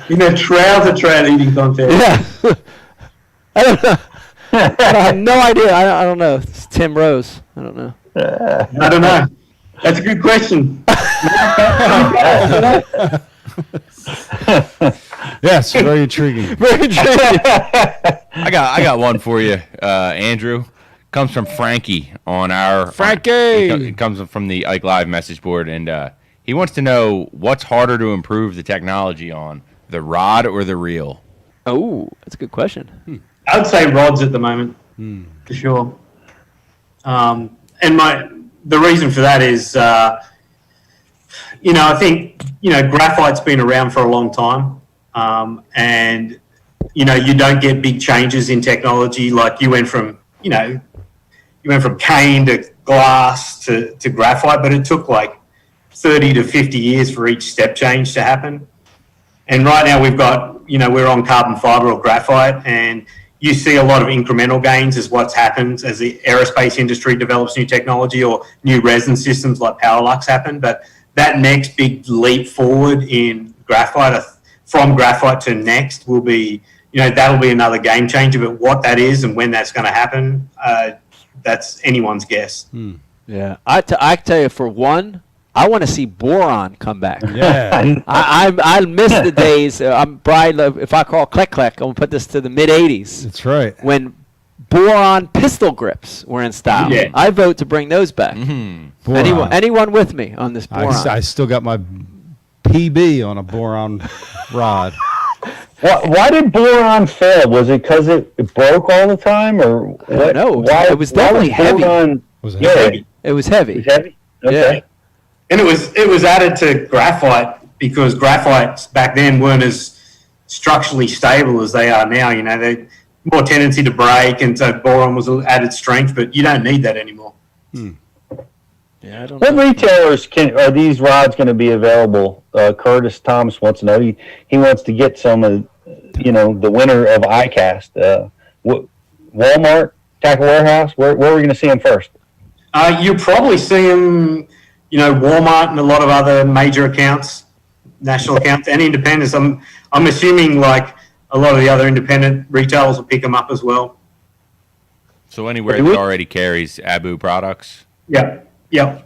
In a trouser trout eating contest. Yeah. I don't know. I have no idea. I don't know. It's Tim Rose. I don't know. I don't know. That's a good question. Yes, very intriguing. Very intriguing. I got one for you, Andrew. Comes from Frankie on our Frankie. It comes from the Ike Live message board, and he wants to know what's harder to improve the technology on, the rod or the reel. Oh, that's a good question. I would say rods at the moment, for sure. And the reason for that is, you know, I think, you know, graphite's been around for a long time, and you know, you don't get big changes in technology. Like you went from cane to glass to graphite, but it took like 30 to 50 years for each step change to happen. And right now we've got, you know, we're on carbon fiber or graphite, and you see a lot of incremental gains as what's happened as the aerospace industry develops new technology or new resin systems like PowerLux happen. But that next big leap forward in graphite, from graphite to next, will be, you know, that'll be another game changer. But what that is and when that's going to happen, that's anyone's guess. Yeah, I tell you, for one, I want to see boron come back. Yeah. I miss the days. If I call click, I'm going to put this to the mid-'80s. That's right. When boron pistol grips were in style. Yeah. I vote to bring those back. Boron. Anyone with me on this boron? I still got my PB on a boron rod. Why did boron fail? Was it because it broke all the time, or what? No, Why, it was definitely heavy. Was it heavy? It was heavy. It was heavy. Okay. Yeah. And it was added to graphite because graphites back then weren't as structurally stable as they are now. You know, they more tendency to break, and so boron was added strength, but you don't need that anymore. Yeah, I don't What know. retailers are these rods going to be available? Curtis Thomas wants to know. He wants to get some of, the winner of iCast. Walmart, Tackle Warehouse. Where are we going to see them first? You'll probably see them, Walmart and a lot of other major accounts, national accounts, and independents. I'm assuming like a lot of the other independent retailers will pick them up as well. So anywhere that already carries Abu products. Yeah. Yeah.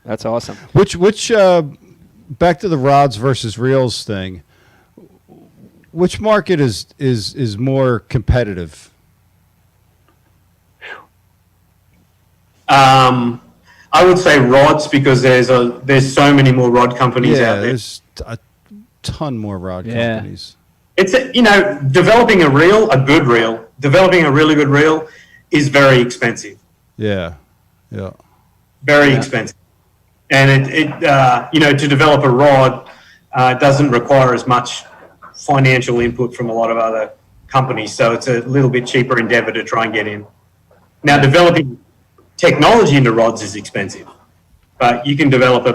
That's awesome. Which back to the rods versus reels thing. Which market is more competitive? I would say rods because there's so many more rod companies out there. There's a ton more rod companies. It's developing a good reel, developing a really good reel is very expensive. Yeah. Very expensive. And to develop a rod doesn't require as much financial input from a lot of other companies. So it's a little bit cheaper endeavor to try and get in. Now, developing technology into rods is expensive, but you can develop a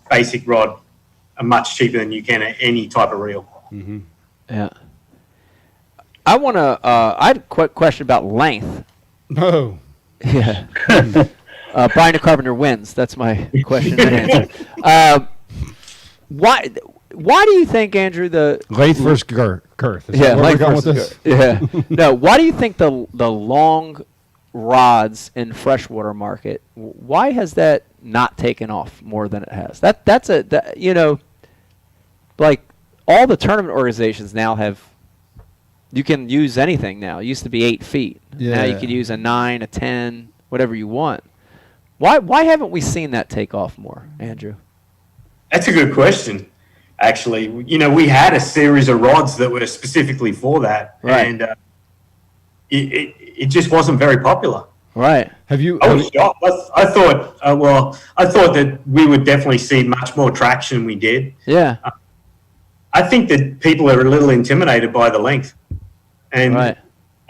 basic rod much cheaper than you can any type of reel. Mm-hmm. Yeah. I had a quick question about length. No. Yeah. Brian the Carpenter wins. That's my question and answer. Why do you think, Andrew, the length versus girth? Is yeah, that where length we're going with versus this? girth. Yeah. No. Why do you think the long rods in freshwater market? Why has that not taken off more than it has? Like all the tournament organizations now have. You can use anything now. It used to be 8 feet. Yeah. Now you can use a 9, a 10, whatever you want. Why haven't we seen that take off more, Andrew? That's a good question. Actually, we had a series of rods that were specifically for that, Right. and it just wasn't very popular. Right. Have you? I was shocked. I thought that we would definitely see much more traction than we did. Yeah. I think that people are a little intimidated by the length, and Right.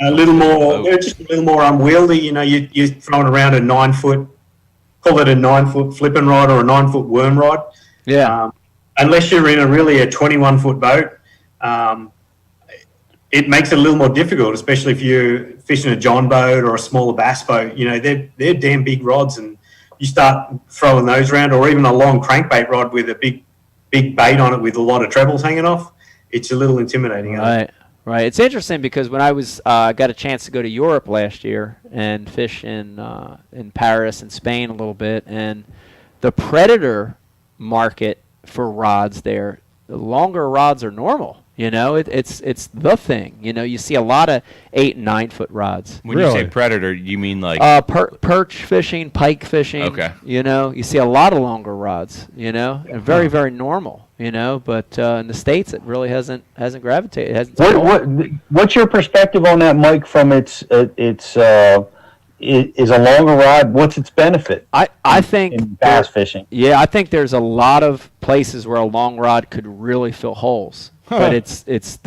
a little more. They're just a little more unwieldy. You're throwing around a 9 foot, call it a 9 foot flipping rod or a 9 foot worm rod. Yeah. Unless you're in a 21 foot boat, it makes it a little more difficult, especially if you're fishing a John boat or a smaller bass boat. They're damn big rods, and you start throwing those around, or even a long crankbait rod with a big bait on it with a lot of trebles hanging off. It's a little intimidating. Right. It's interesting because when I was got a chance to go to Europe last year and fish in Paris and Spain a little bit, and the predator market for rods there, the longer rods are normal. It's the thing. You see a lot of 8 and 9 foot rods. When you say predator, you mean like perch fishing, pike fishing. Okay. You see a lot of longer rods. And very very normal. But in the States it really hasn't gravitated. It hasn't. What's your perspective on that, Mike? From its is a longer rod. What's its benefit? I think in bass fishing. Yeah, I think there's a lot of places where a long rod could really fill holes. But it's but it's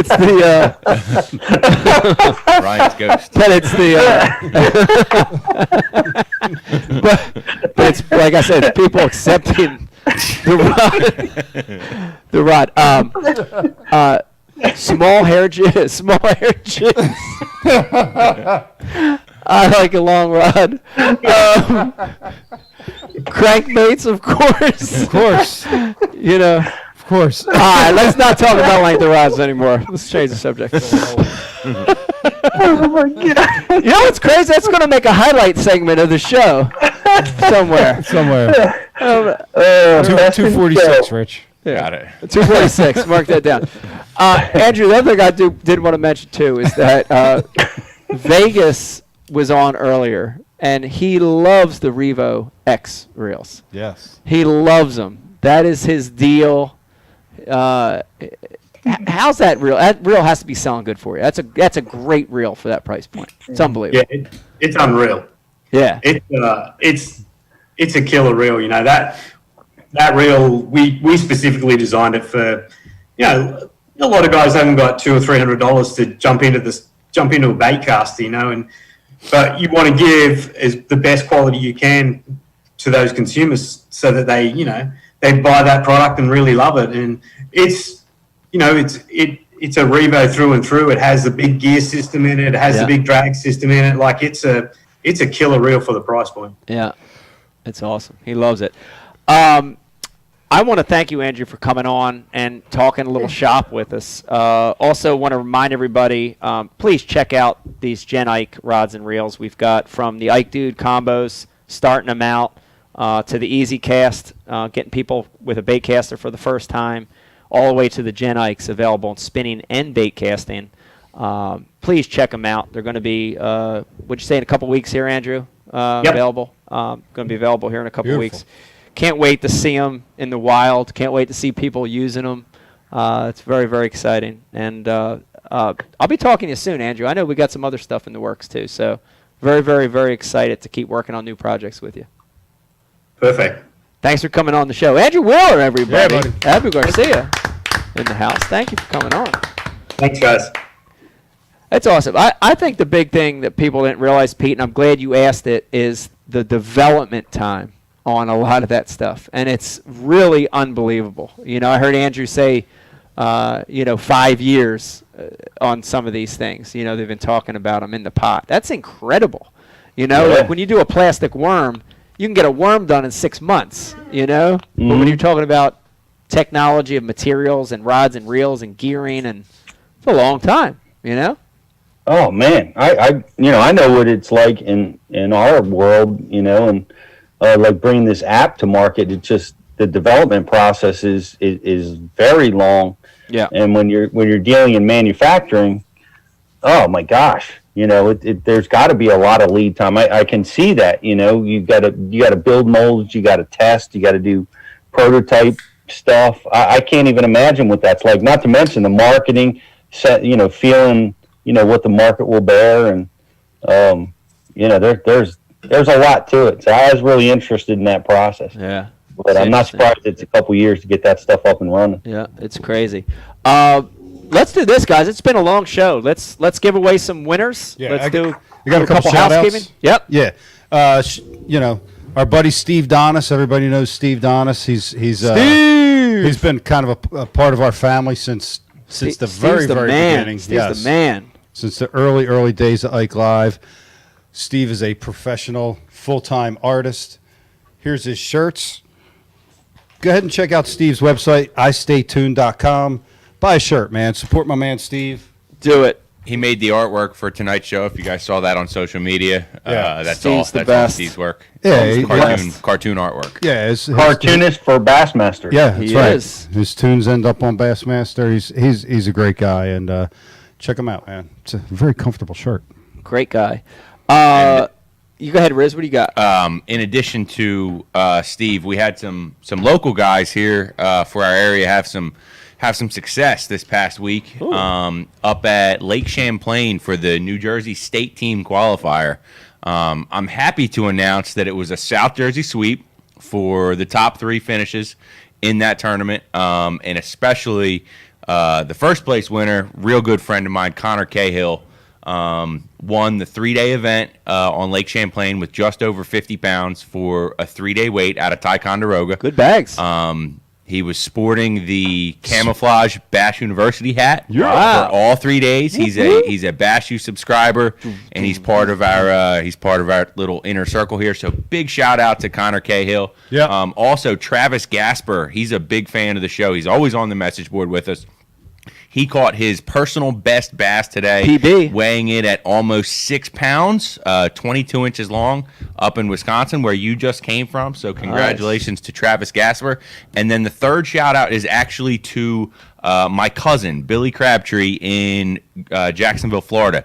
the Ryan's ghost. But it's the but it's like I said, people accepting the rod. Small hair jigs. I like a long rod. Crankbaits, of course. Of course. Of course. All right, let's not talk about length of rods anymore. Let's change the subject. Oh my God! You know what's crazy? That's going to make a highlight segment of the show somewhere. 246, Rich. Yeah. Got it. 246. Mark that down. Andrew, the other thing I did want to mention too is that Vegas was on earlier, and he loves the Revo X reels. Yes. He loves them. That is his deal. How's that reel? That reel has to be selling good for you. That's a great reel for that price point. It's unbelievable. Yeah, it's unreal. Yeah. It's a killer reel. You know, that reel, we specifically designed it for, you know, a lot of guys haven't got $200 or $300 to jump into a bait cast, you know, but you want to give the best quality you can to those consumers so that they, you know, they buy that product and really love it. And it's, you know, it's a Revo through and through. It has the big gear system in it. It has the big drag system in it. Like it's a killer reel for the price point. Yeah, it's awesome. He loves it. I want to thank you, Andrew, for coming on and talking a little shop with us. Also want to remind everybody, please check out these Gen Ike rods and reels. We've got from the Ike Dude combos, starting them out, to the Easy Cast, getting people with a bait caster for the first time, all the way to the Gen Ikes available in spinning and bait casting. Please check them out. They're going to be, what'd you say, in a couple weeks here, Andrew? Available. Going to be available here in a couple weeks. Can't wait to see them in the wild. Can't wait to see people using them. It's very, very exciting. And I'll be talking to you soon, Andrew. I know we got some other stuff in the works, too. So very, very, very excited to keep working on new projects with you. Perfect. Thanks for coming on the show. Andrew Wheeler, everybody. Yeah, buddy. Abu Garcia in the house. Thank you for coming on. Thanks, guys. That's awesome. I think the big thing that people didn't realize, Pete, and I'm glad you asked it, is the development time on a lot of that stuff. And it's really unbelievable. You know, I heard Andrew say, 5 years on some of these things. You know, they've been talking about them in the pot. That's incredible. You know, like when you do a plastic worm, you can get a worm done in 6 months, you know? Mm-hmm. But when you're talking about technology of materials and rods and reels and gearing, and it's a long time, you know? Oh man, I know what it's like in our world, you know, and like bringing this app to market. It's just the development process is very long. Yeah. And when you're dealing in manufacturing, oh my gosh, you know, there's got to be a lot of lead time. I can see that. You know, you got to build molds, you got to test, you got to do prototype stuff. I can't even imagine what that's like. Not to mention the marketing, feeling. You know what the market will bear, and there's a lot to it. So I was really interested in that process. Yeah, but I'm not surprised it's a couple years to get that stuff up and running. Yeah, it's crazy. Let's do this, guys. It's been a long show. Let's give away some winners. Yeah, let's do. We got a couple housekeeping. Yep. Yeah. Our buddy Steve Donis. Everybody knows Steve Donis. He's been kind of a part of our family since the very beginning. Steve's the man. Since the early days of Ike Live. Steve is a professional, full-time artist. Here's his shirts. Go ahead and check out Steve's website, istaytuned.com. Buy a shirt, man. Support my man, Steve. Do it. He made the artwork for tonight's show. If you guys saw that on social media, that's Steve's all Steve's work. Yeah, cartoon artwork. Yeah, cartoonist for Bassmaster. Yeah, that's right. His tunes end up on Bassmaster. He's a great guy, and check him out, man. It's a very comfortable shirt. Great guy. You go ahead, Riz. What do you got? In addition to Steve, we had some local guys here for our area have some success this past week up at Lake Champlain for the New Jersey State Team Qualifier. I'm happy to announce that it was a South Jersey sweep for the top 3 finishes in that tournament, and especially the first place winner, real good friend of mine, Connor Cahill, won the 3-day event on Lake Champlain with just over 50 pounds for a 3-day wait out of Ticonderoga. Good bags. He was sporting the camouflage Bash University hat for all 3 days. He's a Bash U subscriber, and he's part of our little inner circle here. So big shout out to Connor Cahill. Yeah. Also Travis Gasper. He's a big fan of the show. He's always on the message board with us. He caught his personal best bass today, PB, weighing in at almost 6 pounds, 22 inches long, up in Wisconsin, where you just came from. So congratulations to Travis Gasper. And then the third shout-out is actually to my cousin, Billy Crabtree, in Jacksonville, Florida.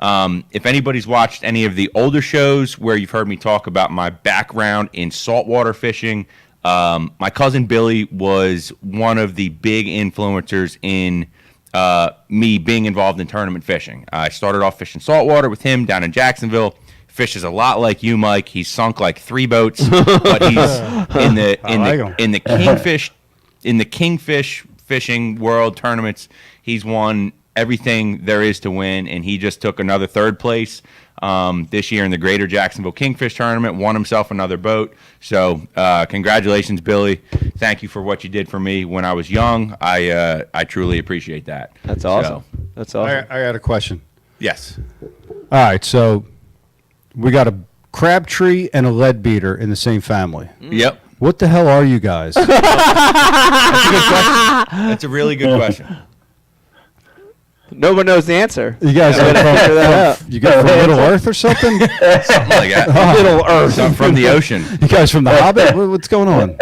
If anybody's watched any of the older shows where you've heard me talk about my background in saltwater fishing, my cousin Billy was one of the big influencers in me being involved in tournament fishing. I started off fishing saltwater with him down in Jacksonville. Fishes a lot like you, Mike. He's sunk like 3 boats, but he's in the kingfish fishing world tournaments. He's won everything there is to win, and he just took another 3rd place this year in the Greater Jacksonville Kingfish Tournament. Won himself another boat. So congratulations, Billy. Thank you for what you did for me when I was young. I truly appreciate that. That's awesome. That's awesome. I got a question. Yes. All right, so we got a crab tree and a lead beater in the same family. Yep. What the hell are you guys? That's a good question. That's a really good question. No one knows the answer. You guys figure that out. You guys from Middle Earth or something? Something like that. Middle Earth. Something from the ocean. You guys from the Hobbit? What's going on?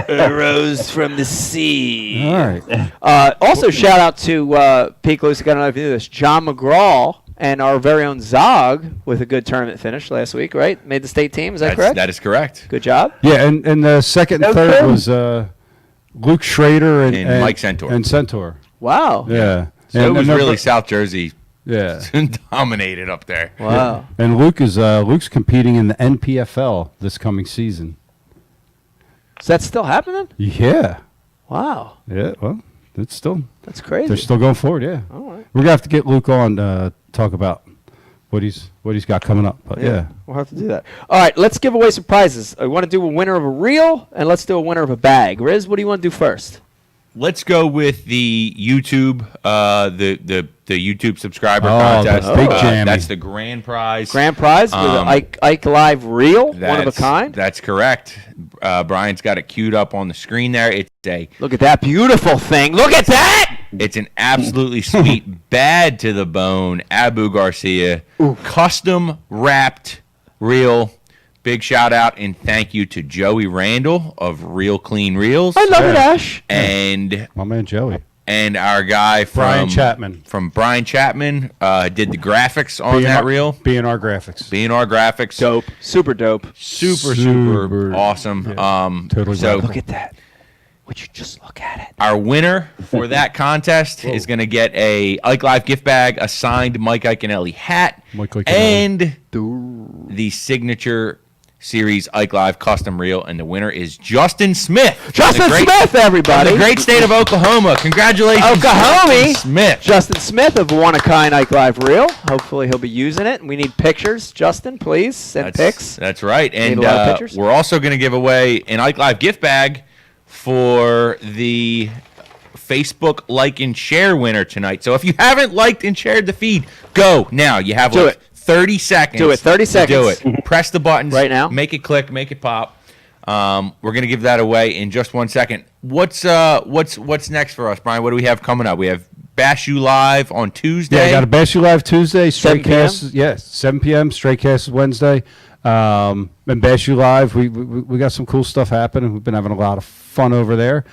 Rose from the sea. All right. Also, shout out to Pete Lucek. I don't know if you knew this. John McGraw and our very own Zog with a good tournament finish last week, right? Made the state team. Is that correct? That is correct. Good job. Yeah, and the second and third was Luke Schrader and Mike Centaur. And Centaur. Wow. Yeah. So it was and really South Jersey. Yeah. Dominated up there. Wow. And Luke's competing in the NPFL this coming season. Is that still happening? Yeah. Wow. Yeah. Well, it's still. That's crazy. They're still going forward. Yeah. All right. We're gonna have to get Luke on talk about what he's got coming up. But yeah. We'll have to do that. All right. Let's give away some prizes. I want to do a winner of a reel, and let's do a winner of a bag. Riz, what do you want to do first? Let's go with the YouTube, the YouTube subscriber contest. contest. Big jammy. That's the grand prize. Grand prize with an Ike Live reel, one of a kind. That's correct. Brian's got it queued up on the screen there. It's a look at that beautiful thing. Look at that. It's an absolutely sweet, bad to the bone Abu Garcia custom wrapped reel. Big shout out and thank you to Joey Randall of Real Clean Reels. I love it, Ash. And my man Joey. And our guy from Brian Chapman. From Brian Chapman did the graphics on that reel. B&R Graphics. B&R Graphics. Dope. Super dope. Super awesome. Yeah, totally. So look at that. Would you just look at it? Our winner for that contest is going to get a Ike Live gift bag, a signed Mike Iaconelli hat, and the signature series Ike Live custom reel, and the winner is Justin Smith. Smith, everybody. From the great state of Oklahoma. Congratulations, Justin Smith. Justin Smith of One of Kind Ike Live reel. Hopefully he'll be using it. We need pictures. Justin, please send pics. That's right. And need a lot of pictures. We're also going to give away an Ike Live gift bag for the Facebook like and share winner tonight. So if you haven't liked and shared the feed, go now. You have 30 seconds. Do it. 30 seconds. Do it. Press the buttons right now. Make it click. Make it pop. We're gonna give that away in just 1 second. What's next for us, Brian? What do we have coming up? We have Bash You Live on Tuesday. Yeah, I got a Bash You Live Tuesday. Straight 7 p.m.? Cast. Yeah, 7 p.m. Straight Cast is Wednesday. And Bash You Live, we got some cool stuff happening. We've been having a lot of fun over there.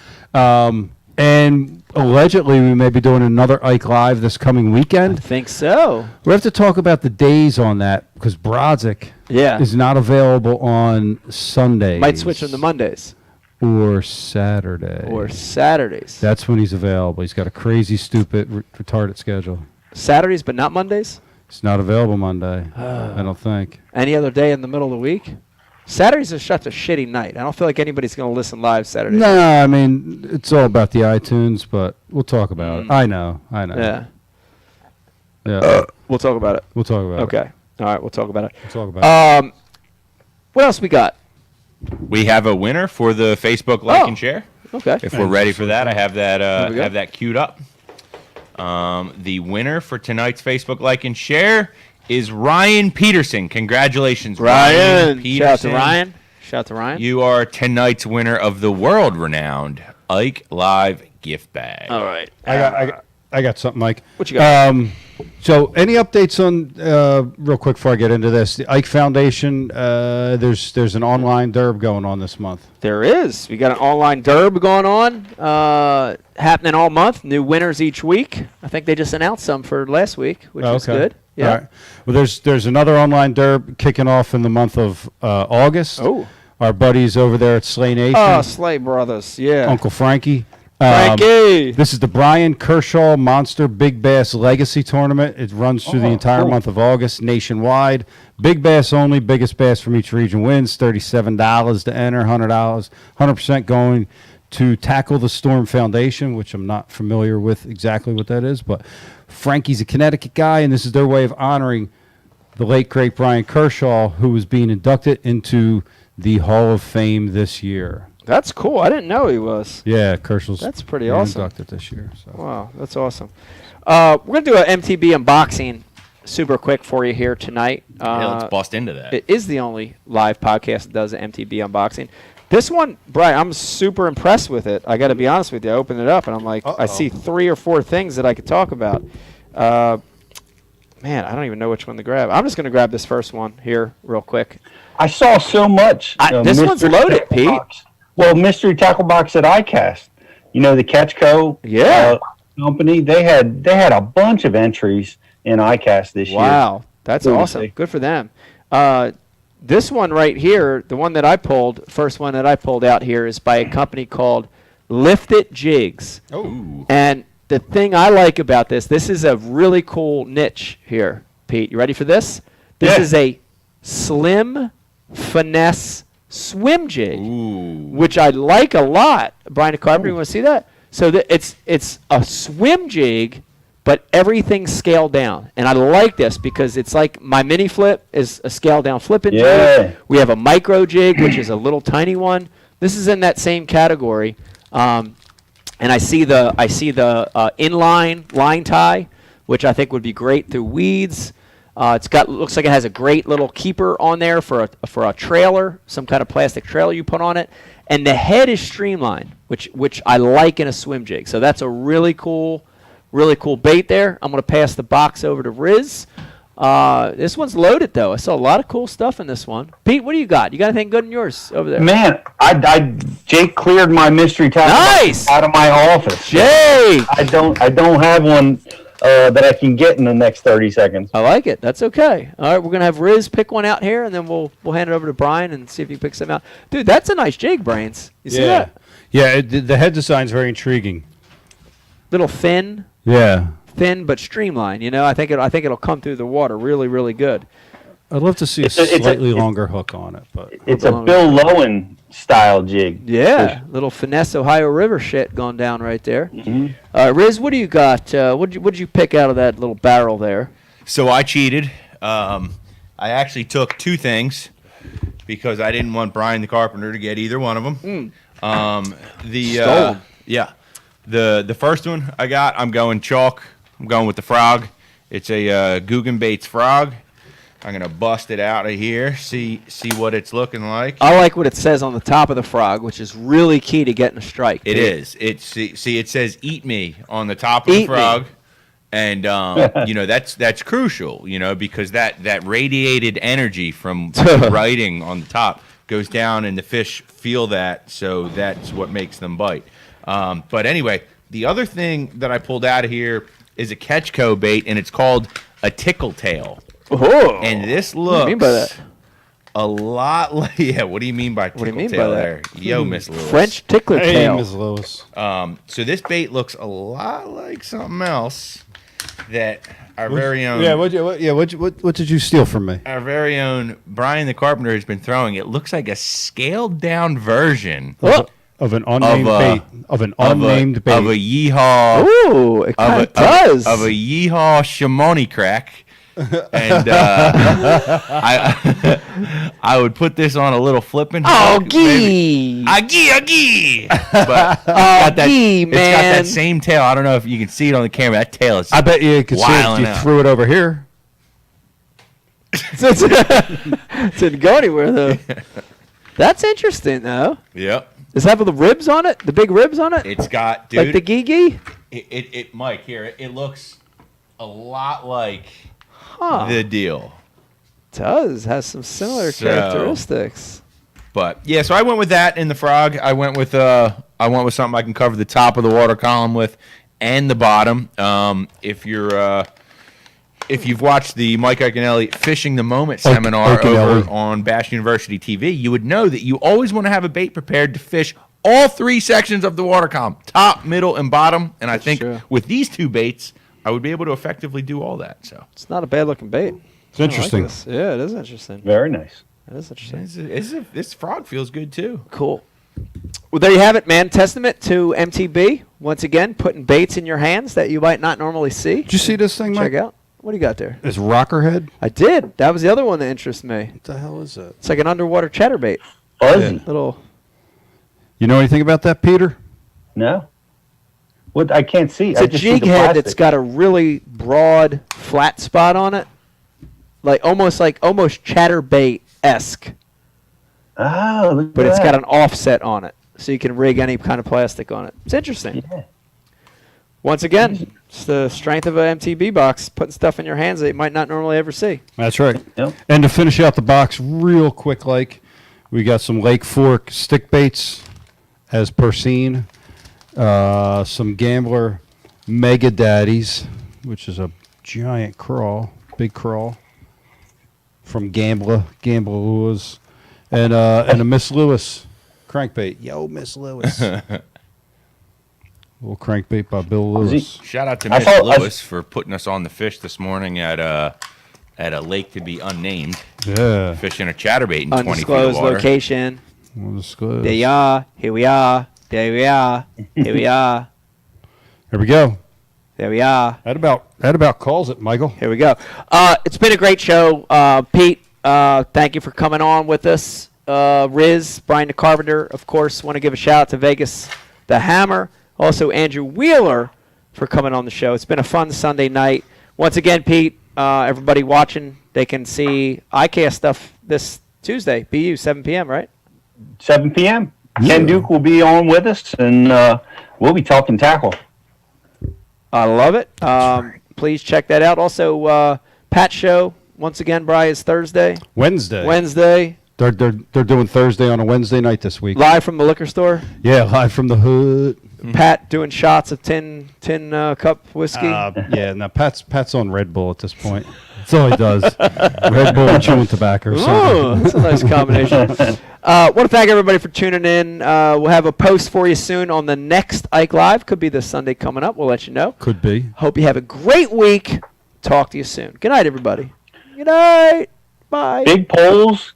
And allegedly, we may be doing another Ike Live this coming weekend. I think so. We have to talk about the days on that because Brodzik is not available on Sundays. Might switch them to Mondays. Or Saturday. Or Saturdays. That's when he's available. He's got a crazy, stupid, retarded schedule. Saturdays, but not Mondays? It's not available Monday, I don't think. Any other day in the middle of the week? Saturdays are such a shitty night. I don't feel like anybody's going to listen live Saturday. No, I mean, it's all about the iTunes, but we'll talk about it. I know. Yeah. Yeah. We'll talk about it. We'll talk about it. Okay. All right, we'll talk about it. We'll talk about it. What else we got? We have a winner for the Facebook like and share. Okay. If we're ready for that, I have that queued up. The winner for tonight's Facebook like and share is Ryan Peterson. Congratulations, Ryan Peterson. Shout out to Ryan. Shout out to Ryan. You are tonight's winner of the world-renowned Ike Live gift bag. All right. I got something, Mike. What you got? So any updates on, real quick before I get into this, the Ike Foundation, there's an online derb going on this month. There is. We got an online derb going on, happening all month. New winners each week. I think they just announced some for last week, which is good. Yeah. All right. Well, there's another online derb kicking off in the month of August. Oh. Our buddies over there at Slay Nation. Oh, Slay Brothers. Yeah. Uncle Frankie. Frankie. This is the Brian Kershaw Monster Big Bass Legacy Tournament. It runs through the entire month of August nationwide. Big bass only. Biggest bass from each region wins. $37 to enter. $100. 100% going to Tackle the Storm Foundation, which I'm not familiar with exactly what that is, but Frankie's a Connecticut guy, and this is their way of honoring the late great Brian Kershaw, who was being inducted into the Hall of Fame this year. That's cool. I didn't know he was. Yeah, Kershaw's That's pretty being awesome. inducted this year. So. Wow, that's awesome. We're going to do an MTB unboxing super quick for you here tonight. Let's bust into that. It is the only live podcast that does an MTB unboxing. This one, Brian, I'm super impressed with it. I got to be honest with you. I opened it up, and I'm like, I see 3 or 4 things that I could talk about. Man, I don't even know which one to grab. I'm just going to grab this first one here real quick. I saw so much. This one's loaded, Pete. Box. Well, Mystery Tackle Box at iCast. You know, the Catchco company. They had a bunch of entries in iCast this year. Wow, that's awesome. Good for them. This one right here, the one that I pulled, first one that I pulled out here is by a company called Lift It Jigs. Oh. And the thing I like about this is a really cool niche here, Pete. You ready for this? This is a slim finesse swim jig, which I like a lot. Brian Carpenter, you want to see that? So it's a swim jig, but everything's scaled down. And I like this because it's like my mini flip is a scaled down flipping jig. We have a micro jig, which is a little tiny one. This is in that same category. And I see the inline line tie, which I think would be great through weeds. Looks like it has a great little keeper on there for a trailer, some kind of plastic trailer you put on it, and the head is streamlined, which I like in a swim jig. So that's a really cool bait there. I'm going to pass the box over to Riz. This one's loaded though. I saw a lot of cool stuff in this one. Pete, what do you got? You got anything good in yours over there? Man, Jake cleared my mystery tackle box out of my office. Jake, I don't have one that I can get in the next 30 seconds. I like it. That's okay. All right, we're gonna have Riz pick one out here, and then we'll hand it over to Brian and see if he picks them out. Dude, that's a nice jig, Brains. You see that? Yeah, the head design's very intriguing. Little thin. Yeah. Thin but streamlined. You know, I think it'll come through the water really, really good. I'd love to see a slightly longer hook on it, but it's a Bill Lowen style jig. Yeah, little finesse Ohio River shit going down right there. Riz, what do you got? What'd you pick out of that little barrel there? So I cheated. I actually took 2 things because I didn't want Brian the Carpenter to get either one of them. The first one I got, I'm going chalk. I'm going with the frog. It's a Guggenbait's frog. I'm gonna bust it out of here. See what it's looking like. I like what it says on the top of the frog, which is really key to getting a strike. It is. It says "Eat me" on the top of the frog, and that's crucial. Because that radiated energy from writing on the top goes down, and the fish feel that, so that's what makes them bite. But anyway, the other thing that I pulled out of here is a Catchco bait, and it's called a tickle tail. Oh, and this looks what do you mean by that? A lot like, what do you mean by tickle tail there? Yo, Miss Lewis. French tickler tail. Miss Lewis. So this bait looks a lot like something else that our very own. Yeah, what did you steal from me? Our very own Brian the Carpenter has been throwing. It looks like a scaled down version of an unnamed bait. Of an unnamed bait. Of a yeehaw. Ooh, it kind of does. Of a yeehaw Chamonix crack. And I would put this on a little flipping hook. Oh, gee. Agee. But man. It's got that same tail. I don't know if you can see it on the camera. That tail is I bet you could see it if you threw it over here. It didn't go anywhere, though. That's interesting, though. Yep. Does it have the ribs on it? The big ribs on it? It's got, dude. Like the Gigi? It Mike, here, it looks a lot like the deal. It does. Has some similar characteristics. But yeah, so I went with that in the frog. I went with something I can cover the top of the water column with and the bottom. If you're if you've watched the Mike Iaconelli Fishing the Moment seminar over on Bash University TV, you would know that you always want to have a bait prepared to fish all 3 sections of the water column, top, middle, and bottom. And I think with these 2 baits, I would be able to effectively do all that. So it's not a bad looking bait. It's interesting. Yeah, it is interesting. Very nice. It is interesting. This frog feels good too. Cool. Well, there you have it, man. Testament to MTB. Once again, putting baits in your hands that you might not normally see. Did you see this thing, Mike? Check out. What do you got there? It's Rockerhead. I did. That was the other one that interests me. What the hell is that? It's like an underwater chatterbait. Fuzzy. Little. You know anything about that, Peter? No. What? I can't see. It's I a just see the jig head that's plastic. got a really broad, flat spot on it, like almost chatterbait-esque. Oh, look But at it's that. got an offset on it, so you can rig any kind of plastic on it. It's interesting. Yeah. Once again, it's the strength of an MTB box, putting stuff in your hands that you might not normally ever see. That's right. Yep. And to finish out the box real quick, we got some Lake Fork stick baits as per scene. Some Gambler Mega Daddies, which is a giant crawl, big crawl from Gambler Lewis, and a Miss Lewis crankbait. Yo, Miss Lewis. Little crankbait by Bill Lewis. Shout out to Miss Lewis for putting us on the fish this morning at a lake to be unnamed. Yeah. Fishing a chatterbait in 20 feet of Undisclosed water. location. Undisclosed. There you are. Here we are. There we are. Here we are. There we go. There we are. That about calls it, Michael. Here we go. It's been a great show. Pete, thank you for coming on with us. Riz, Brian the Carpenter, of course, want to give a shout out to Vegas the Hammer. Also, Andrew Wheeler for coming on the show. It's been a fun Sunday night. Once again, Pete, everybody watching, they can see iCast stuff this Tuesday. BU, 7 p.m., right? 7 p.m. Ken Duke will be on with us, and we'll be talking tackle. I love it. Please check that out. Also, Pat's show, once again, Brian, is Thursday. Wednesday. They're doing Thursday on a Wednesday night this week. Live from the liquor store. Yeah, live from the hood. Pat doing shots of tin cup whiskey. Yeah, now Pat's on Red Bull at this point. That's all he does. Red Bull and chewing tobacco. Ooh, that's a nice combination. Want to thank everybody for tuning in. We'll have a post for you soon on the next Ike Live. Could be this Sunday coming up. We'll let you know. Could be. Hope you have a great week. Talk to you soon. Good night, everybody. Good night. Bye. Big poles.